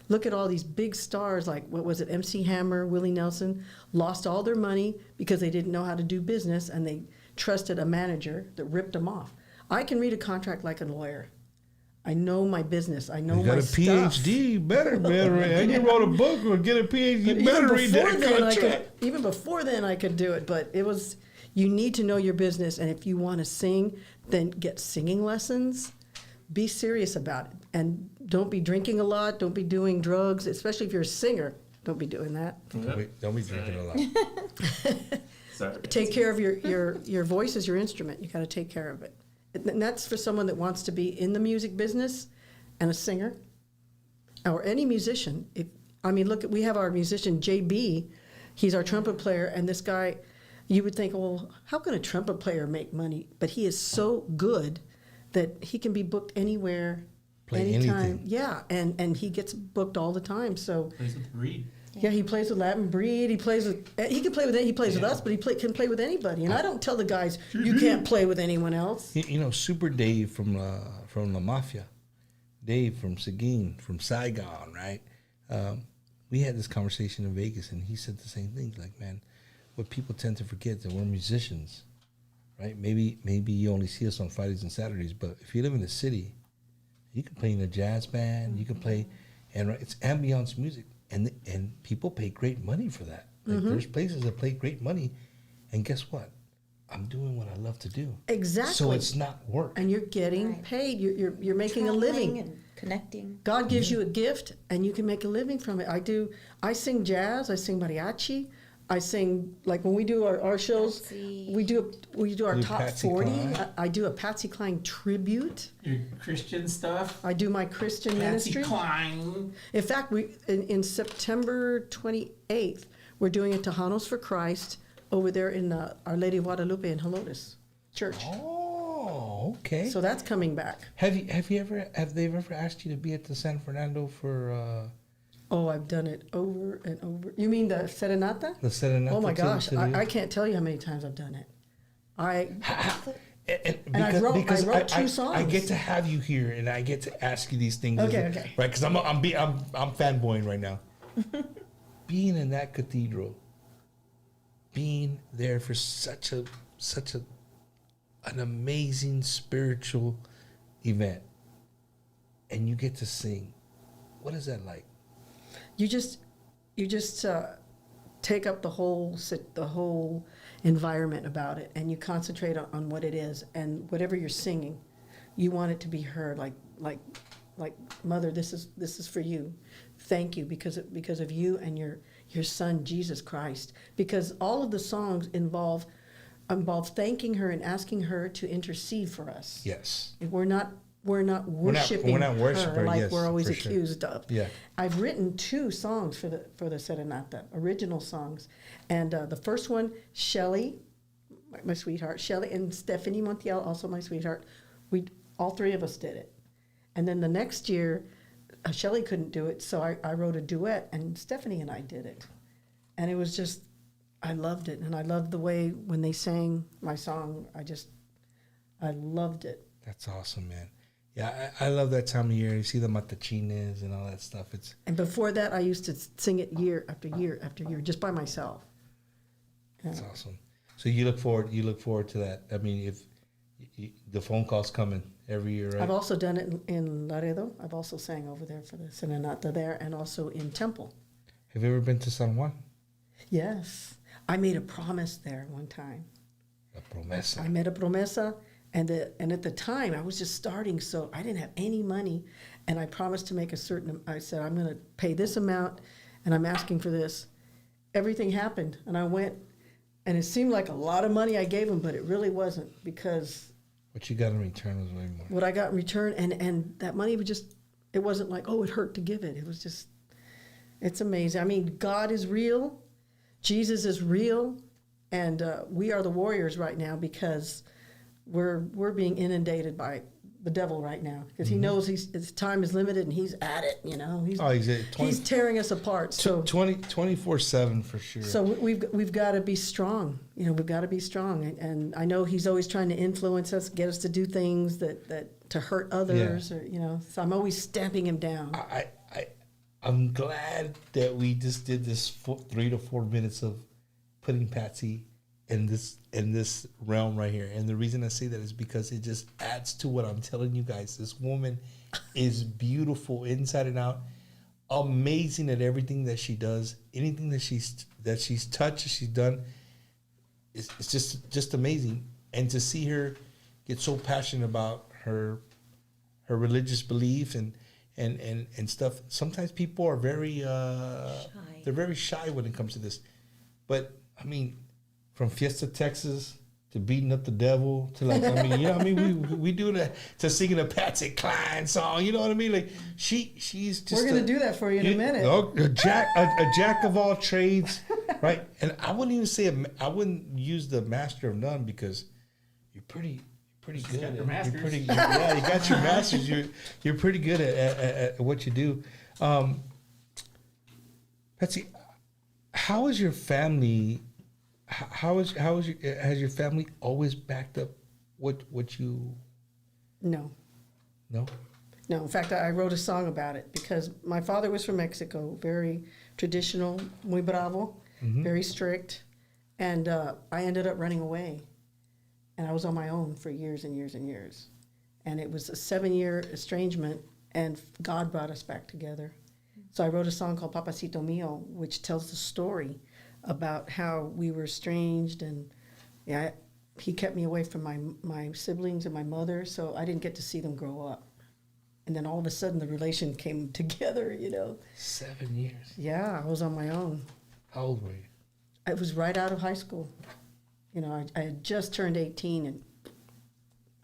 S7: Look at all these big stars like, what was it, MC Hammer, Willie Nelson, lost all their money because they didn't know how to do business and they trusted a manager that ripped them off. I can read a contract like a lawyer. I know my business. I know my stuff.
S3: You got a PhD, better. And you wrote a book or get a PhD, you better read that contract.
S7: Even before then I could do it, but you need to know your business, and if you want to sing, then get singing lessons. Be serious about it, and don't be drinking a lot. Don't be doing drugs, especially if you're a singer. Don't be doing that.
S3: Don't be drinking a lot.
S10: Sorry.
S7: Take care of your voice is your instrument. You got to take care of it, and that's for someone that wants to be in the music business, and a singer, or any musician. Look, we have our musician JB. He's our trumpet player, and this guy, you would think, well, how can a trumpet player make money? But he is so good that he can be booked anywhere, anytime.
S3: Anything.
S7: Yeah, and he gets booked all the time. So
S10: Plays with Breed.
S7: yeah, he plays with Latin Breed. He can play with us, but he can play with anybody. And I don't tell the guys you can't play with anyone else.
S3: Super Dave from La Mafia, Dave from Seguin, from Saigon, right? We had this conversation in Vegas, and he said the same things. Like, man, what people tend to forget that we're musicians. Right? Maybe you only see us on Fridays and Saturdays, but if you live in the city, you can play in a jazz band, you can play, and it's ambiance music, and people pay great money for that. Like, there's places that pay great money, and guess what? I'm doing what I love to do.
S7: Exactly.
S3: So it's not work.
S7: And you're getting paid. You're making a living.
S9: And connecting.
S7: God gives you a gift, and you can make a living from it. I sing jazz. I sing mariachi. I sing, like when we do our shows,
S9: Patsy.
S7: we do our top
S3: Patsy
S7: 40.
S3: Cline.
S7: I do a Patsy Cline tribute.
S10: Your Christian stuff.
S7: I do my Christian
S10: Patsy
S7: ministry.
S10: Cline.
S7: In fact, in September 28th, we're doing a Tejanos for Christ over there in Our Lady of Guadalupe in Helotes Church.
S3: Oh, okay.
S7: So that's coming back.
S3: Have they ever asked you to be at the San Fernando for?
S7: Oh, I've done it over and over. You mean the serenata?
S3: The serenata.
S7: Oh my gosh, I can't tell you how many times I've done it. I wrote 2 songs.
S3: I get to have you here, and I get to ask you these things.
S7: Okay.
S3: Right, because I'm fanboying right now. Being in that cathedral, being there for such an amazing spiritual event, and you get to sing. What is that like?
S7: You just take up the whole environment about it, and you concentrate on what it is, and whatever you're singing, you want it to be heard. Like Mother, this is for you. Thank you because of you and your Son Jesus Christ. Because all of the songs involve thanking her and asking her to intercede for us.
S3: Yes.
S7: We're not worshiping her like
S3: yes,
S7: we're always
S3: for sure.
S7: accused of.
S3: Yeah. Stephanie
S7: I've written 2 songs for the serenata, original songs, and the first one, Shelley, my sweetheart, Shelley, and Stephanie Montiel, also my sweetheart. All 3 of us did it, and then the next year, Shelley couldn't do it, so I wrote a duet, and Stephanie and I did it, and it was just, I loved it, and I loved the way when they sang my song. I loved it.
S3: That's awesome, man. Yeah, I love that time of year. You see the matachines and all that stuff.
S7: And before that, I used to sing it year after year after year, just by myself.
S3: That's awesome. So you look forward to that. I mean, if the phone calls coming every year, right?
S7: I've also done it in Laredo. I've also sang over there for the serenata there, and also in Temple.
S3: Have you ever been to San Juan?
S7: Yes, I made a promise there one time.
S3: A promesa.
S7: I made a promesa. And at the time, I was just starting, so I didn't have any money. And I promised to make I said, I'm going to pay this amount, and I'm asking for this. Everything happened, and I went, and it seemed like a lot of money I gave him, but it really wasn't, because
S3: what you got in return was way more.
S7: What I got in return, and that money was just, it wasn't like, oh, it hurt to give it. It was just, It's amazing. I mean, God is real, Jesus is real, and we are the warriors right now because we're being inundated by the devil right now because he knows his time is limited and he's at it. You know, he's tearing us apart. So
S3: 24/7 for sure.
S7: So we've got to be strong. You know, we've got to be strong. And I know he's always trying to influence us, get us to do things that to hurt others, or you know. So I'm always stamping him down.
S3: I'm glad that we just did this 3 to 4 minutes of putting Patsy in this realm right here. And the reason I say that is because it just adds to what I'm telling you guys. This woman is beautiful inside and out, amazing at everything that she does. Anything that she's touched, she's done, it's just amazing. And to see her get so passionate about her religious beliefs and stuff. Sometimes people are very they're very shy when it comes to this. But I mean, from Fiesta, Texas, to beating up the devil, to like, I mean, you know what I mean? We do that, to singing a Patsy Cline song, you know what I mean? Like, she's just...
S7: We're going to do that for you in a minute.
S3: A jack of all trades, right? And I wouldn't even say, I wouldn't use the master of none because you're pretty good.
S10: Got your masters.
S3: You're pretty, you got your masters. You're pretty good at what you do. Patsy, how is your family... has your family always backed up what you?
S7: No. In fact, I wrote a song about it because my father was from Mexico, very traditional, muy bravo, very strict, and I ended up running away, and I was on my own for years and years and years, and it was a 7-year estrangement, and God brought us back together. So I wrote a song called Papacito Mio, which tells the story about how we were estranged, and he kept me away from my siblings and my mother, so I didn't get to see them grow up. And then all of a sudden the relation came together, you know.
S3: 7 years.
S7: Yeah, I was on my own.
S3: How old were you?
S7: I was right out of high school. You know, I had just turned 18 and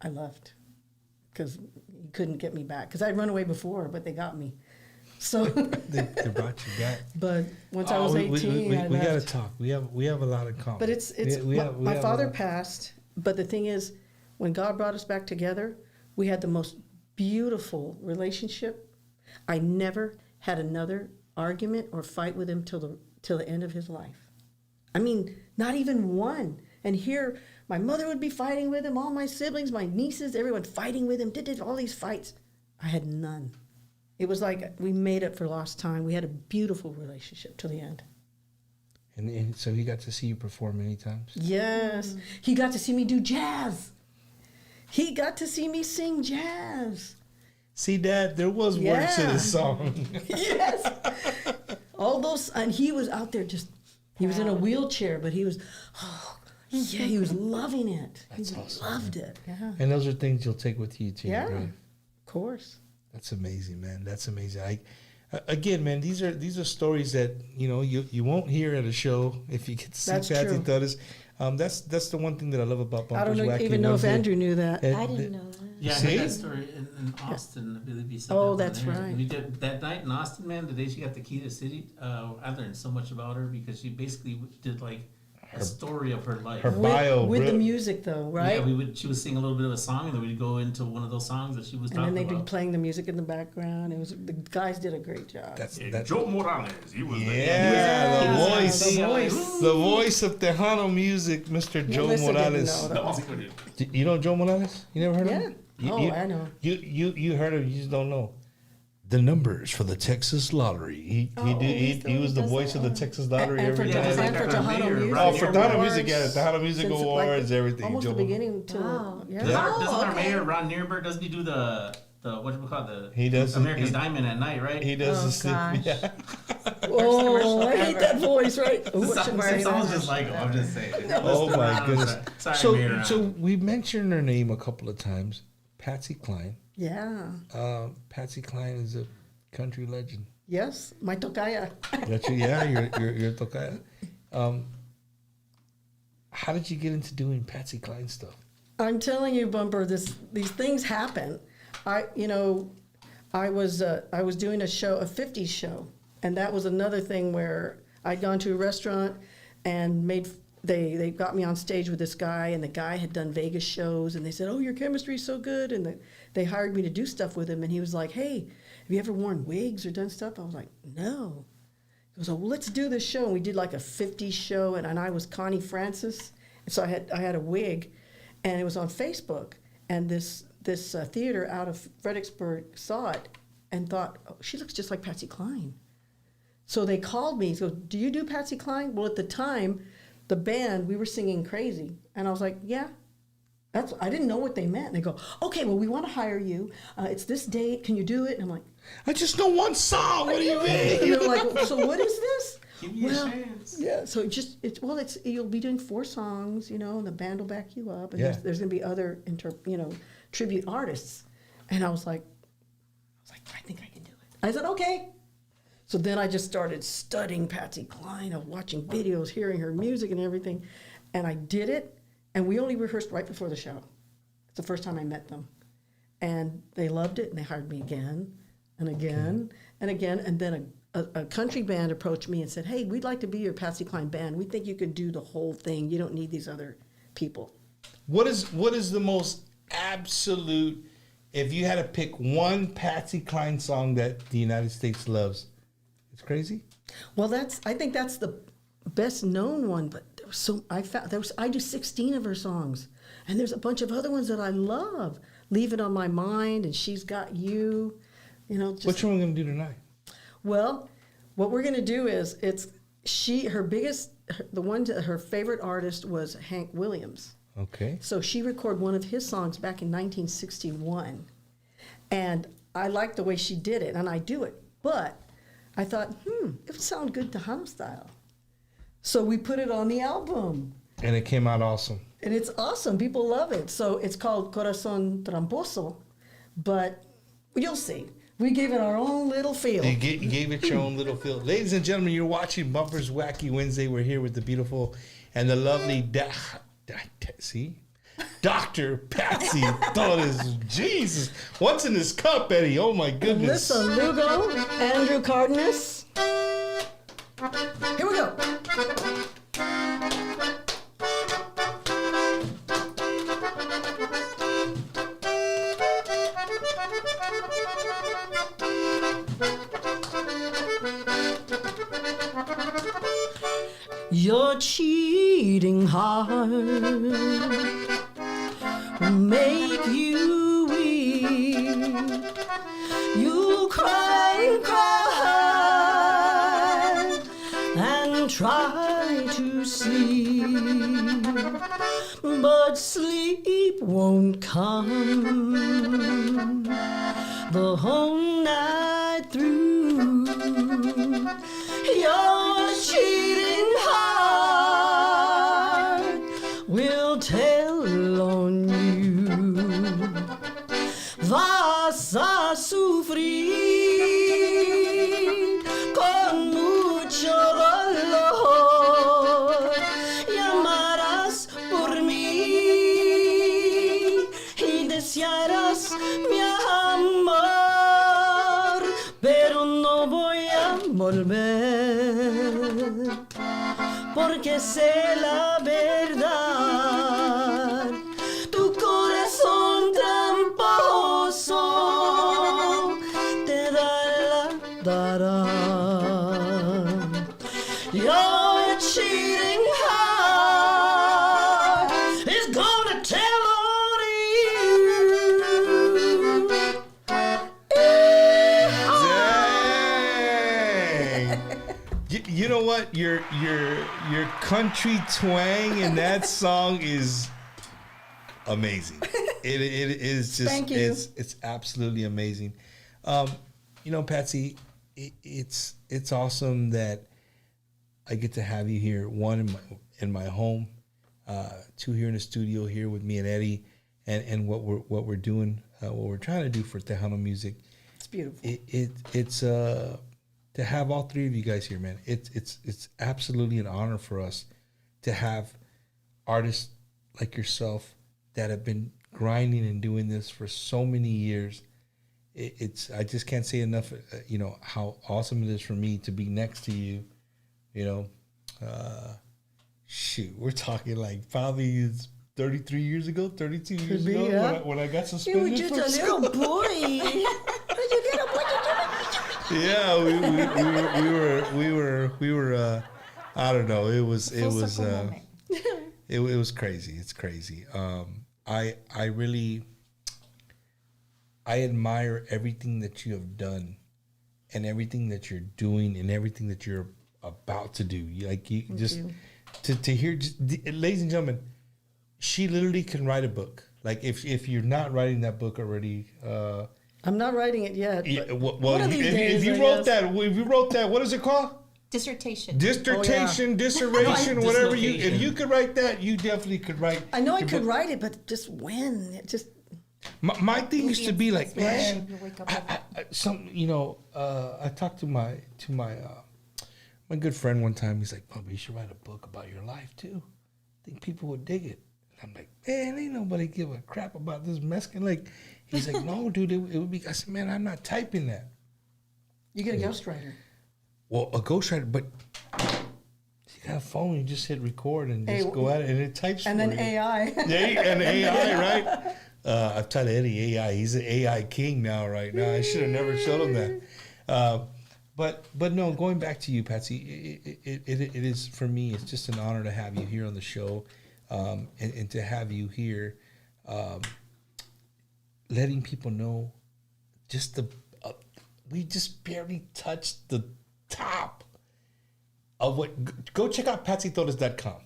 S7: I left because you couldn't get me back. Because I'd run away before, but they got me. So
S3: they brought you back.
S7: But once I was 18,
S3: we got to talk. We have a lot in common.
S7: But my father passed. But the thing is, when God brought us back together, we had the most beautiful relationship. I never had another argument or fight with him till the end of his life. I mean, not even one. And here, my mother would be fighting with him, all my siblings, my nieces, everyone fighting with him, did all these fights. I had none. It was like we made up for lost time. We had a beautiful relationship till the end.
S3: And so he got to see you perform many times?
S7: Yes. He got to see me do jazz. He got to see me sing jazz.
S3: See, Dad, there was words to this song.
S7: Yes. All those, and he was out there he was in a wheelchair, but he was, he was loving it.
S3: That's awesome.
S7: Loved it. Yeah.
S3: And those are things you'll take with you to your grave.
S7: Of course.
S3: That's amazing, man. That's amazing. Again, man, these are stories that you won't hear at a show if you get to see Patsy Torres. That's the one thing that I love about Bumpers Wacky.
S7: I don't even know if Andrew knew that.
S9: I didn't know that.
S10: Yeah, I heard that story in Austin. I believe
S7: that's right.
S10: We did that night in Austin, man. The day she got the key to the city, I learned so much about her because she basically did like a story of her life.
S3: Her bio.
S7: With the music, though, right?
S10: Yeah, she would sing a little bit of a song, and then we'd go into one of those songs that she was talking about.
S7: And then they'd be playing the music in the background. The guys did a great job.
S3: That's
S10: Joe Morales. He was
S3: the voice of Tejano music, Mr. Joe Morales. You know Joe Morales? You never heard of him?
S7: I know.
S3: You heard of him, you just don't know. The numbers for the Texas Lottery. He was the voice of the Texas Lottery every time.
S7: And for Tejano music.
S3: Oh, for Tejano music, Tejano Music Awards, everything.
S7: Almost the beginning to
S10: Doesn't our mayor Ron Nierenberg, doesn't he do the what do we call it?
S3: He does
S10: America's Diamond at night, right?
S3: He does
S7: I hate that voice, right?
S10: Someone's just like him. I'm just saying.
S3: Oh my goodness.
S10: Sorry,
S3: so we mentioned her name a couple of times, Patsy Cline.
S7: Yeah.
S3: Patsy Cline is a country legend.
S7: Yes, my tocaya.
S3: That's you're tocaya. How did you get into doing Patsy Cline stuff?
S7: I'm telling you, Bumper, these things happen. I was doing a 50s show, And that was another thing where I'd gone to a restaurant and they got me on stage with this guy, and the guy had done Vegas shows, and they said, "Oh, your chemistry's so good," and they hired me to do stuff with him. And he was like, "Hey, have you ever worn wigs or done stuff?" I was like, "No." He was like, "Well, let's do this show." And we did like a 50s show, and I was Connie Francis, and so I had a wig, and it was on Facebook, and this theater out of Fredericksburg saw it and thought, "Oh, she looks just like Patsy Cline." So they called me. So, "Do you do Patsy Cline?" Well, at the time, the band, we were singing Crazy. And I was like, "Yeah." I didn't know what they meant. And they go, "Okay, well, we want to hire you. It's this date. Can you do it?" And I'm like,
S3: "I just know one song. What do you mean?"
S7: And they're like, "So what is this?"
S10: Give me a chance.
S7: Yeah, so you'll be doing 4 songs, and the band will back you up. And
S3: Yeah.
S7: there's going to be other, tribute artists. And I was like, "I think I can do it." I said, "Okay." So then I just started studying Patsy Cline, watching videos, hearing her music and everything. And I did it, and we only rehearsed right before the show. It's the first time I met them. And they loved it, and they hired me again and again and again. And then a country band approached me and said, "Hey, we'd like to be your Patsy Cline band. We think you could do the whole thing. You don't need these other people."
S3: What is the most absolute, if you had to pick one Patsy Cline song that the United States loves? It's Crazy?
S7: Well, I think that's the best known one, but I do 16 of her songs, and there's a bunch of other ones that I love. "Leave It on My Mind" and "She's Got You."
S3: Which one are we gonna do tonight?
S7: Well, what we're gonna do is her favorite artist was Hank Williams.
S3: Okay. So
S7: she recorded one of his songs back in 1961, and I liked the way she did it, and I do it, but I thought, it would sound good Tejano style. So we put it on the album.
S3: And it came out awesome.
S7: And it's awesome. People love it. So it's called Corazón Tramposo, but you'll see. We gave it our own little feel.
S3: You gave it your own little feel. Ladies and gentlemen, you're watching Bumpers Wacky Wednesday. We're here with the beautiful and the lovely Dr. Patsy Torres. Jesus. What's in this cup, Eddie? Oh, my goodness.
S7: Alyssa Lugo, Andrew Cardenas. Here we go. Your cheating heart will make you weep. You'll cry and cry and try to sleep, but sleep won't come the whole night through. Your cheating heart will tell on you. Vas a sufrir con mucho dolor. Llamarás por mí y desearás mi amor, pero no voy a volver, porque sé la verdad. Tu corazón tramposo te dará. Your cheating heart is gonna tell on
S3: Dang. You know what? Your country twang in that song is amazing. It is just
S7: Thank you.
S3: It's absolutely amazing. Patsy, it's awesome that I get to have you here. One in my home, 2 here in the studio here with me and Eddie, and what we're doing, what we're trying to do for Tejano music.
S7: It's beautiful.
S3: It's to have all 3 of you guys here, man. It's absolutely an honor for us to have artists like yourself that have been grinding and doing this for so many years, I just can't say enough, how awesome it is for me to be next to you, shoot, we're talking like probably 33 years ago, 32 years ago,
S7: yeah.
S3: when I got suspended.
S7: You were just a little boy.
S3: Yeah, we were. I don't know. It was it was crazy. It's crazy. I admire everything that you have done, and everything that you're doing, and everything that you're about to do. To hear, ladies and gentlemen, she literally can write a book. Like if you're not writing that book already.
S7: I'm not writing it yet.
S3: Yeah, well, if you wrote that, what is it called?
S9: Dissertation,
S3: dissertation, whatever if you could write that, you definitely could write.
S7: I know I could write it, but just when? It just
S3: my thing used to be like, man, I talked to my good friend one time. He's like, "Bubba, you should write a book about your life too. I think people would dig it." And I'm like, "Man, ain't nobody give a crap about this Mexican." Like, he's like, "No, dude, it would be." I said, "Man, I'm not typing that."
S7: You get a ghostwriter.
S3: Well, a ghostwriter, but you got a phone, you just hit record and just go at it, and it types
S7: and
S3: for
S7: then
S3: you.
S7: AI.
S3: Yeah, and AI, right? I've taught Eddie AI. He's an AI king right now. I should have never showed him that. But no, going back to you, Patsy, it is, for me, it's just an honor to have you here on the show, and to have you here, letting people know just we just barely touched the top of what. Go check out PatsyTorres.com.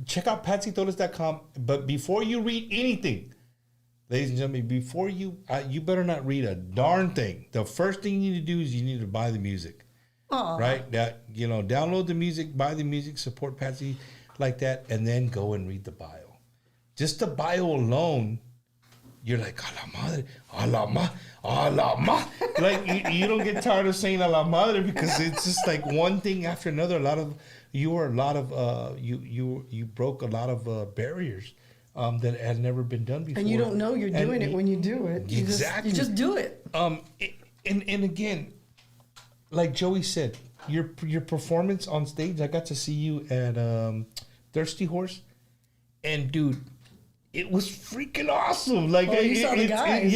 S3: Check out PatsyTorres.com. But before you read anything, ladies and gentlemen, before you better not read a darn thing. The first thing you need to do is you need to buy the music.
S7: Aww.
S3: Right? Download the music, buy the music, support Patsy like that, and then go and read the bio. Just the bio alone, you're like, a la madre, a la ma. Like, you don't get tired of saying a la madre, because it's just like one thing after another. You broke a lot of barriers that had never been done before.
S7: And you don't know you're doing it when you do it.
S3: Exactly.
S7: You just do it.
S3: And again, like Joey said, your performance on stage, I got to see you at Thirsty Horse, and dude, it was freaking awesome. Like,
S7: you saw the guys.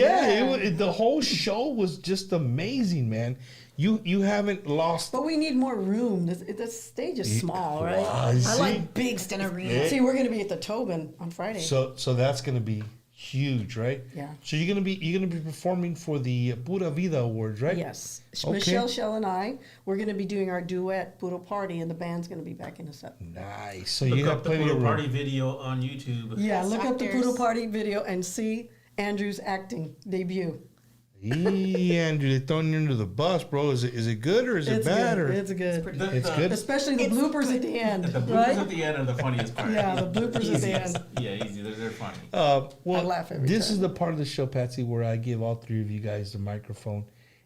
S3: The whole show was just amazing, man. You haven't lost.
S7: But we need more room. The stage is small, right? I like big stand arenas.
S3: Yeah.
S7: See, we're going to be at the Tobin on Friday.
S3: So that's going to be huge, right?
S7: Yeah.
S3: So you're gonna be performing for the Pura Vida Awards, right?
S7: Yes.
S3: Okay.
S7: Michelle, Shell, and I, we're going to be doing our duet Puro Party, and the band's going to be backing us up.
S3: Nice. So
S10: look
S3: you have
S10: up the
S3: plenty
S10: Puro
S3: of room.
S10: Party video on YouTube.
S7: Yeah, look up the Puro Party video and see Andrew's acting debut.
S3: Andrew, they're throwing you under the bus, bro. Is it good or is it bad?
S7: Good.
S3: Or
S7: It's good.
S3: It's good.
S7: Especially the bloopers at the end.
S10: The bloopers
S7: right?
S10: at the end are the funniest part.
S7: Yeah, the bloopers at the end.
S10: Yeah, easy. They're funny.
S3: Well,
S7: I laugh every
S3: this
S7: time.
S3: is the part of the show, Patsy, where I give all three of you guys the microphone.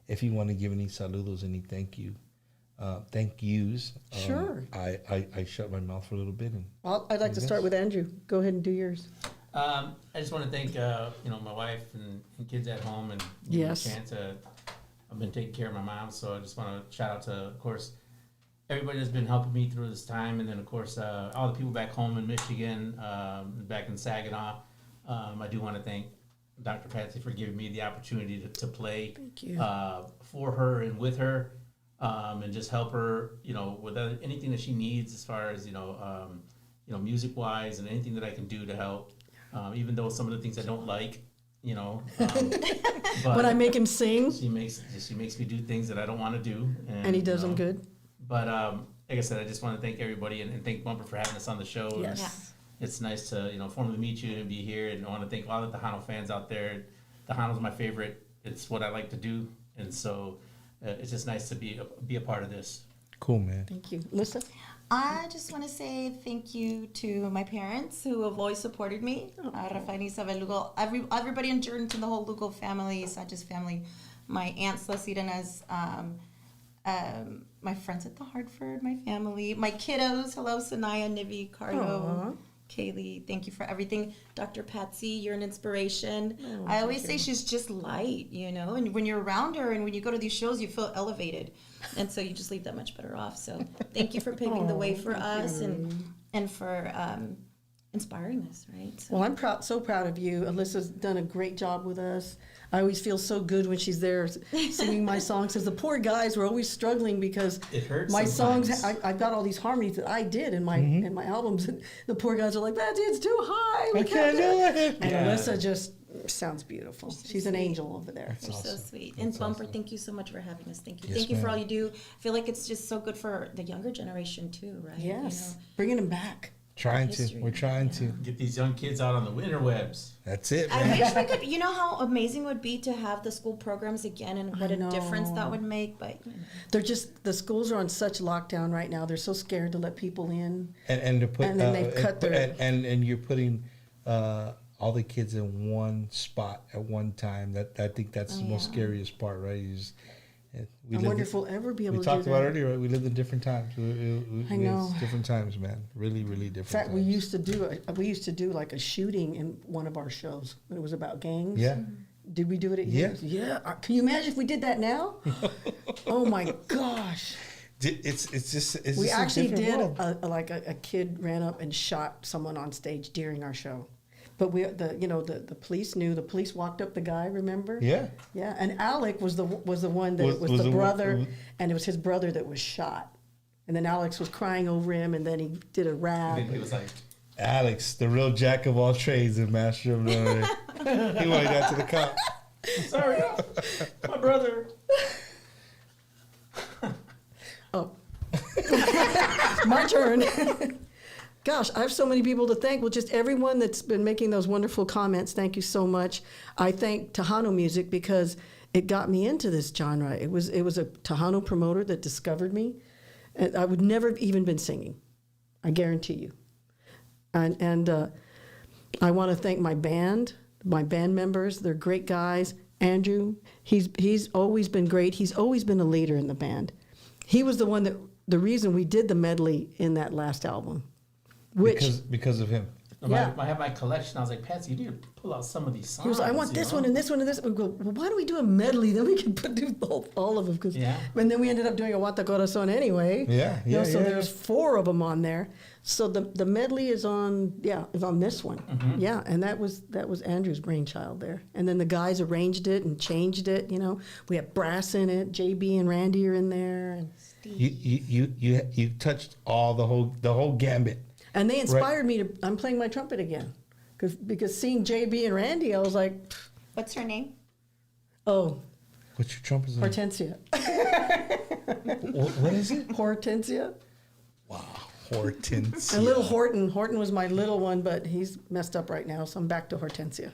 S3: If you want to give any saludos, any thank yous.
S7: Sure.
S3: I shut my mouth for a little bit. And
S7: I'd like to start with Andrew. Go ahead and do yours.
S10: I just want to thank my wife and kids at home, and
S7: Yes.
S10: the chance I've been taking care of my mom, so I just want to shout out to, of course, everybody that's been helping me through this time, and then of course all the people back home in Michigan, back in Saginaw. I do want to thank Dr. Patsy for giving me the opportunity to play for her and with her, and just help her, with anything that she needs as far as music wise, and anything that I can do to help. Even though some of the things I don't like, but
S7: when I make him sing,
S10: she makes me do things that I don't want to do,
S7: and he does them good.
S10: But like I said, I just want to thank everybody and thank Bumper for having us on the show.
S7: Yes.
S10: It's nice to formally meet you and be here, and I want to thank all the Tejano fans out there. Tejano's my favorite. It's what I like to do, and so it's just nice to be a part of this.
S3: Cool, man.
S7: Thank you, Lisa.
S9: I just want to say thank you to my parents who have always supported me. Rafael and Isabel Lugo, everybody in Jordanton, the whole Lugo family, Sanchez family, my aunts, Las Sirenas, my friends at the Hartford, my family, my kiddos. Hello, Sanaya, Nivi, Carlo, Kaylee, thank you for everything. Dr. Patsy, you're an inspiration.
S7: Oh,
S9: I always
S7: thank
S9: say
S7: you.
S9: she's just light, you know, and when you're around her and when you go to these shows, you feel elevated. And so you just leave that much better off. So thank you for paving the way for us and for inspiring us, right? So.
S7: Well, I'm so proud of you. Alyssa's done a great job with us. I always feel so good when she's there singing my songs, because the poor guys were always struggling because
S10: It hurts
S7: my
S10: sometimes.
S7: songs, I've got all these harmonies that I did in my albums, and the poor guys are like, "Patsy, it's too high. We
S3: I can't do it."
S7: And
S10: Yeah.
S7: Alyssa just sounds beautiful. She's an angel over there.
S9: You're so sweet. And Bumper, thank you so much for having us. Thank you.
S3: Yes,
S9: Thank you for
S3: ma'am.
S9: all you do. I feel like it's just so good for the younger generation too, right?
S7: Yes, bringing them back.
S3: Trying to.
S9: history.
S3: We're trying to.
S10: Get these young kids out on the interwebs.
S3: That's it,
S9: I
S3: man.
S9: wish we could, you know how amazing it would be to have the school programs again and what a difference that would make, but
S7: They're just, the schools are on such lockdown right now. They're so scared to let people in.
S3: And to put
S7: And then they cut their-
S3: and you're putting all the kids in one spot at one time. That I think that's the most scariest part, right?
S7: I wonder if we'll ever be able
S3: we
S7: to do
S3: talked about
S7: that.
S3: earlier, right? We lived in different times.
S7: I know.
S3: It's different times, man. Really, really different.
S7: In fact,
S3: times.
S7: we used to do like a shooting in one of our shows when it was about gangs.
S3: Yeah.
S7: Did we do it at yours? Yeah. Can you imagine if we did that now? Oh my gosh.
S3: It's just
S7: We
S3: just a
S7: actually
S3: different
S7: did
S3: world.
S7: a kid ran up and shot someone on stage during our show. But the police knew. The police walked up the guy. Remember?
S3: Yeah.
S7: Yeah. And Alec was the one that was
S3: Was
S7: the
S3: the
S7: brother,
S3: one-
S7: and it was his brother that was shot. And then Alex was crying over him, and then he did a rap.
S10: And then he was like,
S3: Alex, the real jack of all trades and master of none. He wanted that to the cop.
S10: sorry, my brother.
S7: Oh, my turn. Gosh, I have so many people to thank. Well, just everyone that's been making those wonderful comments, thank you so much. I thank Tejano Music because it got me into this genre. It was a Tejano promoter that discovered me. And I would never have even been singing, I guarantee you. And I want to thank my band members. They're great guys. Andrew, he's always been great. He's always been a leader in the band. He was the reason we did the medley in that last album.
S3: Because of him.
S10: I have my collection. I was like, Patsy, you need to pull out some of these songs.
S7: He was like, I want this one and this one and this. We go, well, why don't we do a medley? Then we can do all of them. And then we ended up doing a Aguanta Corazon anyway. So there's 4 of them on there. So the medley is on this one.
S10: Mm-hmm.
S7: Yeah, and that was Andrew's brainchild there. And then the guys arranged it and changed it. You know, we have brass in it. JB and Randy are in there. And
S3: You touched all the whole gambit.
S7: And they inspired me to. I'm playing my trumpet again, because seeing JB and Randy, I was like,
S9: what's her name?
S7: Oh,
S3: what's your trumpet name?
S7: Hortensia.
S3: What is it?
S7: Hortensia.
S3: Wow, Hortensia.
S7: And little Horton. Horton was my little one, but he's messed up right now, so I'm back to Hortensia.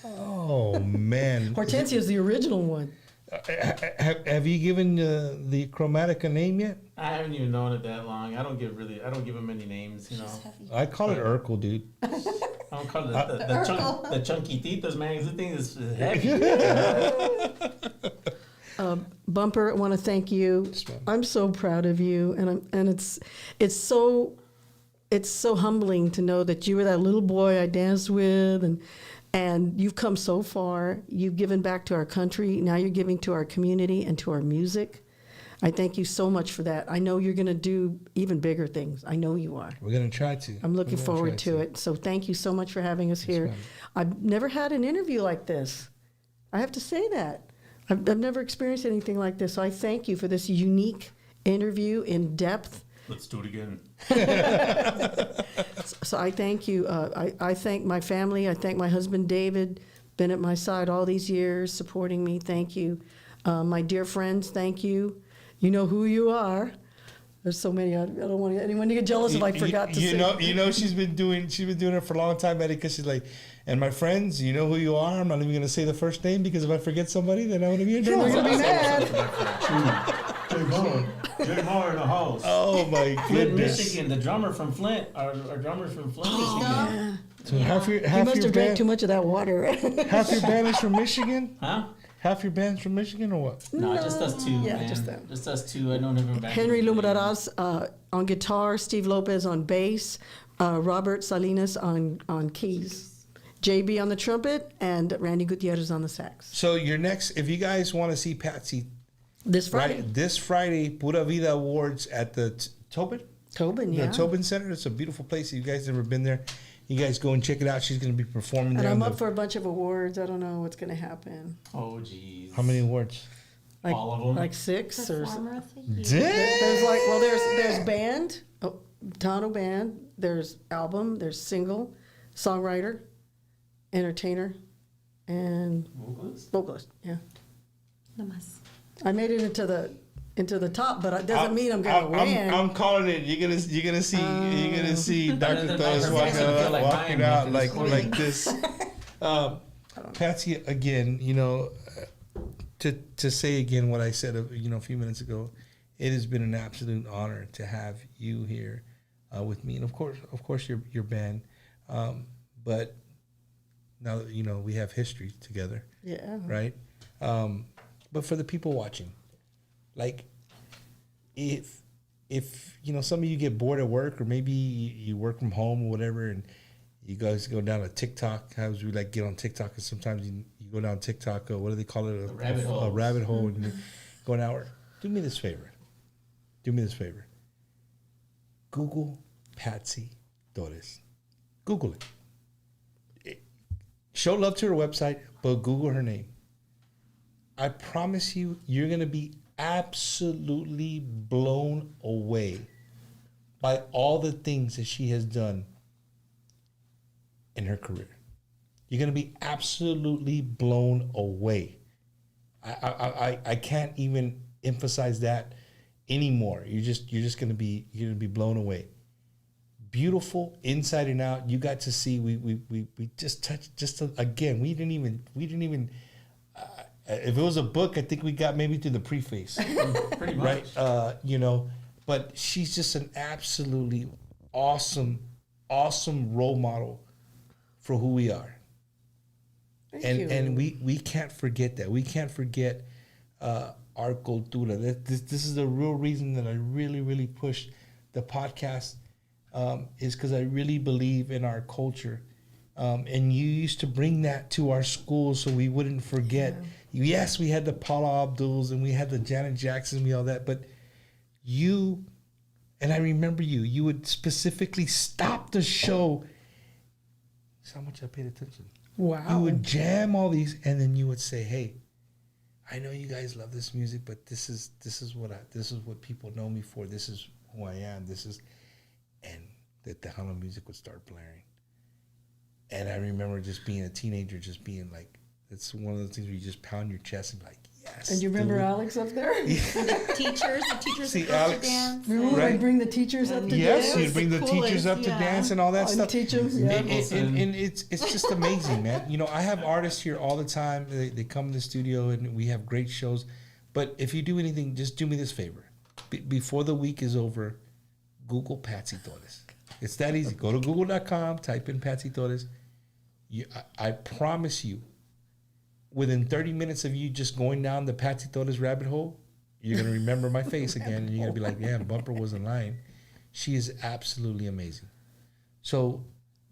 S3: Oh man,
S7: Hortensia is the original one.
S3: Have you given the Chromatic a name yet?
S10: I haven't even known it that long. I don't give them any names, you know.
S3: I call it Urkel, dude.
S10: I don't call it the chunky-titas, man, 'cause the thing is heavy.
S7: Bumper, I want to thank you. I'm so proud of you, and it's so humbling to know that you were that little boy I danced with, and you've come so far. You've given back to our country. Now you're giving to our community and to our music. I thank you so much for that. I know you're going to do even bigger things. I know you are.
S3: We're going to try to.
S7: I'm looking forward to it. So thank you so much for having us here.
S3: ma'am.
S7: I've never had an interview like this. I have to say that. I've never experienced anything like this. So I thank you for this unique interview in depth.
S10: Let's do it again.
S7: So I thank you. I thank my family. I thank my husband, David, been at my side all these years, supporting me. Thank you. My dear friends, thank you. You know who you are. There's so many. I don't want anyone to get jealous if I forgot to say.
S3: You know, she's been doing it for a long time, Eddie, because she's like, and my friends, you know who you are. I'm not even going to say the first name because if I forget somebody, then I'm going to be in trouble.
S7: They're going to be mad.
S10: Jay Moore in the house.
S3: Oh my
S10: Flint,
S3: goodness.
S10: Michigan. The drummer from Flint. Our drummer's from Flint, Michigan.
S3: So half your
S7: He must have drank too much of that water.
S3: half your band is from Michigan?
S10: Huh?
S3: Half your band's from Michigan or what?
S10: No, just us two.
S7: Yeah,
S10: man.
S7: just them.
S10: Just us two. I don't even back.
S7: Henry Lumeraraz on guitar, Steve Lopez on bass, Robert Salinas on keys, JB on the trumpet, and Randy Gutierrez on the sax.
S3: So your next, if you guys want to see Patsy,
S7: this Friday,
S3: this Friday, Pura Vida Awards at the Tobin.
S7: Yeah.
S3: The Tobin Center. It's a beautiful place. If you guys never been there, you guys go and check it out. She's going to be performing
S7: And
S3: there.
S7: I'm up for a bunch of awards. I don't know what's going to happen.
S10: Oh, geez.
S3: How many awards?
S7: Like,
S10: all of them?
S7: Like 6 or
S9: Performer of the year.
S7: There's like, well, there's band, Tano band. There's album. There's single, songwriter, entertainer, and vocalist. Yeah.
S9: Namas.
S7: I made it into the top, but it doesn't mean I'm gonna win.
S3: I'm calling it. You're gonna see Dr. Torres walking out like this. Patsy, again, to say again what I said a few minutes ago, it has been an absolute honor to have you here with me, and of course your band, but now that we have history together.
S7: Yeah.
S3: Right. But for the people watching, like, if some of you get bored at work, or maybe you work from home or whatever, and you guys go down to TikTok, how we like get on TikTok, and sometimes you go down TikTok, or what do they call it, a rabbit hole, and you go an hour. Do me this favor. Google Patsy Torres. Google it. Show love to her website, but Google her name. I promise you're going to be absolutely blown away by all the things that she has done in her career. You're going to be absolutely blown away. I can't even emphasize that anymore. You're just going to be blown away. Beautiful inside and out. You got to see. We just touched. Again, we didn't even. If it was a book, I think we got maybe through the preface.
S10: Pretty much.
S3: Right? But she's just an absolutely awesome role model for who we are.
S7: Thank you.
S3: And we can't forget that. We can't forget our cultura. This is the real reason that I really, really push the podcast, is because I really believe in our culture. And you used to bring that to our schools so we wouldn't forget. Yeah. Yes, we had the Paula Abduls and we had the Janet Jacksons and all that, but and I remember you would specifically stop the show. That's how much I paid attention.
S7: Wow.
S3: You would jam all these, and then you would say, "Hey, I know you guys love this music, but this is what people know me for. This is who I am. And the Tejano music would start blaring. And I remember just being a teenager, just being like, it's one of those things where you just pound your chest and be like, yes.
S7: And you remember Alex up there?
S9: The teachers
S3: See,
S9: would go
S3: Alex,
S9: to dance.
S7: Remember I'd bring the teachers up to dance?
S3: Yes, you'd bring the teachers up to dance and all that stuff.
S7: Teach them, yeah.
S3: And it's just amazing, man. I have artists here all the time. They come in the studio and we have great shows. But if you do anything, just do me this favor. Before the week is over, Google Patsy Torres. It's that easy. Go to google.com, type in Patsy Torres. I promise you, within 30 minutes of you just going down the Patsy Torres rabbit hole, you're going to remember my face again, and you're going to be like, damn, Bumper wasn't lying. She is absolutely amazing. So,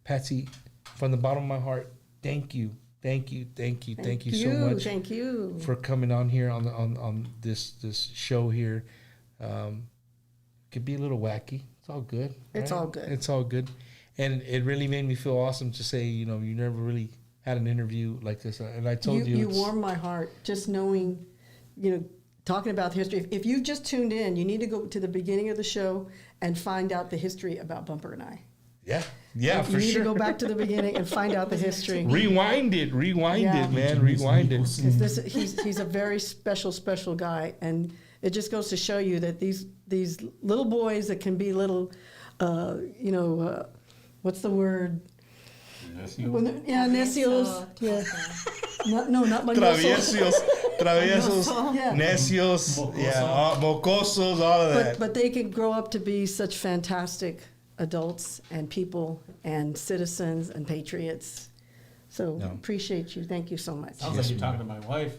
S3: Patsy, from the bottom of my heart, thank you so much.
S7: Thank you
S3: for coming on here on this show here. Could be a little wacky. It's all good.
S7: It's
S3: right?
S7: all good.
S3: It's all good. And it really made me feel awesome to say, you never really had an interview like this. And I told you.
S7: You warmed my heart just knowing, talking about the history. If you just tuned in, you need to go to the beginning of the show and find out the history about Bumper and I.
S3: Yeah, for sure.
S7: You need to go back to the beginning and find out the history.
S3: Rewind it, man. Rewind it.
S7: He's a very special guy. And it just goes to show you that these little boys that can be little, what's the word?
S10: Necios.
S7: Necios. Yeah. Not mañosos.
S3: Traviesos,
S7: yeah.
S3: Necios, mocosos, all of that.
S7: But they can grow up to be such fantastic adults and people and citizens and patriots. So appreciate you. Thank you so much.
S10: Sounds like you're talking to my wife.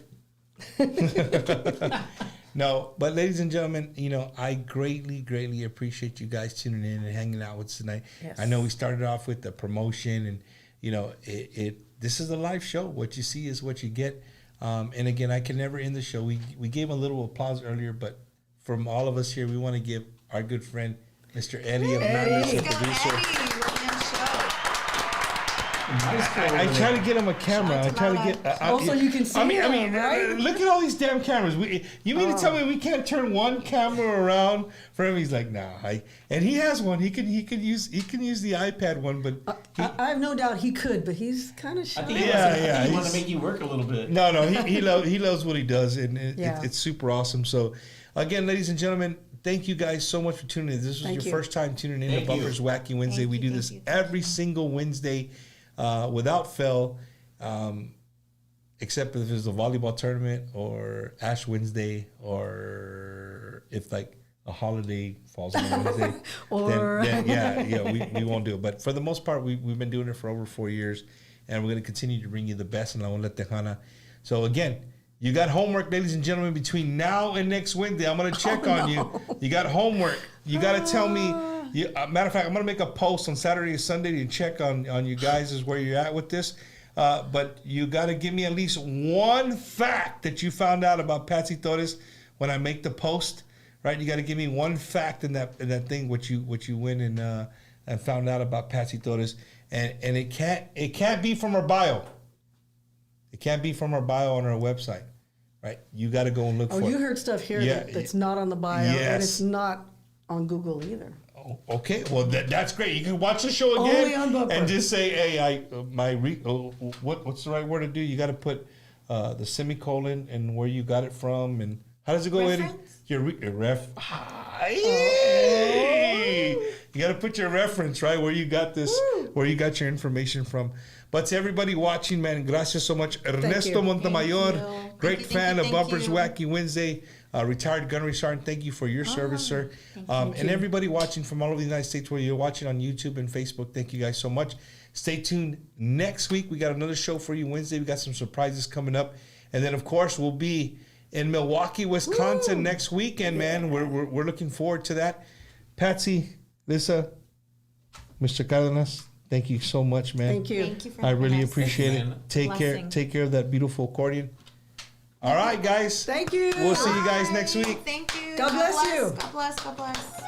S3: No, but ladies and gentlemen, I greatly appreciate you guys tuning in and hanging out with us tonight.
S7: Yes.
S3: I know we started off with the promotion, and this is a live show. What you see is what you get. And again, I can never end the show. We gave a little applause earlier, but from all of us here, we want to give our good friend Mr. Eddie of Madness, the producer. I try to get him a camera. I try to get.
S7: Also, you can see him, right?
S3: Look at all these damn cameras. You mean to tell me we can't turn one camera around for him? He's like, nah. And he has one. He can use the iPad one, but
S7: I have no doubt he could, but he's kind of shy.
S10: I think he wants to make you work a little bit.
S3: No, he loves what he does, and it's super awesome. So, again, ladies and gentlemen, thank you guys so much for tuning in. This was your first time tuning in to Bumpers Wacky Wednesday. We do this every single Wednesday. Without fail, except if it's a volleyball tournament or Ash Wednesday, or if like a holiday falls on a Wednesday, then we won't do it. But for the most part, we've been doing it for over 4 years, and we're going to continue to bring you the best in La Onda Tejana. So again, you got homework, ladies and gentlemen, between now and next Wednesday. I'm going to check on you. You got homework. You got to tell me. Matter of fact, I'm going to make a post on Saturday and Sunday to check on you guys is where you're at with this. But you got to give me at least one fact that you found out about Patsy Torres when I make the post, right? You got to give me one fact in that thing what you went and found out about Patsy Torres, and it can't be from her bio. It can't be from her bio on her website, right? You got to go and look for it.
S7: Oh, you heard stuff here that's not on the bio, and it's not on Google either.
S3: Okay, well that's great. You can watch the show again and just say, "Hey, what's the right word to do?" You got to put the semicolon and where you got it from, and how does it go, Eddie? Your ref. You got to put your reference, right, where you got this, where you got your information from. But to everybody watching, man, gracias so much. Ernesto Montemayor, great fan of Bumpers Wacky Wednesday. Retired gunnery sergeant, thank you for your service, sir. And everybody watching from all over the United States, where you're watching on YouTube and Facebook, thank you guys so much. Stay tuned. Next week, we got another show for you Wednesday. We got some surprises coming up. And then, of course, we'll be in Milwaukee, Wisconsin next weekend, man. We're looking forward to that. Patsy, Lisa, Mr. Cardenas, thank you so much, man.
S7: Thank you. Thank you for
S3: I really
S7: us.
S3: appreciate it. Take care. Take care of that beautiful accordion. All right, guys.
S7: Thank you.
S3: We'll see you guys next week.
S17: Thank you.
S7: God bless you.
S17: God bless. God bless.